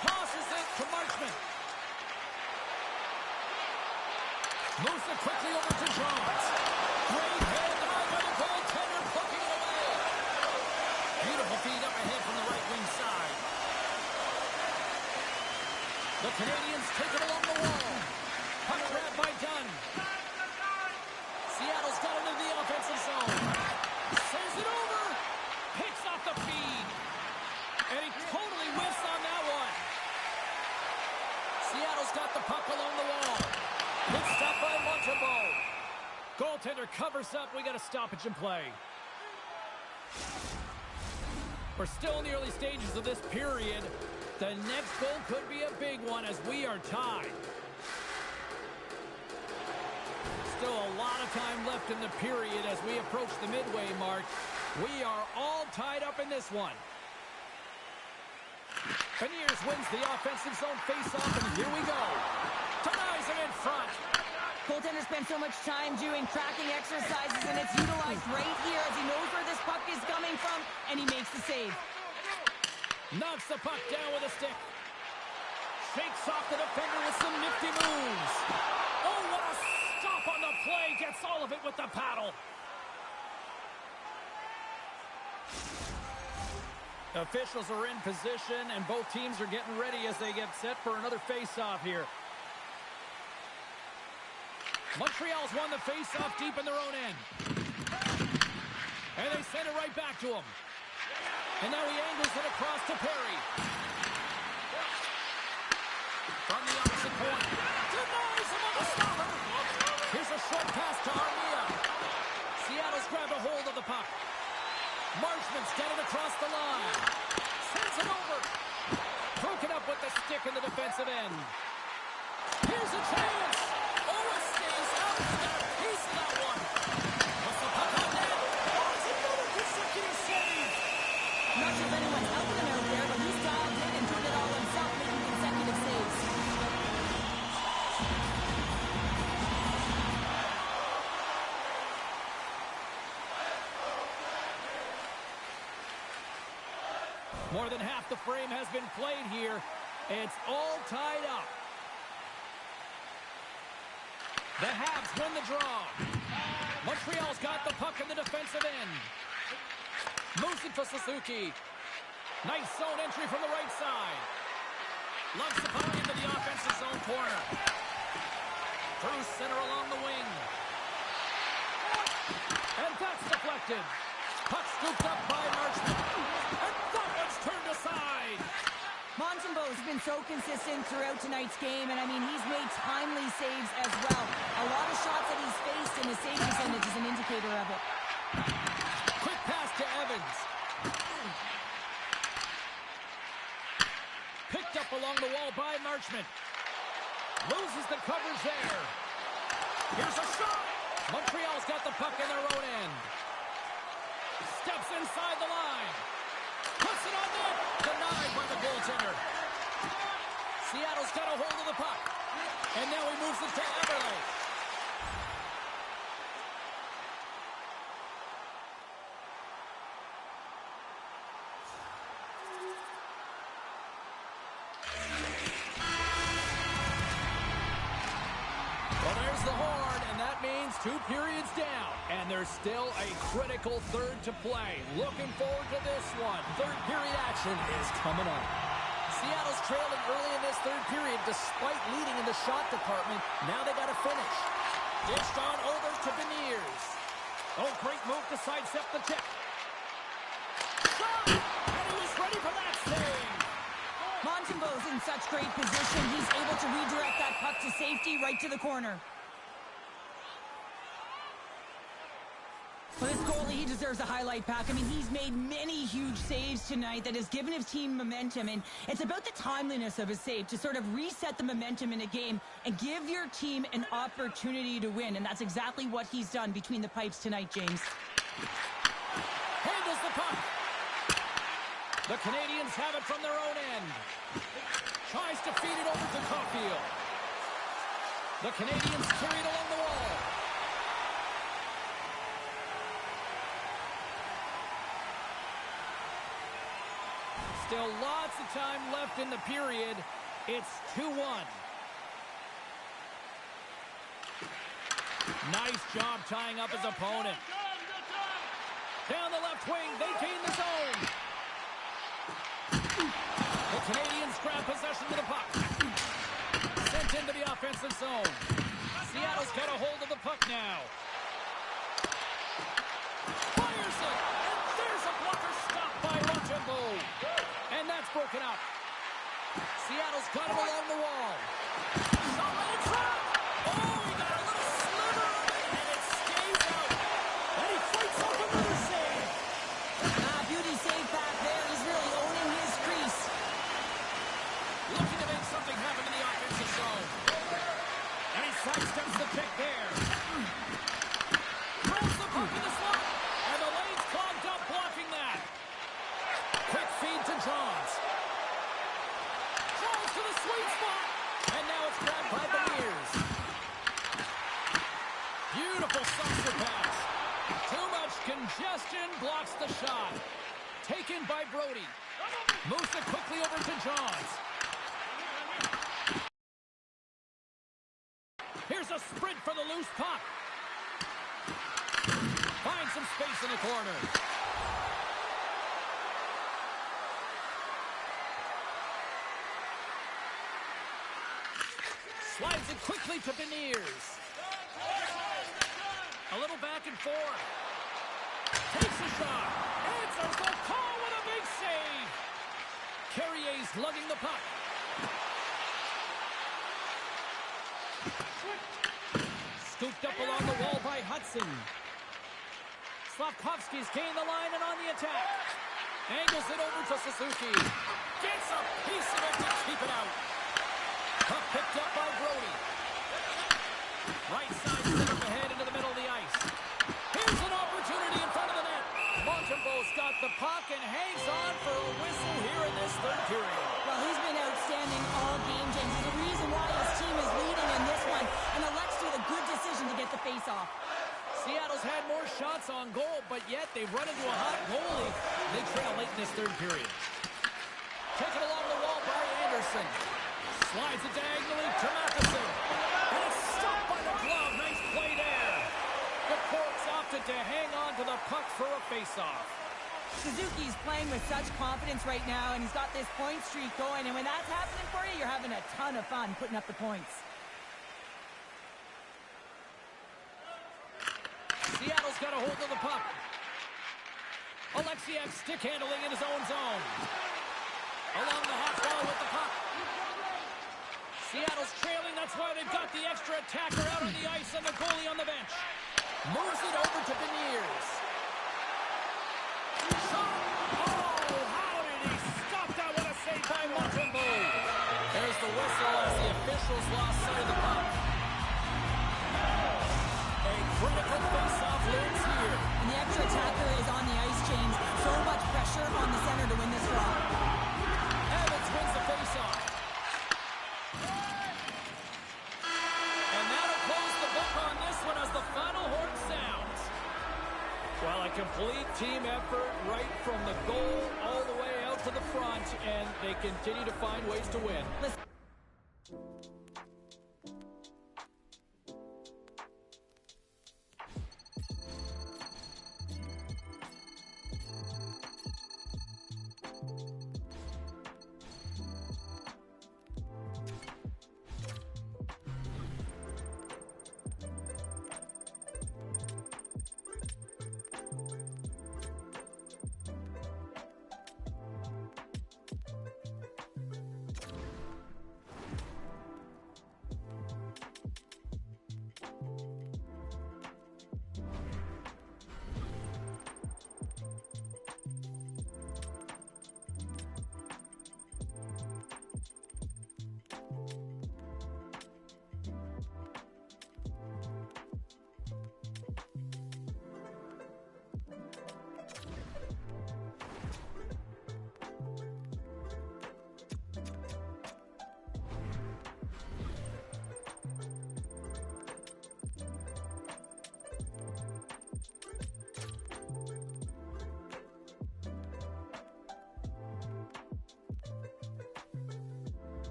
Tosses it to Marchman. Moves it quickly over to Johns. Great hand eye by the goaltender, poking it away. Beautiful feed up ahead from the right wing side. The Canadians take it along the wall. Puck grab by Dunn. Seattle's got it into the offensive zone. Sends it over. Picks off the feed. And he totally whiffs on that one. Seattle's got the puck along the wall. It's stopped by Montembeault. Goaltender covers up. We got a stoppage in play. We're still in the early stages of this period. The next goal could be a big one as we are tied. Still a lot of time left in the period as we approach the midway mark. We are all tied up in this one. Beniers wins the offensive zone faceoff, and here we go. Denies him in front. Goaltender spends so much time doing tracking exercises, and it's utilized right here as he knows where this puck is coming from, and he makes the save. Knocks the puck down with a stick. Shakes off the defender with some nifty moves. Oh, what a stop on the play. Gets all of it with the paddle. Officials are in position, and both teams are getting ready as they get set for another face-off here. Montreal's won the face-off deep in their own end. And they send it right back to him. And now he angles it across to Perry. From the opposite point. Denies him on the stopper. Here's a short pass to Armia. Seattle's grabbed a hold of the puck. Marchman's got it across the line. Sends it over. Broken up with the stick in the defensive end. Here's a chance. Oh, it stays out. He's got a piece of that one. Puts the puck on net. Oh, it's another consecutive save. Not sure if anyone's helping him out there, but he's dialed in and doing it all himself, making consecutive saves. More than half the frame has been played here. It's all tied up. The Habs win the draw. Montreal's got the puck in the defensive end. Moves it to Suzuki. Nice zone entry from the right side. Lugs the puck into the offensive zone corner. Through center along the wing. And that's deflected. Puck scooped up by Marchman. And that one's turned aside. Montembeault's been so consistent throughout tonight's game, and I mean, he's made timely saves as well. A lot of shots that he's faced, and the save percentage is an indicator of it. Quick pass to Evans. Picked up along the wall by Marchman. Loses the coverage there. Here's a shot. Montreal's got the puck in their own end. Steps inside the line. Puts it on net. Denied by the goaltender. Seattle's got a hold of the puck. And now he moves it to Eberle. the horn, and that means 2 periods down. And there's still a critical third to play. Looking forward to this one. Third period action is coming up. Seattle's trailing early in this third period despite leading in the shot department. Now they got to finish. Dished on over to Beniers. Oh, great move to sidestep the check. Shot! And he was ready for that save. Montembeau's in such great position. He's able to redirect that puck to safety right to the corner. Well, this goalie, he deserves a highlight pack. I mean, he's made many huge saves tonight that has given his team momentum, and it's about the timeliness of his save to sort of reset the momentum in a game and give your team an opportunity to win, and that's exactly what he's done between the pipes tonight, James. Handles the puck. The Canadians have it from their own end. Tries to feed it over to Caulfield. The Canadians carry it along the wall. Still lots of time left in the period. It's 2-1. Nice job tying up his opponent. Down the left wing, they gain the zone. The Canadians grab possession of the puck. Sent into the offensive zone. Seattle's got a hold of the puck now. Fires it! And there's a blocker stopped by Montembeau. And that's broken up. Seattle's got it along the wall. Solid in front! Oh, he got a little sliver of it, and it stays out. And he fights off another save. Beauty save back there. He's really owning his crease. Looking to make something happen in the offensive zone. And he sidesteps the pick there. Throws the puck in the slot. And the lane's clogged up blocking that. Quick feed to Johns. Johns to the sweet spot. And now it's grabbed by Beniers. Beautiful saucer pass. Too much congestion blocks the shot. Taken by Brody. Moves it quickly over to Johns. Here's a sprint for the loose puck. Finds some space in the corner. Slides it quickly to Beniers. A little back and forth. Takes a shot. Answers the call with a big save. Carrier's lugging the puck. Scooped up along the wall by Hudson. Slavkovsky's gained the line and on the attack. Angles it over to Suzuki. Gets a piece of it to keep it out. Puck picked up by Brody. Right side center ahead into the middle of the ice. Here's an opportunity in front of the net. Montembeau's got the puck and hangs on for a whistle here in this third period. Well, he's been outstanding all game, James. There's a reason why his team is leading in this one, and elects to do the good decision to get the face-off. Seattle's had more shots on goal, but yet they've run into a hot goalie. They trail late in this third period. Taken along the wall by Anderson. Slides it diagonally to Matheson. And it's stopped by the glove. Nice play there. The Corks opted to hang on to the puck for a face-off. Suzuki's playing with such confidence right now, and he's got this point streak going. And when that's happening for you, you're having a ton of fun putting up the points. Seattle's got a hold of the puck. Alexiev stick handling in his own zone. Along the half wall with the puck. Seattle's trailing, that's why they've got the extra attacker out on the ice and the goalie on the bench. Moves it over to Beniers. Shot! Oh, how did he stop that? What a save by Montembeau. There's the whistle as the officials lost sight of the puck. A critical face-off looms here. And the extra attacker is on the ice, James. So much pressure on the center to win this draw. Evans wins the face-off. And that'll close the book on this one as the final horn sounds. Well, a complete team effort right from the goal all the way out to the front, and they continue to find ways to win.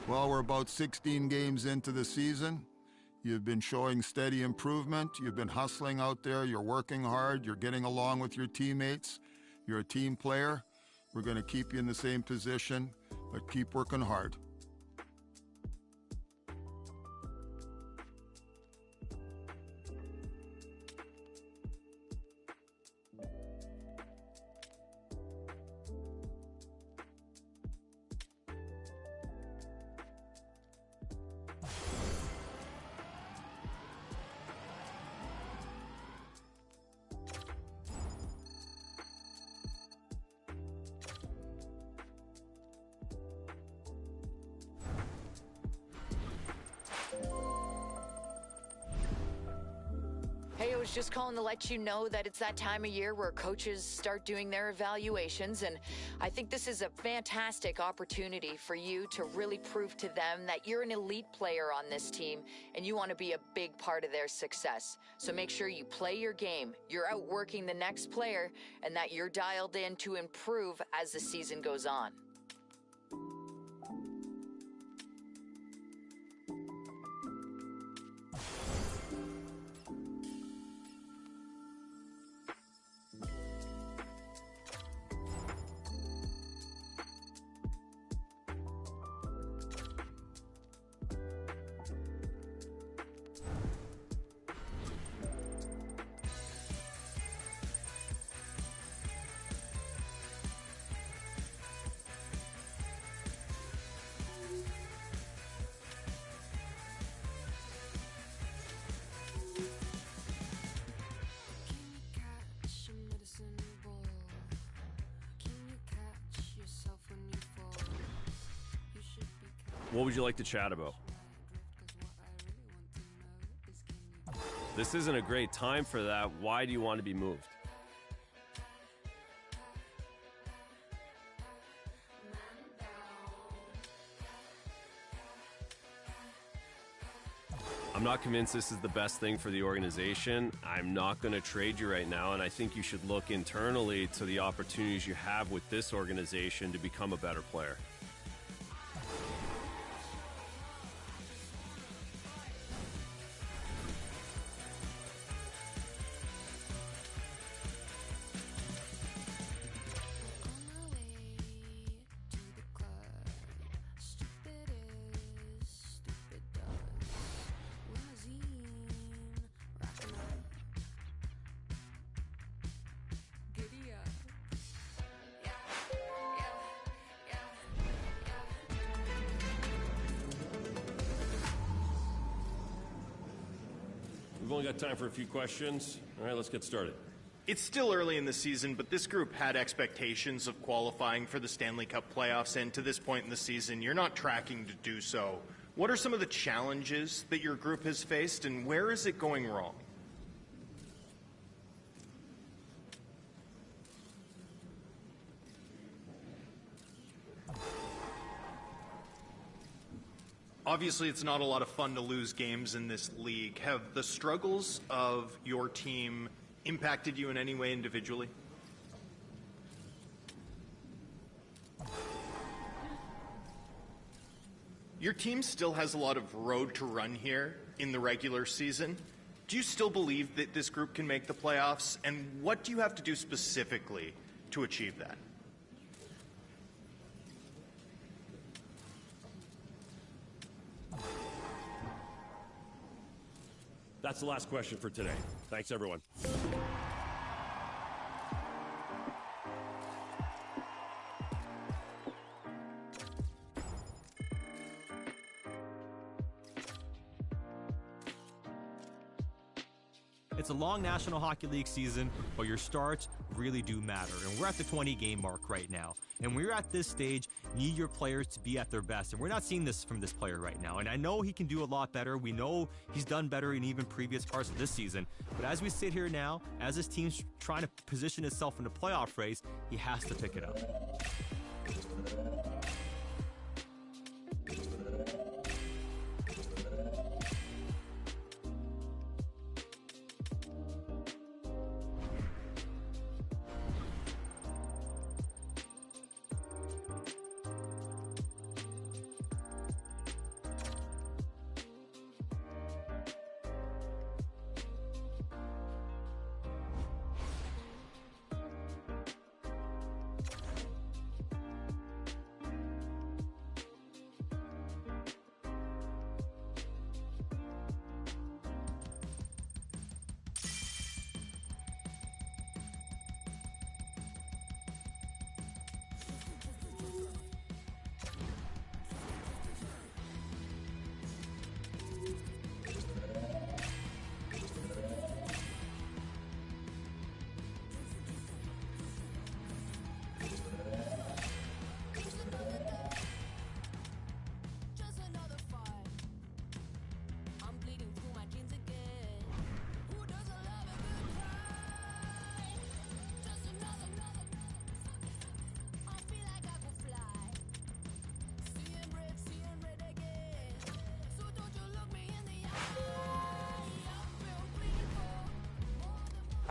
Well, we're about 16 games into the season. You've been showing steady improvement. You've been hustling out there. You're working hard. You're getting along with your teammates. You're a team player. We're going to keep you in the same position, but keep working hard. Hey, I was just calling to let you know that it's that time of year where coaches start doing their evaluations, and I think this is a fantastic opportunity for you to really prove to them that you're an elite player on this team and you want to be a big part of their success. So make sure you play your game, you're outworking the next player, and that you're dialed in to improve as the season goes on. What would you like to chat about? This isn't a great time for that. Why do you want to be moved? I'm not convinced this is the best thing for the organization. I'm not going to trade you right now, and I think you should look internally to the opportunities you have with this organization to become a better player. We've only got time for a few questions. All right, let's get started. It's still early in the season, but this group had expectations of qualifying for the Stanley Cup playoffs, and to this point in the season, you're not tracking to do so. What are some of the challenges that your group has faced, and where is it going wrong? Obviously, it's not a lot of fun to lose games in this league. Have the struggles of your team impacted you in any way individually? Your team still has a lot of road to run here in the regular season. Do you still believe that this group can make the playoffs? And what do you have to do specifically to achieve that? That's the last question for today. Thanks, everyone. It's a long National Hockey League season, but your starts really do matter. And we're at the 20-game mark right now. And when you're at this stage, you need your players to be at their best. And we're not seeing this from this player right now. And I know he can do a lot better. We know he's done better in even previous parts of this season. But as we sit here now, as this team's trying to position itself in the playoff race, he has to pick it up.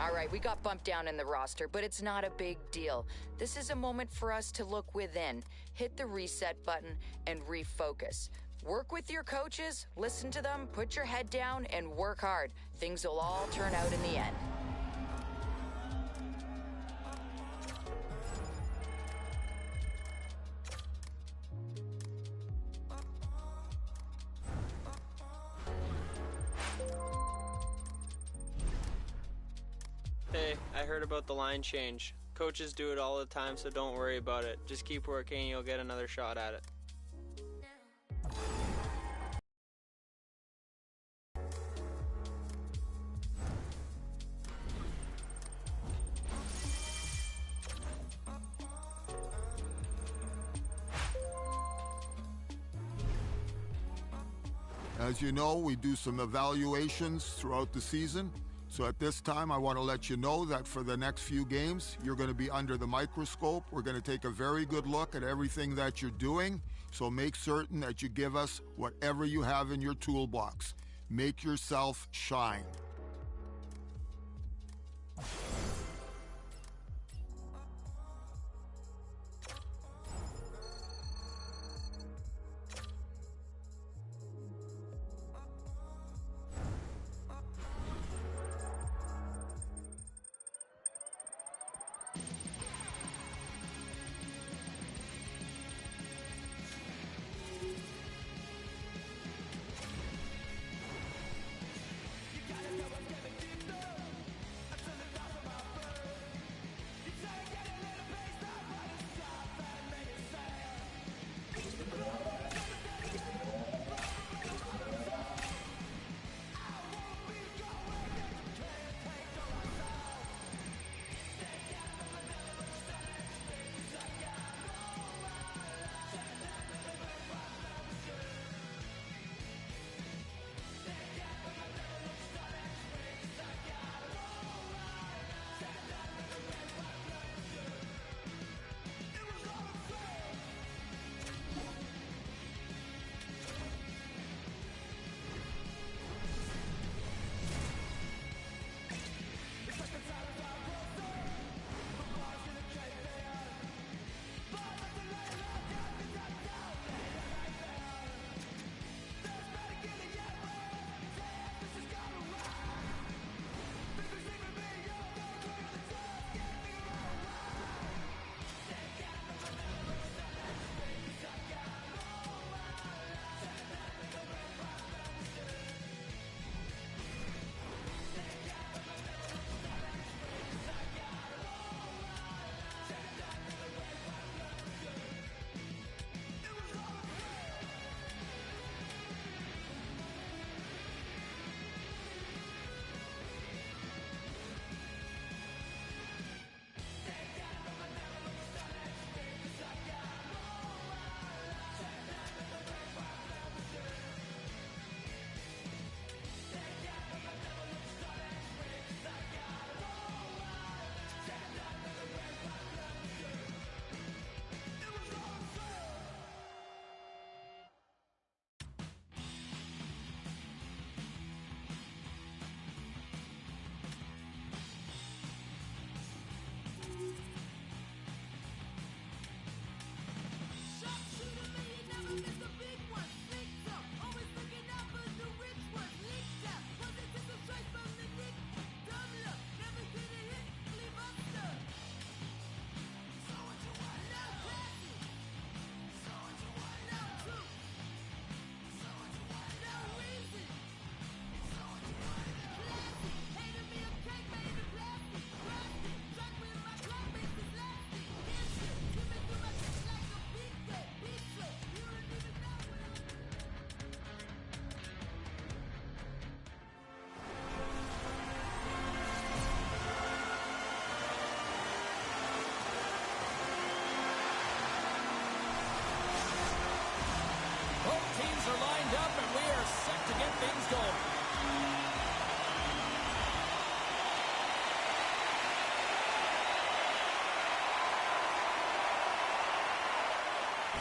All right, we got bumped down in the roster, but it's not a big deal. This is a moment for us to look within, hit the reset button, and refocus. Work with your coaches, listen to them, put your head down, and work hard. Things will all turn out in the end. Hey, I heard about the line change. Coaches do it all the time, so don't worry about it. Just keep working and you'll get another shot at it. As you know, we do some evaluations throughout the season. So at this time, I want to let you know that for the next few games, you're going to be under the microscope. We're going to take a very good look at everything that you're doing. So make certain that you give us whatever you have in your toolbox. Make yourself shine.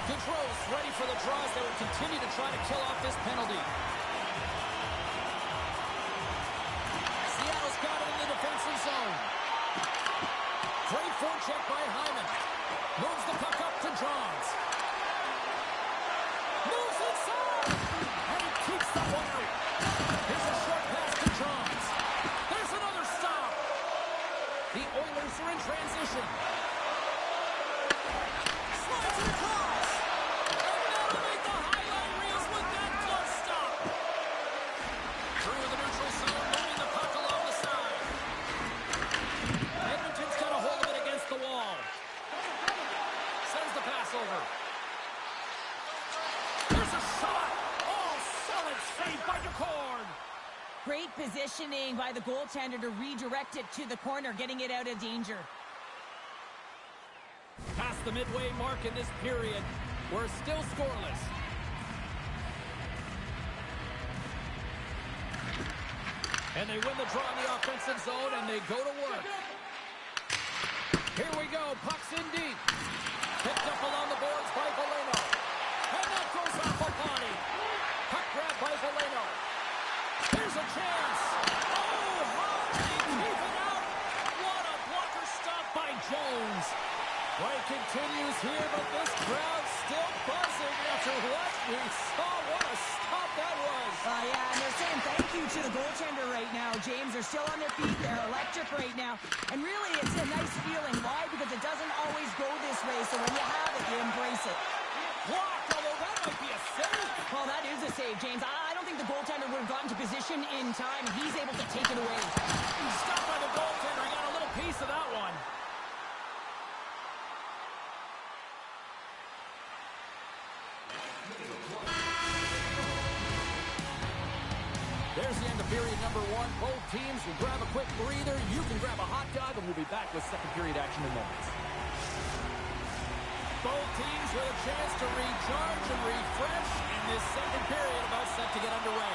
Controls ready for the draws. They will continue to try to kill off this penalty. Seattle's got it in the defensive zone. check by Hyman. Moves the puck up to Johns. Moves inside. And he keeps the one out. Here's a short pass to Johns. There's another stop. The Oilers are in transition. Slides it across. And now to make the highlight reels with that close stop. Through the neutral zone, moving the puck along the side. Edmonton's got a hold of it against the wall. Sends the pass over. There's a shot. Oh, solid save by DeCorn. Great positioning by the goaltender to redirect it to the corner, getting it out of danger. Past the midway mark in this period. We're still scoreless. And they win the draw in the offensive zone, and they go to work. Here we go. Puck's in deep. Picked up along the boards by Valeno. And that goes off a body. Puck grab by Valeno. Here's a chance. Oh, how did he keep it out? What a blocker stop by Jones. Play continues here, but this crowd's still buzzing after what we saw. What a stop that was. Yeah, and they're saying thank you to the goaltender right now, James. They're still on their feet. They're electric right now. And really, it's a nice feeling. Why? Because it doesn't always go this way, so when you have it, you embrace it. Blocked, although that might be a save. Well, that is a save, James. I don't think the goaltender would have gotten to position in time. He's able to take it away. Stopped by the goaltender. He got a little piece of that one. There's the end of period number one. Both teams will grab a quick breather. You can grab a hot dog, and we'll be back with second period action in moments. Both teams with a chance to recharge and refresh in this second period about set to get underway.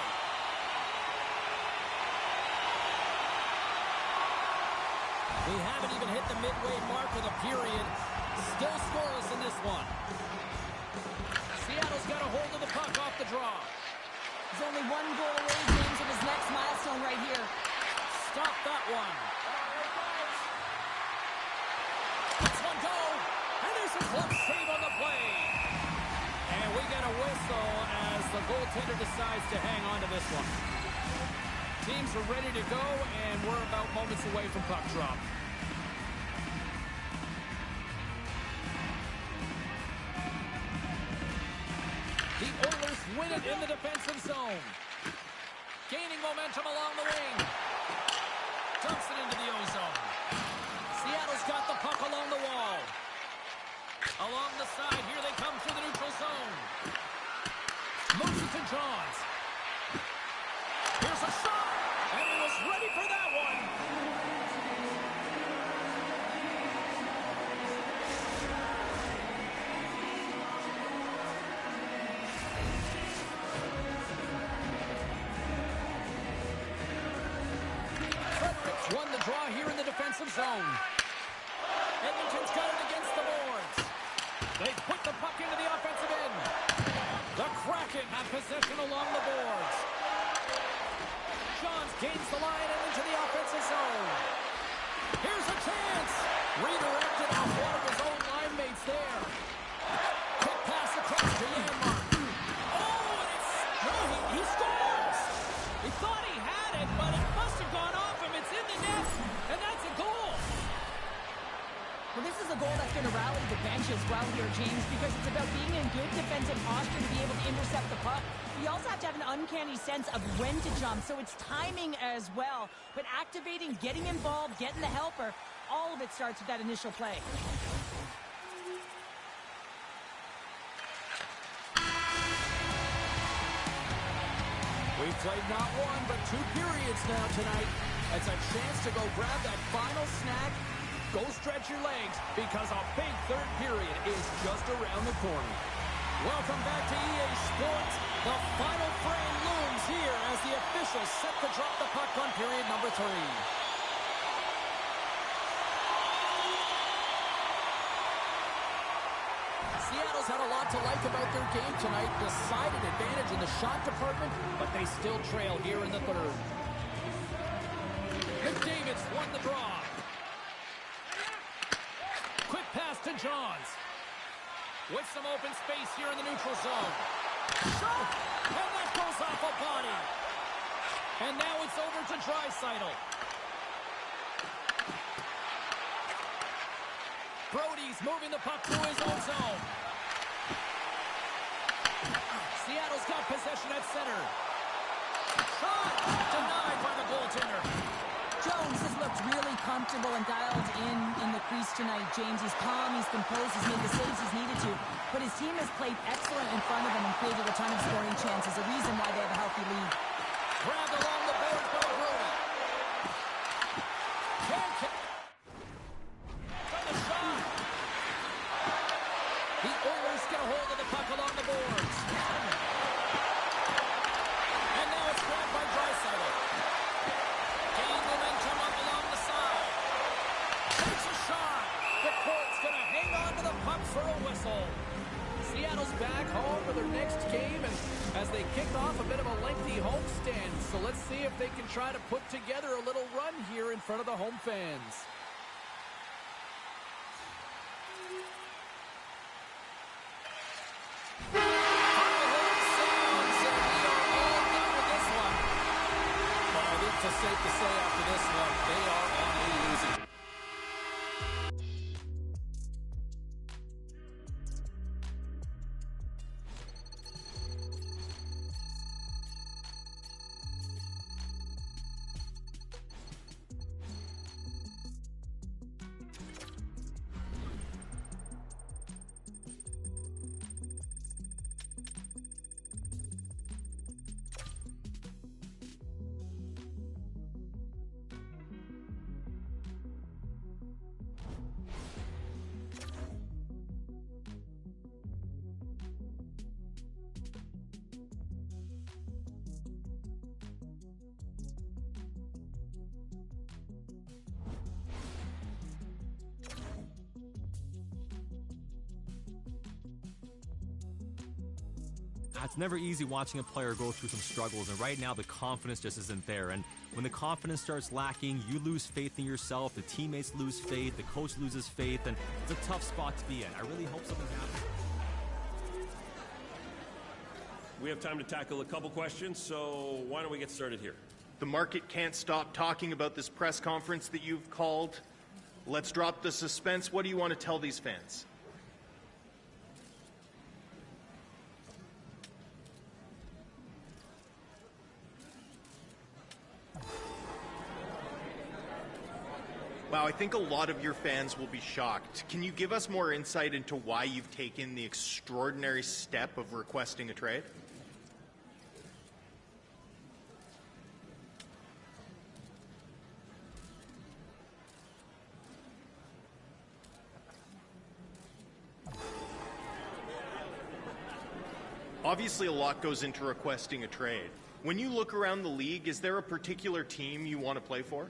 We haven't even hit the midway mark of the period. Still scoreless in this one. Seattle's got a hold of the puck off the draw. He's only one goal away, James, of his next milestone right here. Stop that one. Let's one go. And there's a close save on the play. And we get a whistle as the goaltender decides to hang on to this one. Teams are ready to go, and we're about moments away from puck drop. The Oilers win it in the defensive zone. Gaining momentum along the wing. Dumps it into the O-zone. Seattle's got the puck along the wall. Along the side, here they come through the neutral zone. Moves it to Johns. Here's a shot, and he was ready for that one. Won the draw here in the defensive zone. Edmonton's got it against the boards. They put the puck into the offensive end. The Kraken have possession along the boards. Johns gains the line and into the offensive zone. Here's a chance. Redirected off one of his own line mates there. Quick pass across to Janmark. Oh, and he scores. He thought he had it, but it must have gone off him. It's in the net, and that's a goal. Well, this is a goal that's going to rally the bench as well here, James, because it's about being in good defensive posture to be able to intercept the puck. You also have to have an uncanny sense of when to jump, so it's timing as well. But activating, getting involved, getting the helper, all of it starts with that initial play. We've played not one, but two periods now tonight. It's a chance to go grab that final snack. Go stretch your legs, because a big third period is just around the corner. Welcome back to EA Sports. The final frame looms here as the officials set to drop the puck on period number 3. Seattle's had a lot to like about their game tonight. Decided advantage in the shot department, but they still trail here in the third. McDavid's won the draw. Johns. With some open space here in the neutral zone. Shot! And that goes off a body. And now it's over to Draisaitl. Brody's moving the puck through his own zone. Seattle's got possession at center. Shot! Denied by the goaltender. Jones has looked really comfortable and dialed in the crease tonight, James. He's calm, he's composed, he's made the saves he's needed to. But his team has played excellent in front of him and created a ton of scoring chances, a reason why they have a healthy lead. Grabbed along the boards by Brody. From the shot. The Oilers get a hold of the puck along the boards. And now it's grabbed by Draisaitl. Gaining momentum up along the side. Takes a shot. The court's going to hang on to the puck for a whistle. Seattle's back home for their next game, and as they kick off a bit of a lengthy homestand, so let's see if they can try to put together a little run here in front of the home fans. It's safe to say after this one, they are on a losing. It's never easy watching a player go through some struggles, and right now the confidence just isn't there. And when the confidence starts lacking, you lose faith in yourself, the teammates lose faith, the coach loses faith, and it's a tough spot to be in. I really hope something happens. We have time to tackle a couple questions, so why don't we get started here? The market can't stop talking about this press conference that you've called. Let's drop the suspense. What do you want to tell these fans? Wow, I think a lot of your fans will be shocked. Can you give us more insight into why you've taken the extraordinary step of requesting a trade? Obviously, a lot goes into requesting a trade. When you look around the league, is there a particular team you want to play for?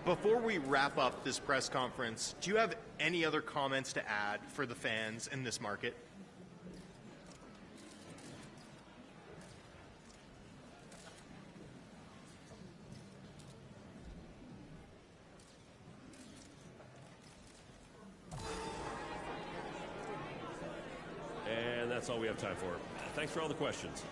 Before we wrap up this press conference, do you have any other comments to add for the fans in this market? And that's all we have time for. Thanks for all the questions.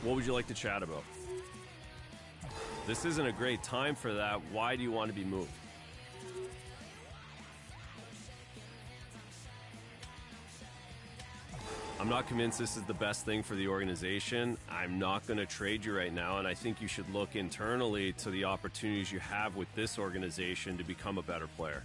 What would you like to chat about? This isn't a great time for that. Why do you want to be moved? I'm not convinced this is the best thing for the organization. I'm not going to trade you right now, and I think you should look internally to the opportunities you have with this organization to become a better player.